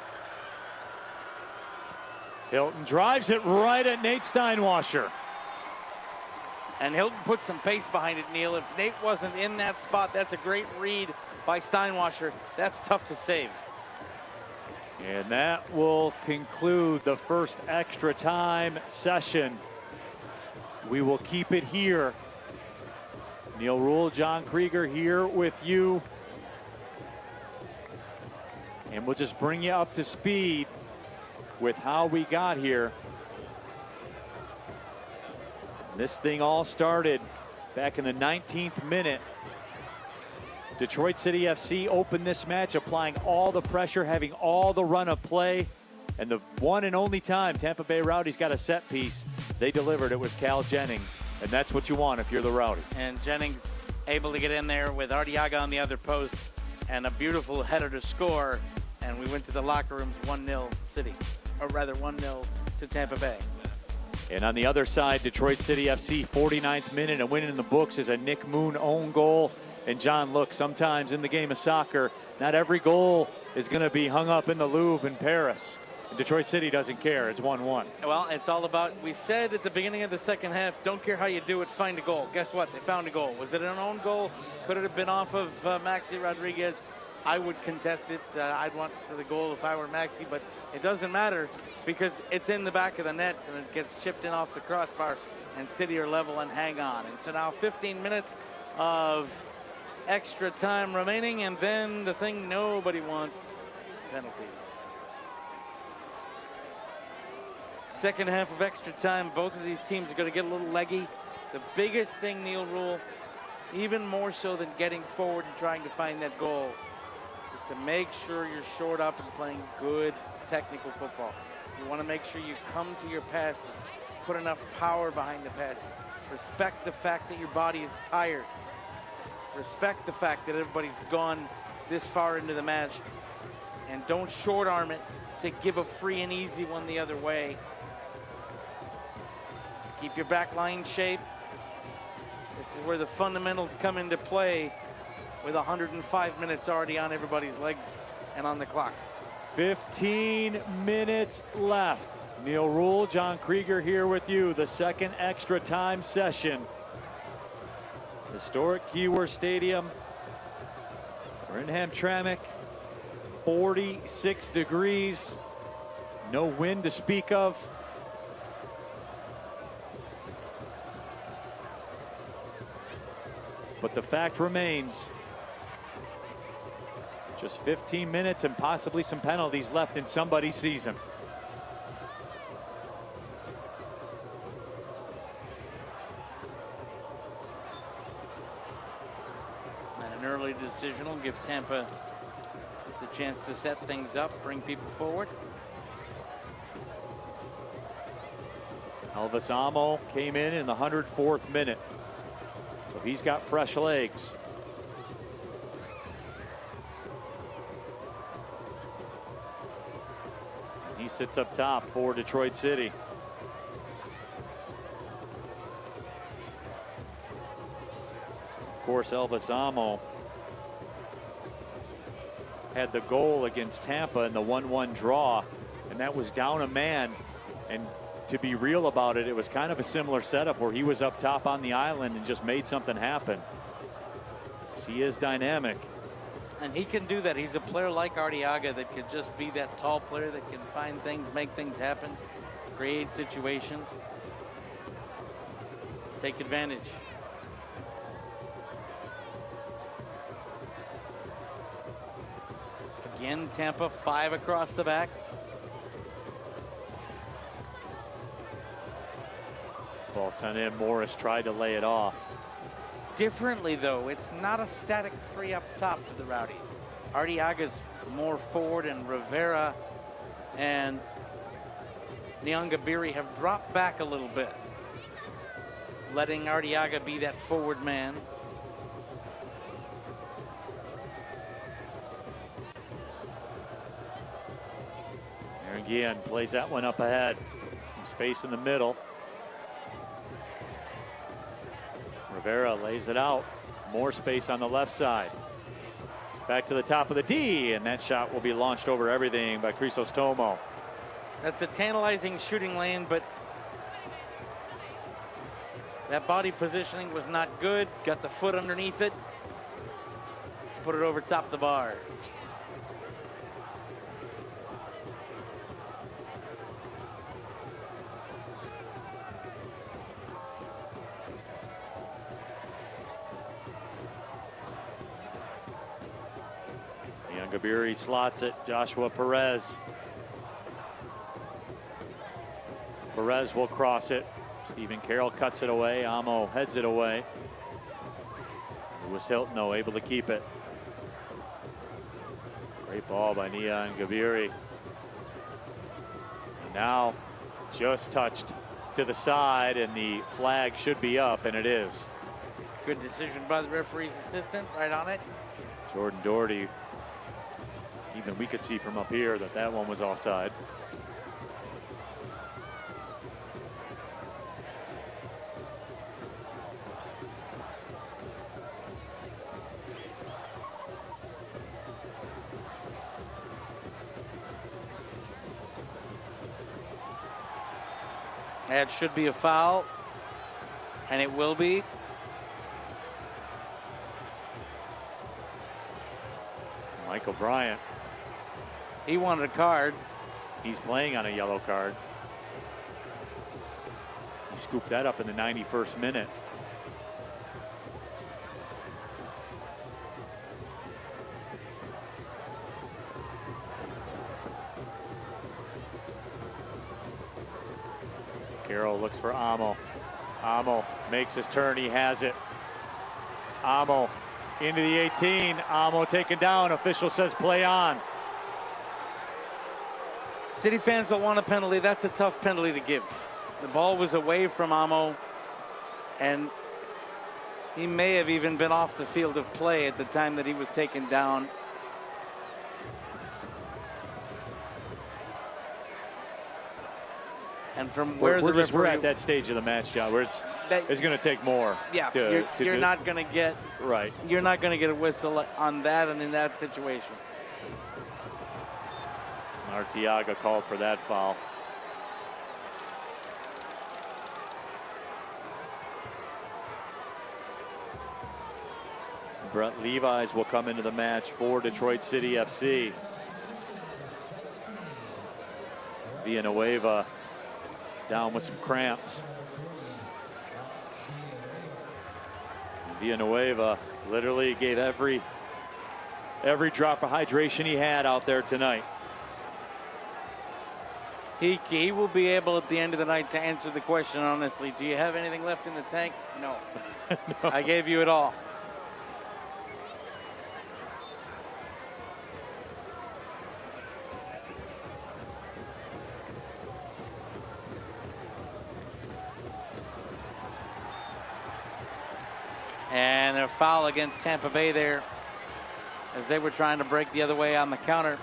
Hilton drives it right at Nate Steinwasser. And Hilton put some pace behind it, Neil. If Nate wasn't in that spot, that's a great read by Steinwasser. That's tough to save. And that will conclude the first extra time session. We will keep it here. Neil Rule, John Krieger here with you. And we'll just bring you up to speed with how we got here. This thing all started back in the 19th minute. Detroit City FC opened this match, applying all the pressure, having all the run of play. And the one and only time Tampa Bay Rowdies got a set piece, they delivered. It was Cal Jennings. And that's what you want if you're the Rowdies. And Jennings able to get in there with Arteaga on the other post and a beautiful header to score. And we went to the locker rooms 1-0 City, or rather 1-0 to Tampa Bay. And on the other side, Detroit City FC, 49th minute, a win in the books is a Nick Moon own goal. And John, look, sometimes in the game of soccer, not every goal is going to be hung up in the Louvre in Paris. And Detroit City doesn't care. It's 1-1. Well, it's all about, we said at the beginning of the second half, don't care how you do it, find a goal. Guess what? They found a goal. Was it an own goal? Could it have been off of Maxi Rodriguez? I would contest it. I'd want the goal if I were Maxi, but it doesn't matter because it's in the back of the net and it gets chipped in off the crossbar, and City are level and hang on. And so now 15 minutes of extra time remaining, and then the thing nobody wants, penalties. Second half of extra time, both of these teams are going to get a little leggy. The biggest thing, Neil Rule, even more so than getting forward and trying to find that goal, is to make sure you're shored up and playing good technical football. You want to make sure you come to your passes, put enough power behind the passes. Respect the fact that your body is tired. Respect the fact that everybody's gone this far into the match. And don't short arm it to give a free and easy one the other way. Keep your back line shape. This is where the fundamentals come into play with 105 minutes already on everybody's legs and on the clock. 15 minutes left. Neil Rule, John Krieger here with you. The second extra time session. Historic Keyworth Stadium. We're in Hamtramck. 46 degrees. No wind to speak of. But the fact remains, just 15 minutes and possibly some penalties left in somebody's season. And an early decision will give Tampa the chance to set things up, bring people forward. Elvis Amo came in the 104th minute. So he's got fresh legs. He sits up top for Detroit City. Of course, Elvis Amo had the goal against Tampa in the 1-1 draw, and that was down a man. And to be real about it, it was kind of a similar setup where he was up top on the island and just made something happen. He is dynamic. And he can do that. He's a player like Arteaga that can just be that tall player that can find things, make things happen. create situations, take advantage. Again, Tampa 5 across the back. Ball sent in. Morris tried to lay it off. Differently though, it's not a static 3 up top for the Rowdies. Arteaga's more forward, and Rivera and Nyangabiri have dropped back a little bit, letting Arteaga be that forward man. There again, plays that one up ahead. Some space in the middle. Rivera lays it out. More space on the left side. Back to the top of the D, and that shot will be launched over everything by Crisostomo. That's a tantalizing shooting lane, but that body positioning was not good. Got the foot underneath it. Put it over top the bar. Gabiri slots it. Joshua Perez. Perez will cross it. Stephen Carroll cuts it away. Amo heads it away. Lewis Hilton, though, able to keep it. Great ball by Nyangabiri. And now just touched to the side, and the flag should be up, and it is. Good decision by the referee's assistant, right on it. Jordan Doherty. Even we could see from up here that that one was offside. That should be a foul, and it will be. Michael Bryant. He wanted a card. He's playing on a yellow card. He scooped that up in the 91st minute. Carroll looks for Amo. Amo makes his turn. He has it. Amo into the 18. Amo taken down. Official says play on. City fans will want a penalty. That's a tough penalty to give. The ball was away from Amo, and he may have even been off the field of play at the time that he was taken down. And from where we're at that stage of the match, John, where it's going to take more. Yeah, you're not going to get right. You're not going to get a whistle on that and in that situation. Arteaga called for that foul. Brett Levi's will come into the match for Detroit City FC. Villanueva down with some cramps. Villanueva literally gave every drop of hydration he had out there tonight. He will be able at the end of the night to answer the question honestly. Do you have anything left in the tank? No. No. I gave you it all. And a foul against Tampa Bay there as they were trying to break the other way on the counter.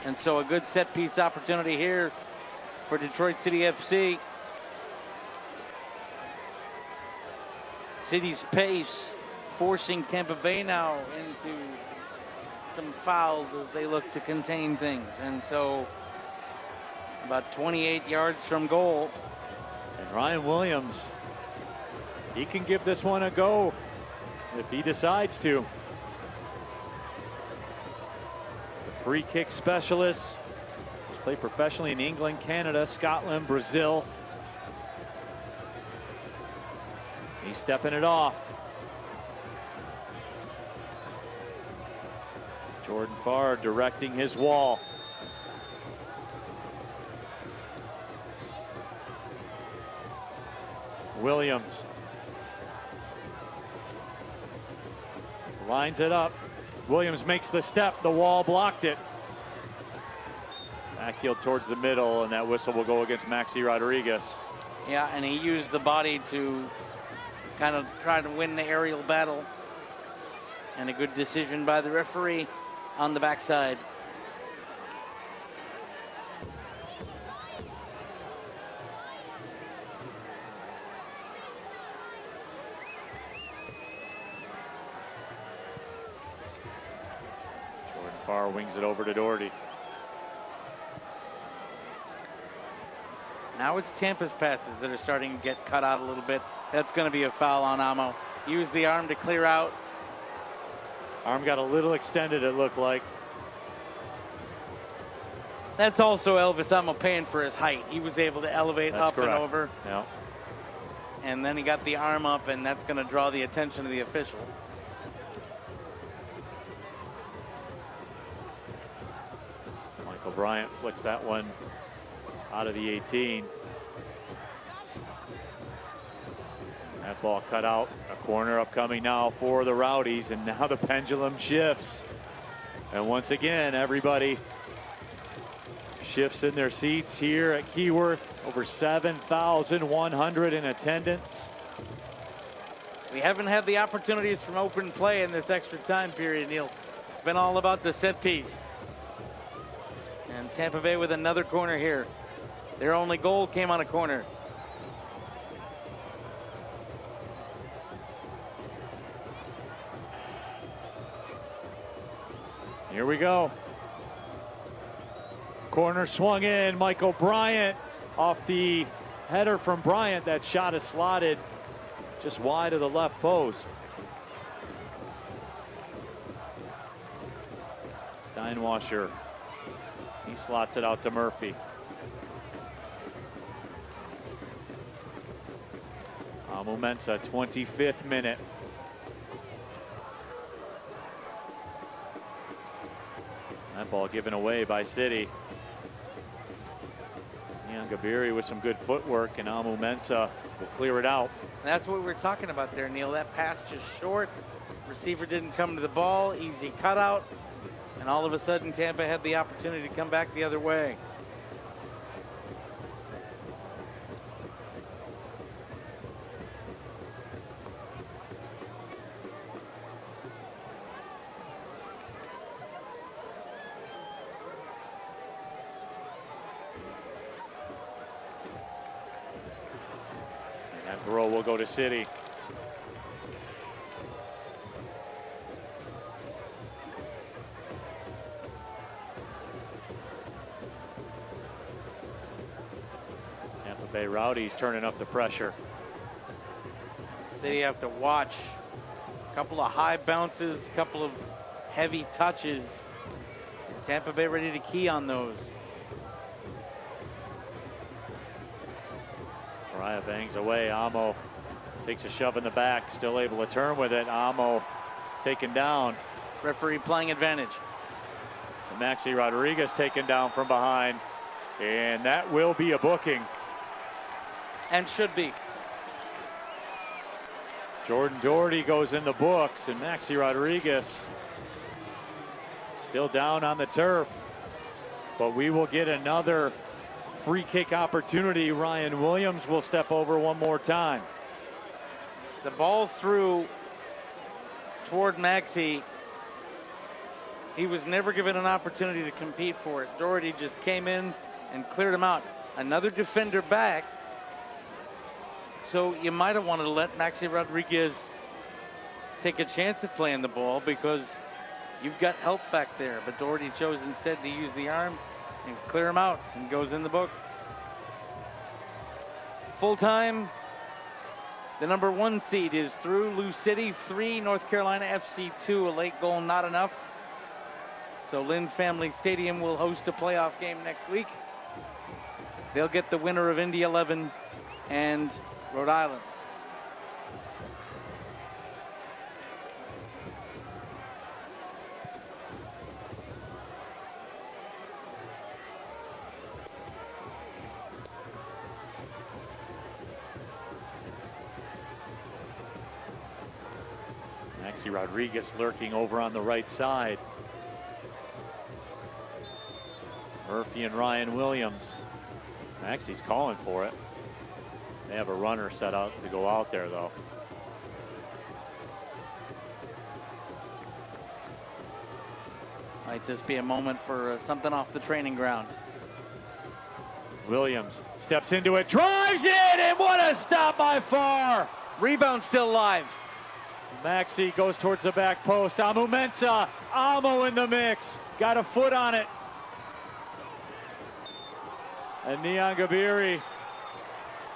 And so a good set piece opportunity here for Detroit City FC. City's pace forcing Tampa Bay now into some fouls as they look to contain things. And so about 28 yards from goal. And Ryan Williams, he can give this one a go if he decides to. The free kick specialist Played professionally in England, Canada, Scotland, Brazil. He's stepping it off. Jordan Farr directing his wall. Williams lines it up. Williams makes the step. The wall blocked it. Backheel towards the middle, and that whistle will go against Maxi Rodriguez. Yeah, and he used the body to kind of try to win the aerial battle. And a good decision by the referee on the backside. Jordan Farr wings it over to Doherty. Now it's Tampa's passes that are starting to get cut out a little bit. That's going to be a foul on Amo. Use the arm to clear out. Arm got a little extended, it looked like. That's also Elvis Amo paying for his height. He was able to elevate That's up correct. and over. Yeah. And then he got the arm up, and that's going to draw the attention of the official. Michael Bryant flicks that one out of the 18. That ball cut out. A corner upcoming now for the Rowdies, and now the pendulum shifts. And once again, everybody shifts in their seats here at Keyworth. Over 7,100 in attendance. We haven't had the opportunities from open play in this extra time period, Neil. It's been all about the set piece. And Tampa Bay with another corner here. Their only goal came on a corner. Here we go. Corner swung in. Michael Bryant off the header from Bryant. That shot is slotted just wide of the left post. Steinwasser. He slots it out to Murphy. Momensa, 25th minute. That ball given away by City. Ian Gabiri with some good footwork, and Amu Mensah will clear it out. That's what we're talking about there, Neil. That pass just short. Receiver didn't come to the ball. Easy cutout. And all of a sudden, Tampa had the opportunity to come back the other way. That throw will go to City. Tampa Bay Rowdies turning up the pressure. City have to watch. A couple of high bounces, a couple of heavy touches. Tampa Bay ready to key on those. Mariah bangs away. Amo takes a shove in the back, still able to turn with it. Amo taken down. Referee playing advantage. And Maxi Rodriguez taken down from behind. And that will be a booking. And should be. Jordan Doherty goes in the books, and Maxi Rodriguez still down on the turf. But we will get another free kick opportunity. Ryan Williams will step over one more time. The ball threw toward Maxi. He was never given an opportunity to compete for it. Doherty just came in and cleared him out. Another defender back. So you might have wanted to let Maxi Rodriguez take a chance at playing the ball because you've got help back there. But Doherty chose instead to use the arm and clear him out, and goes in the book. Full time. The number 1 seed is through. Lou City 3, North Carolina FC 2. A late goal not enough. So Lynn Family Stadium will host a playoff game next week. They'll get the winner of Indy 11 and Rhode Island. Maxi Rodriguez lurking over on the right side. Murphy and Ryan Williams. Maxi's calling for it. They have a runner set out to go out there, though. Might this be a moment for something off the training ground? Williams steps into it, drives it, and what a stop by Farr! Rebound still live. Maxi goes towards the back post. Amu Mensah, Amo in the mix. Got a foot on it. And Neon Gabiri.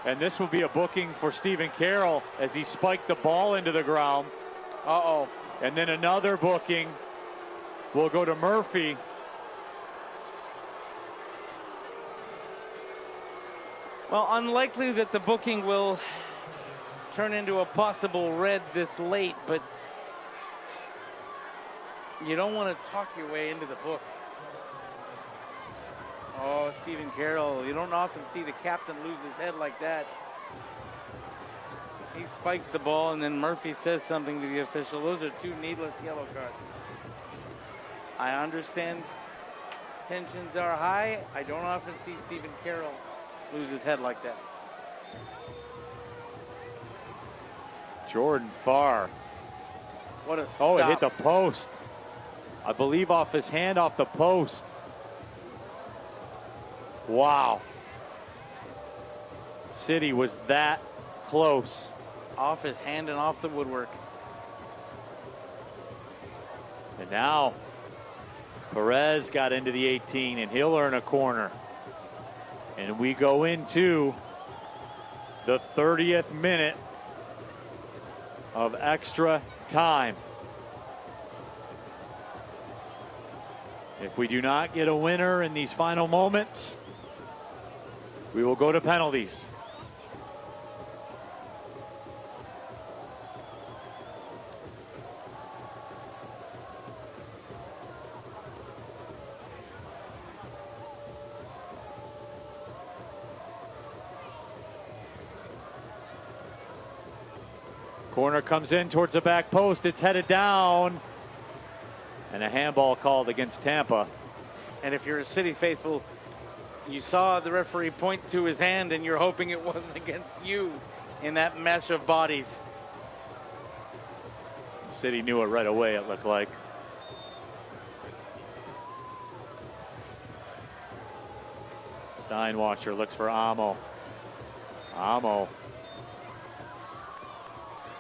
And this will be a booking for Stephen Carroll as he spiked the ball into the ground. Uh-oh. And then another booking will go to Murphy. Well, unlikely that the booking will turn into a possible red this late, but you don't want to talk your way into the book. Oh, Stephen Carroll, you don't often see the captain lose his head like that. He spikes the ball, and then Murphy says something to the official. Those are two needless yellow cards. I understand tensions are high. I don't often see Stephen Carroll lose his head like that. Jordan Farr. What a stop. Oh, it hit the post. I believe off his hand, off the post. Wow. City was that close. Off his hand and off the woodwork. And now Perez got into the 18, and he'll earn a corner. And we go into the 30th minute of extra time. If we do not get a winner in these final moments, we will go to penalties. Corner comes in towards the back post. It's headed down. And a handball called against Tampa. And if you're a City faithful, you saw the referee point to his hand and you're hoping it wasn't against you in that mesh of bodies. City knew it right away, it looked like. Steinwasser looks for Amo. Amo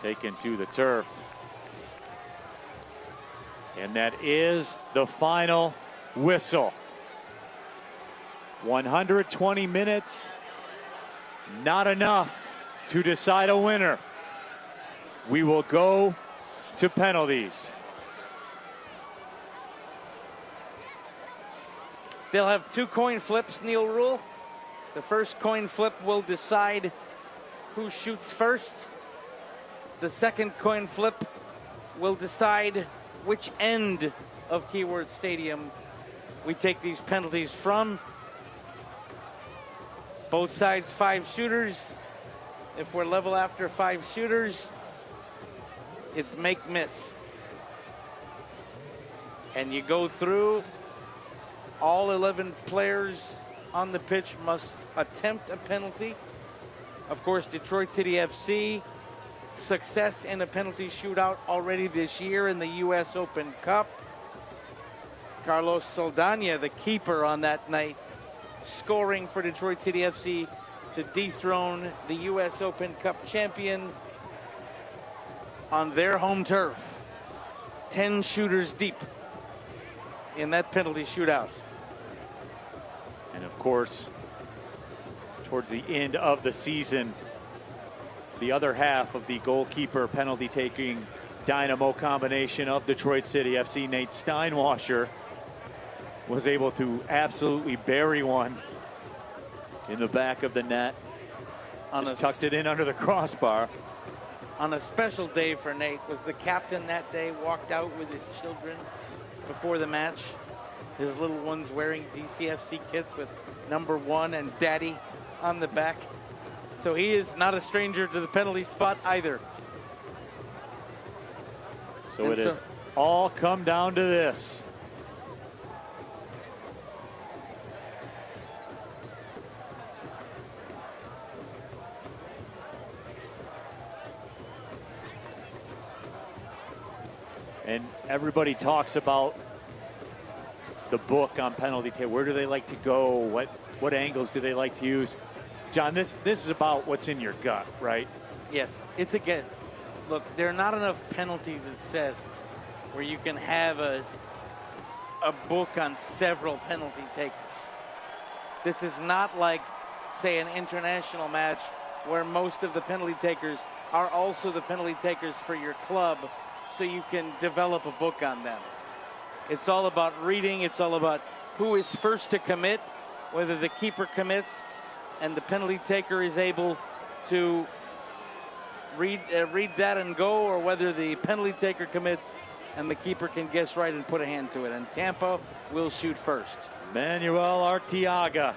taken to the turf. And that is the final whistle. 120 minutes, not enough to decide a winner. We will go to penalties. They'll have two coin flips, Neil Rule. The first coin flip will decide who shoots first. The second coin flip will decide which end of Keyworth Stadium we take these penalties from. Both sides 5 shooters. If we're level after 5 shooters, it's make-miss. And you go through, all 11 players on the pitch must attempt a penalty. Of course, Detroit City FC, success in a penalty shootout already this year in the U.S. Open Cup. Carlos Saldana, the keeper on that night, scoring for Detroit City FC to dethrone the U.S. Open Cup champion on their home turf. 10 shooters deep in that penalty shootout. And of course, towards the end of the season, the other half of the goalkeeper penalty taking dynamo combination of Detroit City FC, Nate Steinwasser, was able to absolutely bury one in the back of the net. Just tucked it in under the crossbar. On a special day for Nate, was the captain that day, walked out with his children before the match. His little ones wearing DCFC kits with #1 and Daddy on the back. So he is not a stranger to the penalty spot either. So it has all come down to this. And everybody talks about the book on penalty tape. Where do they like to go? What angles do they like to use? John, this is about what's in your gut, right? Yes, it's again. Look, there are not enough penalties assessed where you can have a book on several penalty takers. This is not like, say, an international match where most of the penalty takers are also the penalty takers for your club, so you can develop a book on them. It's all about reading. It's all about who is first to commit, whether the keeper commits and the penalty taker is able to read that and go, or whether the penalty taker commits and the keeper can guess right and put a hand to it. And Tampa will shoot first. Manuel Arteaga,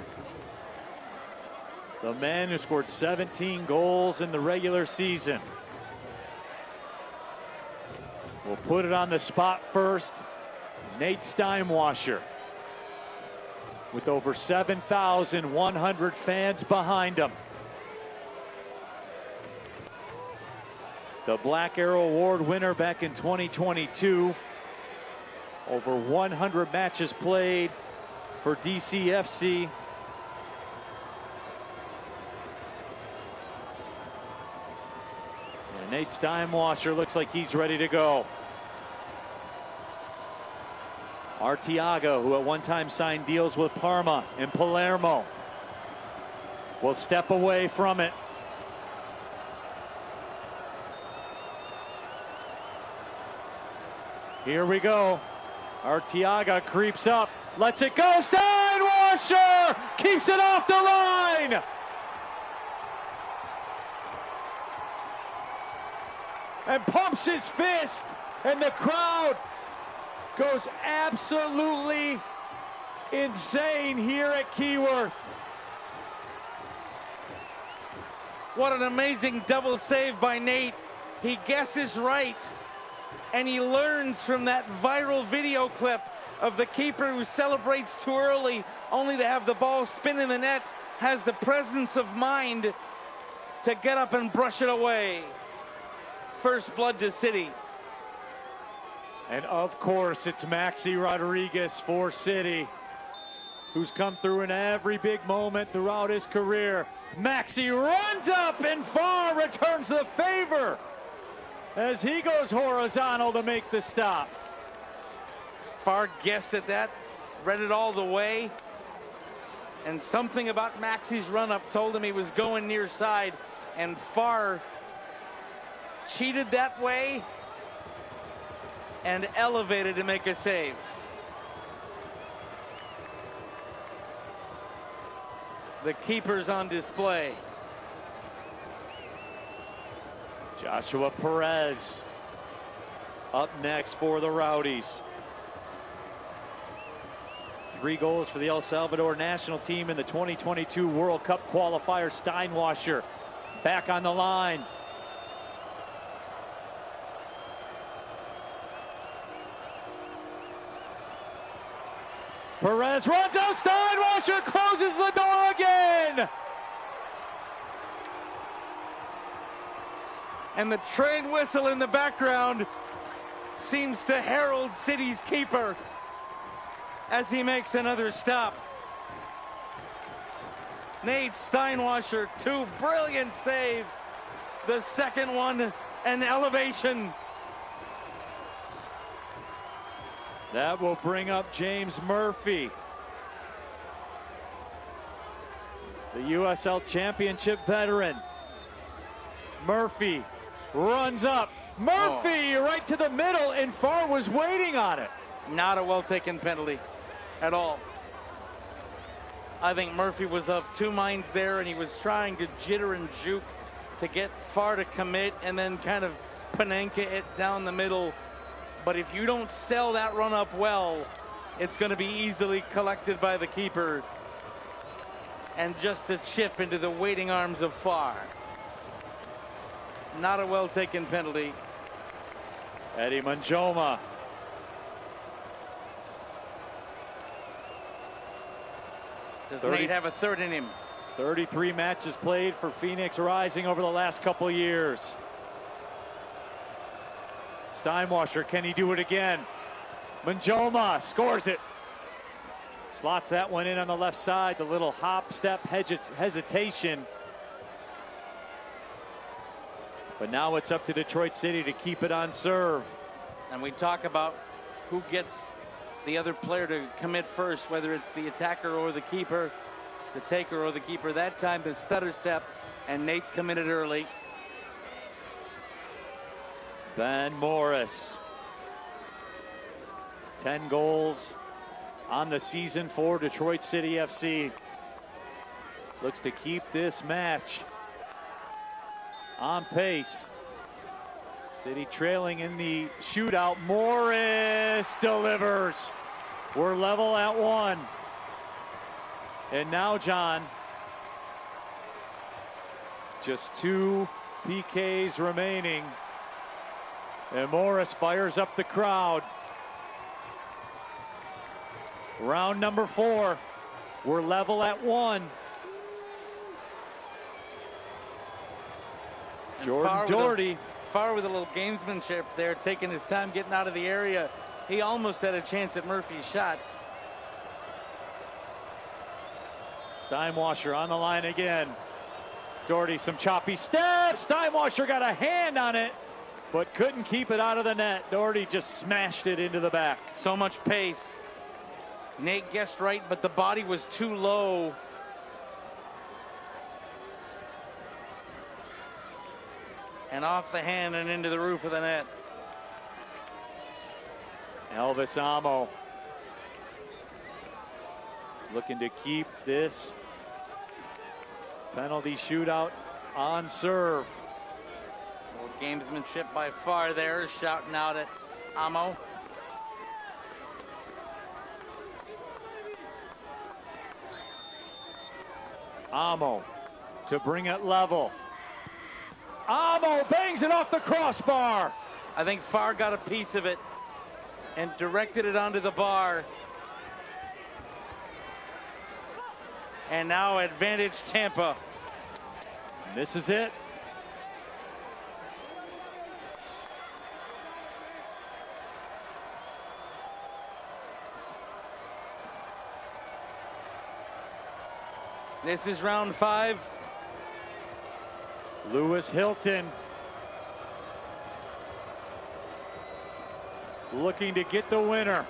the man who scored 17 goals in the regular season, will put it on the spot first. Nate Steinwasser, with over 7,100 fans behind him. The Black Arrow Award winner back in 2022. Over 100 matches played for DCFC. And Nate Steinwasser looks like he's ready to go. Arteaga, who at one time signed deals with Parma and Palermo, will step away from it. Here we go. Arteaga creeps up, lets it go. Steinwasser keeps it off the line. And pumps his fist, and the crowd goes absolutely insane here at Keyworth. What an amazing double save by Nate. He guesses right, and he learns from that viral video clip of the keeper who celebrates too early only to have the ball spin in the net, has the presence of mind to get up and brush it away. First blood to City. And of course, it's Maxi Rodriguez for City, who's come through in every big moment throughout his career. Maxi runs up and far, returns the favor as he goes horizontal to make the stop. Far guessed at that, read it all the way, and something about Maxi's run-up told him he was going near side, and Far cheated that way and elevated to make a save. The keeper's on display. Joshua Perez up next for the Rowdies. 3 goals for the El Salvador national team in the 2022 World Cup qualifier. Steinwasser back on the line. Perez runs out, Steinwasser closes the door again. And the train whistle in the background seems to herald City's keeper as he makes another stop. Nate Steinwasser, 2 brilliant saves. The second one, an elevation. That will bring up James Murphy, the USL Championship veteran. Murphy runs up. Murphy right to the middle, and Far was waiting on it. Not a well-taken penalty. at all. I think Murphy was of two minds there, and he was trying to jitter and juke to get far to commit and then kind of Panenka it down the middle. But if you don't sell that run up well, it's going to be easily collected by the keeper and just a chip into the waiting arms of Farr. Not a well taken penalty. Eddie Manjoma. Does Nate have a third in him? 33 matches played for Phoenix Rising over the last couple years. Steinwasser, can he do it again? Manjoma scores it. Slots that one in on the left side. The little hop, step, hesitation. But now it's up to Detroit City to keep it on serve. And we talk about who gets the other player to commit first, whether it's the attacker or the keeper, the taker or the keeper. That time the stutter step, and Nate committed early. Ben Morris. 10 goals on the season for Detroit City FC. Looks to keep this match on pace. City trailing in the shootout. Morris delivers. We're level at 1. And now, John, just 2 PKs remaining. And Morris fires up the crowd. Round number 4. We're level at 1. Jordan Doherty. Farr with a little gamesmanship there, taking his time getting out of the area. He almost had a chance at Murphy's shot. Steinwasser on the line again. Doherty, some choppy steps. Steinwasser got a hand on it, but couldn't keep it out of the net. Doherty just smashed it into the back. So much pace. Nate guessed right, but the body was too low. And off the hand and into the roof of the net. Elvis Amo looking to keep this penalty shootout on serve. Little gamesmanship by Farr there, shouting out at Amo. Amo to bring it level. Amo bangs it off the crossbar. I think Farr got a piece of it and directed it onto the bar. And now advantage Tampa. This is it. This is round 5. Lewis Hilton looking to get the winner.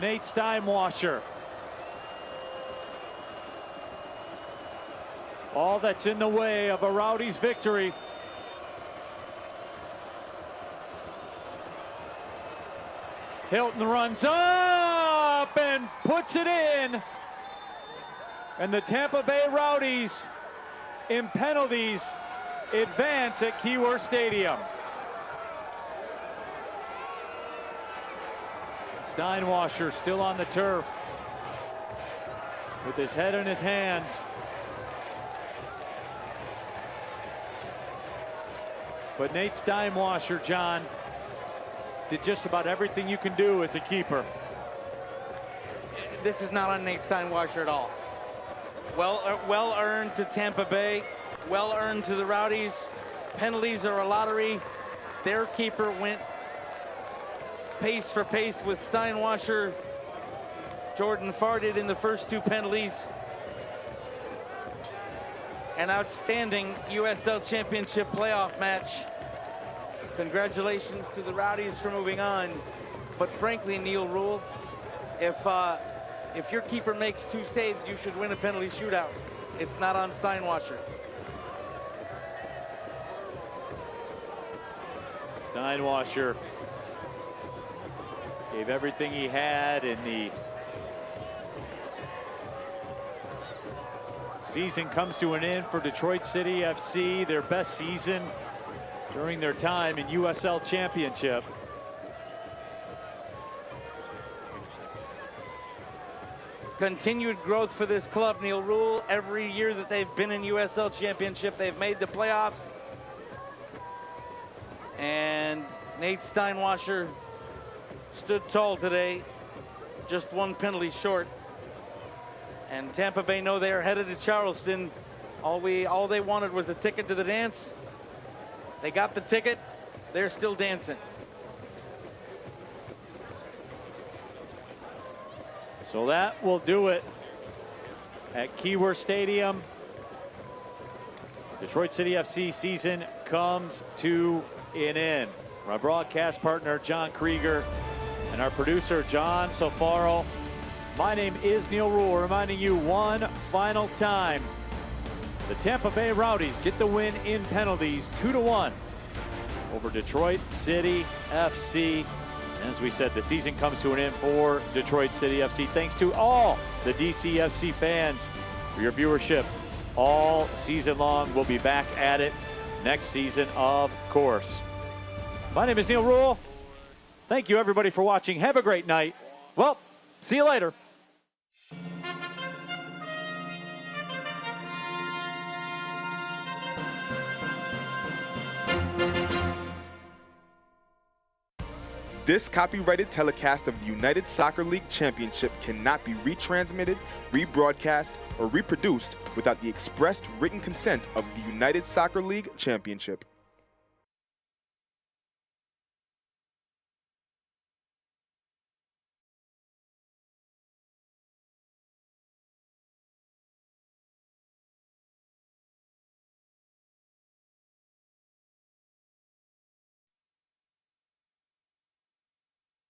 Nate Steinwasser. All that's in the way of a Rowdies victory. Hilton runs up and puts it in. And the Tampa Bay Rowdies in penalties advance at Keyworth Stadium. Steinwasser still on the turf with his head in his hands. But Nate Steinwasser, John, did just about everything you can do as a keeper. This is not on Nate Steinwasser at all. Well earned to Tampa Bay, well earned to the Rowdies. Penalties are a lottery. Their keeper went pace for pace with Steinwasser. Jordan Farr did in the first 2 penalties. An outstanding USL Championship playoff match. Congratulations to the Rowdies for moving on. But frankly, Neil Rule, if your keeper makes 2 saves, you should win a penalty shootout. It's not on Steinwasser. Steinwasser Gave everything he had in the season. Comes to an end for Detroit City FC, their best season during their time in USL Championship. Continued growth for this club, Neil Rule. Every year that they've been in USL Championship, they've made the playoffs. And Nate Steinwasser stood tall today, just one penalty short. And Tampa Bay know they are headed to Charleston. All they wanted was a ticket to the dance. They got the ticket. They're still dancing. So that will do it at Keyworth Stadium. Detroit City FC season comes to an end. My broadcast partner, John Krieger, and our producer, John Sofaro. My name is Neil Rule, reminding you one final time. The Tampa Bay Rowdies get the win in penalties, 2-1 over Detroit City FC. As we said, the season comes to an end for Detroit City FC. Thanks to all the DCFC fans for your viewership all season long. We'll be back at it next season, of course. My name is Neil Rule. Thank you, everybody, for watching. Have a great night. Well, see you later. This copyrighted telecast of the United Soccer League Championship cannot be retransmitted, rebroadcast, or reproduced without the expressed written consent of the United Soccer League Championship.